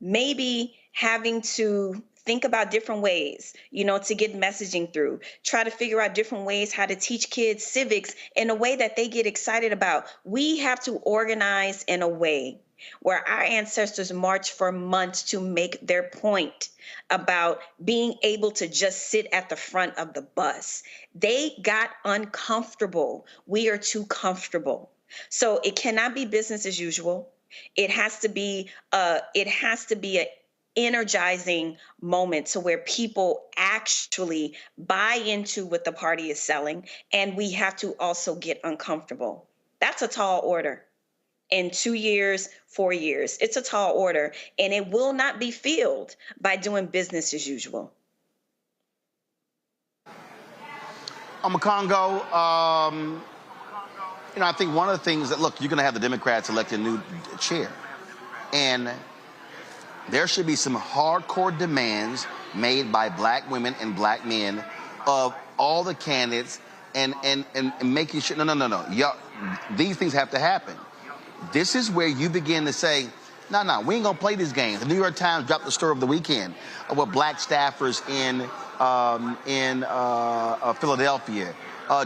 maybe having to think about different ways, to get messaging through, try to figure out different ways how to teach kids civics in a way that they get excited about. We have to organize in a way where our ancestors marched for months to make their point about being able to just sit at the front of the bus. They got uncomfortable. We are too comfortable. So it cannot be business as usual. It has to be an energizing moment to where people actually buy into what the party is selling. And we have to also get uncomfortable. That's a tall order. In 2 years, 4 years. It's a tall order, and it will not be filled by doing business as usual. Congo, I think one of the things that, look, you're going to have the Democrats elect a new chair, and there should be some hardcore demands made by black women and black men of all the candidates and making sure, no. These things have to happen. This is where you begin to say, no, we ain't gonna play these games. The New York Times dropped the story of the weekend of what black staffers in Philadelphia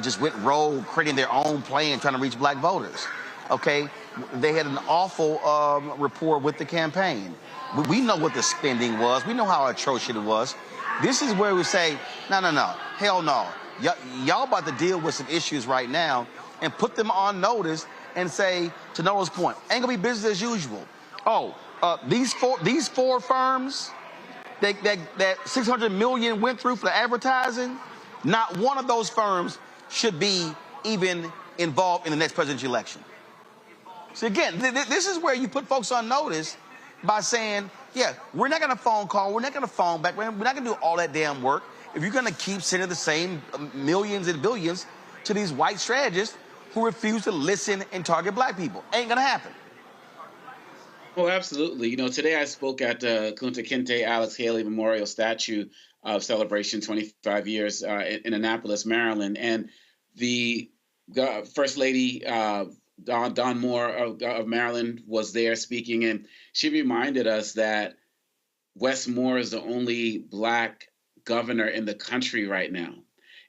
just went rogue, creating their own plan, trying to reach black voters. Okay, they had an awful rapport with the campaign. We know what the spending was. We know how atrocious it was. This is where we say, no, hell no. y'all about to deal with some issues right now and put them on notice and say, to Nola's point, ain't gonna be business as usual. Oh, these four firms that 600 million went through for the advertising, not one of those firms should be even involved in the next presidential election. So again, this is where you put folks on notice by saying, yeah, we're not gonna phone call, we're not gonna phone back, we're not gonna do all that damn work if you're gonna keep sending the same millions and billions to these white strategists who refuse to listen and target black people. Ain't gonna happen. Oh, absolutely. You know, today I spoke at the Kunta Kinte Alex Haley Memorial Statue of Celebration 25 years in Annapolis, Maryland. And the First Lady, Don Moore of Maryland, was there speaking. And she reminded us that Wes Moore is the only black governor in the country right now.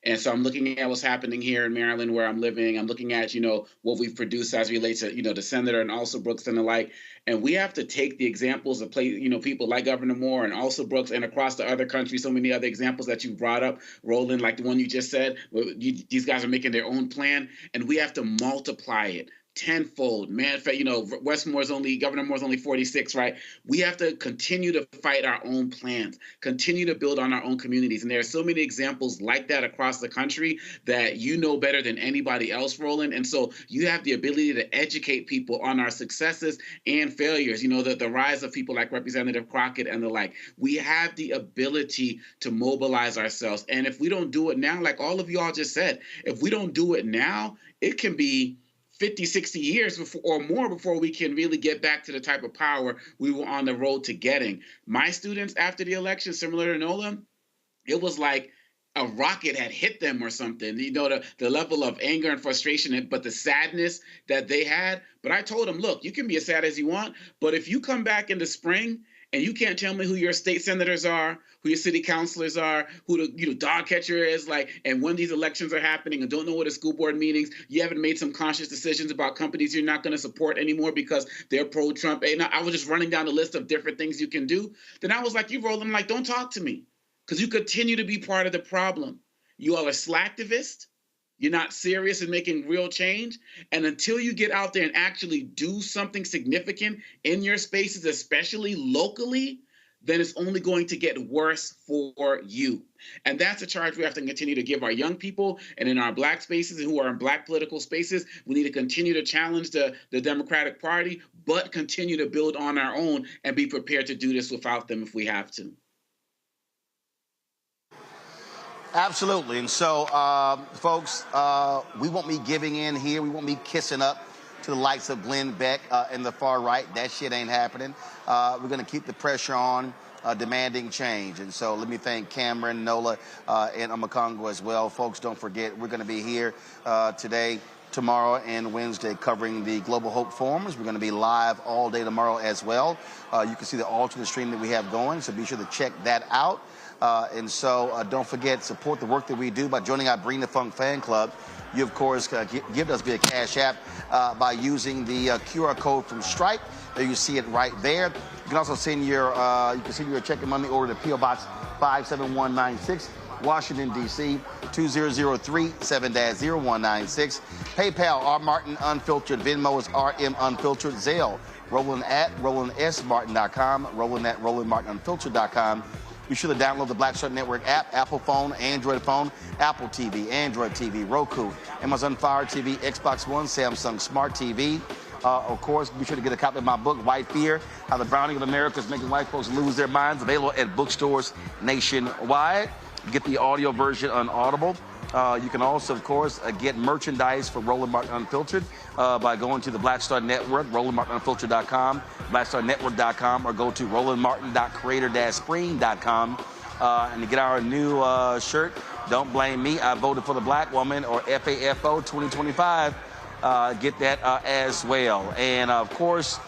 And so I'm looking at what's happening here in Maryland where I'm living. I'm looking at, what we've produced as relates to, the senator and also Brooks and the like. And we have to take the examples of people like Governor Moore and also Brooks and across the other country, so many other examples that you brought up, Roland, like the one you just said. These guys are making their own plan, and we have to multiply it tenfold. Man, Governor Moore's only 46, right? We have to continue to fight our own plans, continue to build on our own communities. And there are so many examples like that across the country that you know better than anybody else, Roland. And so you have the ability to educate people on our successes and failures, the rise of people like Representative Crockett and the like. We have the ability to mobilize ourselves. And if we don't do it now, like all of you all just said, if we don't do it now, it can be 50, 60 years or more before we can really get back to the type of power we were on the road to getting. My students after the election, similar to Nola, it was like a rocket had hit them or something, the level of anger and frustration, but the sadness that they had. But I told them, look, you can be as sad as you want, but if you come back in the spring and you can't tell me who your state senators are, who your city councilors are, who the dog catcher is, and when these elections are happening and don't know what a school board meetings, you haven't made some conscious decisions about companies you're not going to support anymore because they're pro-Trump. And I was just running down the list of different things you can do. Then I was like, you roll them, don't talk to me, because you continue to be part of the problem. You all are slacktivists. You're not serious in making real change. And until you get out there and actually do something significant in your spaces, especially locally, then it's only going to get worse for you. And that's a charge we have to continue to give our young people and in our black spaces and who are in black political spaces. We need to continue to challenge the Democratic Party, but continue to build on our own and be prepared to do this without them if we have to. Absolutely. And so, folks, we won't be giving in here. We won't be kissing up to the likes of Glenn Beck and the far right. That shit ain't happening. We're going to keep the pressure on, demanding change. And so let me thank Cameron, Nola, and Amakongo as well. Folks, don't forget, we're going to be here today, tomorrow, and Wednesday covering the Global Hope Forums. We're going to be live all day tomorrow as well. You can see the alternate stream that we have going, so be sure to check that out. And so don't forget, support the work that we do by joining our Bring the Funk fan club. You, of course, give us via Cash App by using the QR code from Stripe. There you see it right there. You can also send your check and money order to P.O. Box 57196, Washington, D.C. 2003 7-0196. PayPal, R. Martin Unfiltered. Venmo is RM Unfiltered. Zelle, Roland at RolandSMartin.com. Roland at RolandMartinUnfiltered.com. Be sure to download the Black Star Network app, Apple phone, Android phone, Apple TV, Android TV, Roku, Amazon Fire TV, Xbox One, Samsung Smart TV. Of course, be sure to get a copy of my book, White Fear, How the Browning of America is Making White Folks Lose Their Minds, available at bookstores nationwide. Get the audio version on Audible. You can also, of course, get merchandise for Roland Martin Unfiltered by going to the Black Star Network, RolandMartinUnfiltered.com, BlackStarNetwork.com, or go to RolandMartin.creator-spring.com. And to get our new shirt, Don't Blame Me, I Voted for the Black Woman, or FAFO 2025, get that as well. And, of course,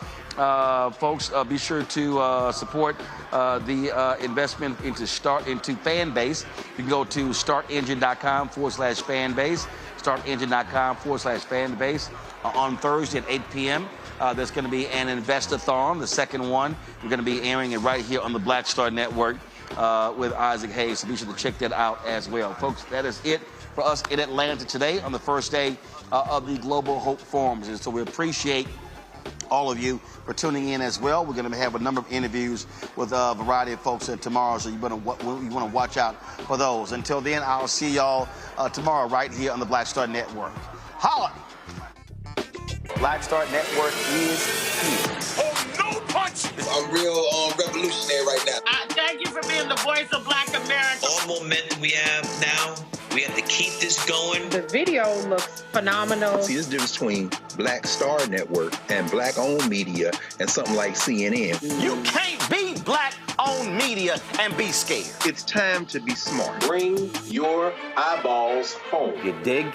folks, be sure to support the investment into Fanbase. You can go to StartEngine.com/Fanbase, StartEngine.com/Fanbase. On Thursday at 8 p.m., there's going to be an Investathon, the second one. We're going to be airing it right here on the Black Star Network with Isaac Hayes. So be sure to check that out as well. Folks, that is it for us in Atlanta today on the first day of the Global Hope Forums. And so we appreciate all of you for tuning in as well. We're going to have a number of interviews with a variety of folks tomorrow, so you want to watch out for those. Until then, I'll see y'all tomorrow right here on the Black Star Network. Holla! Black Star Network is here. Oh, no punch! I'm real revolutionary right now. Thank you for being the voice of Black America. All momentum we have now, we have to keep this going. The video looks phenomenal. See, there's a difference between Black Star Network and black-owned media and something like CNN. You can't be black-owned media and be scared. It's time to be smart. Bring your eyeballs home. You dig?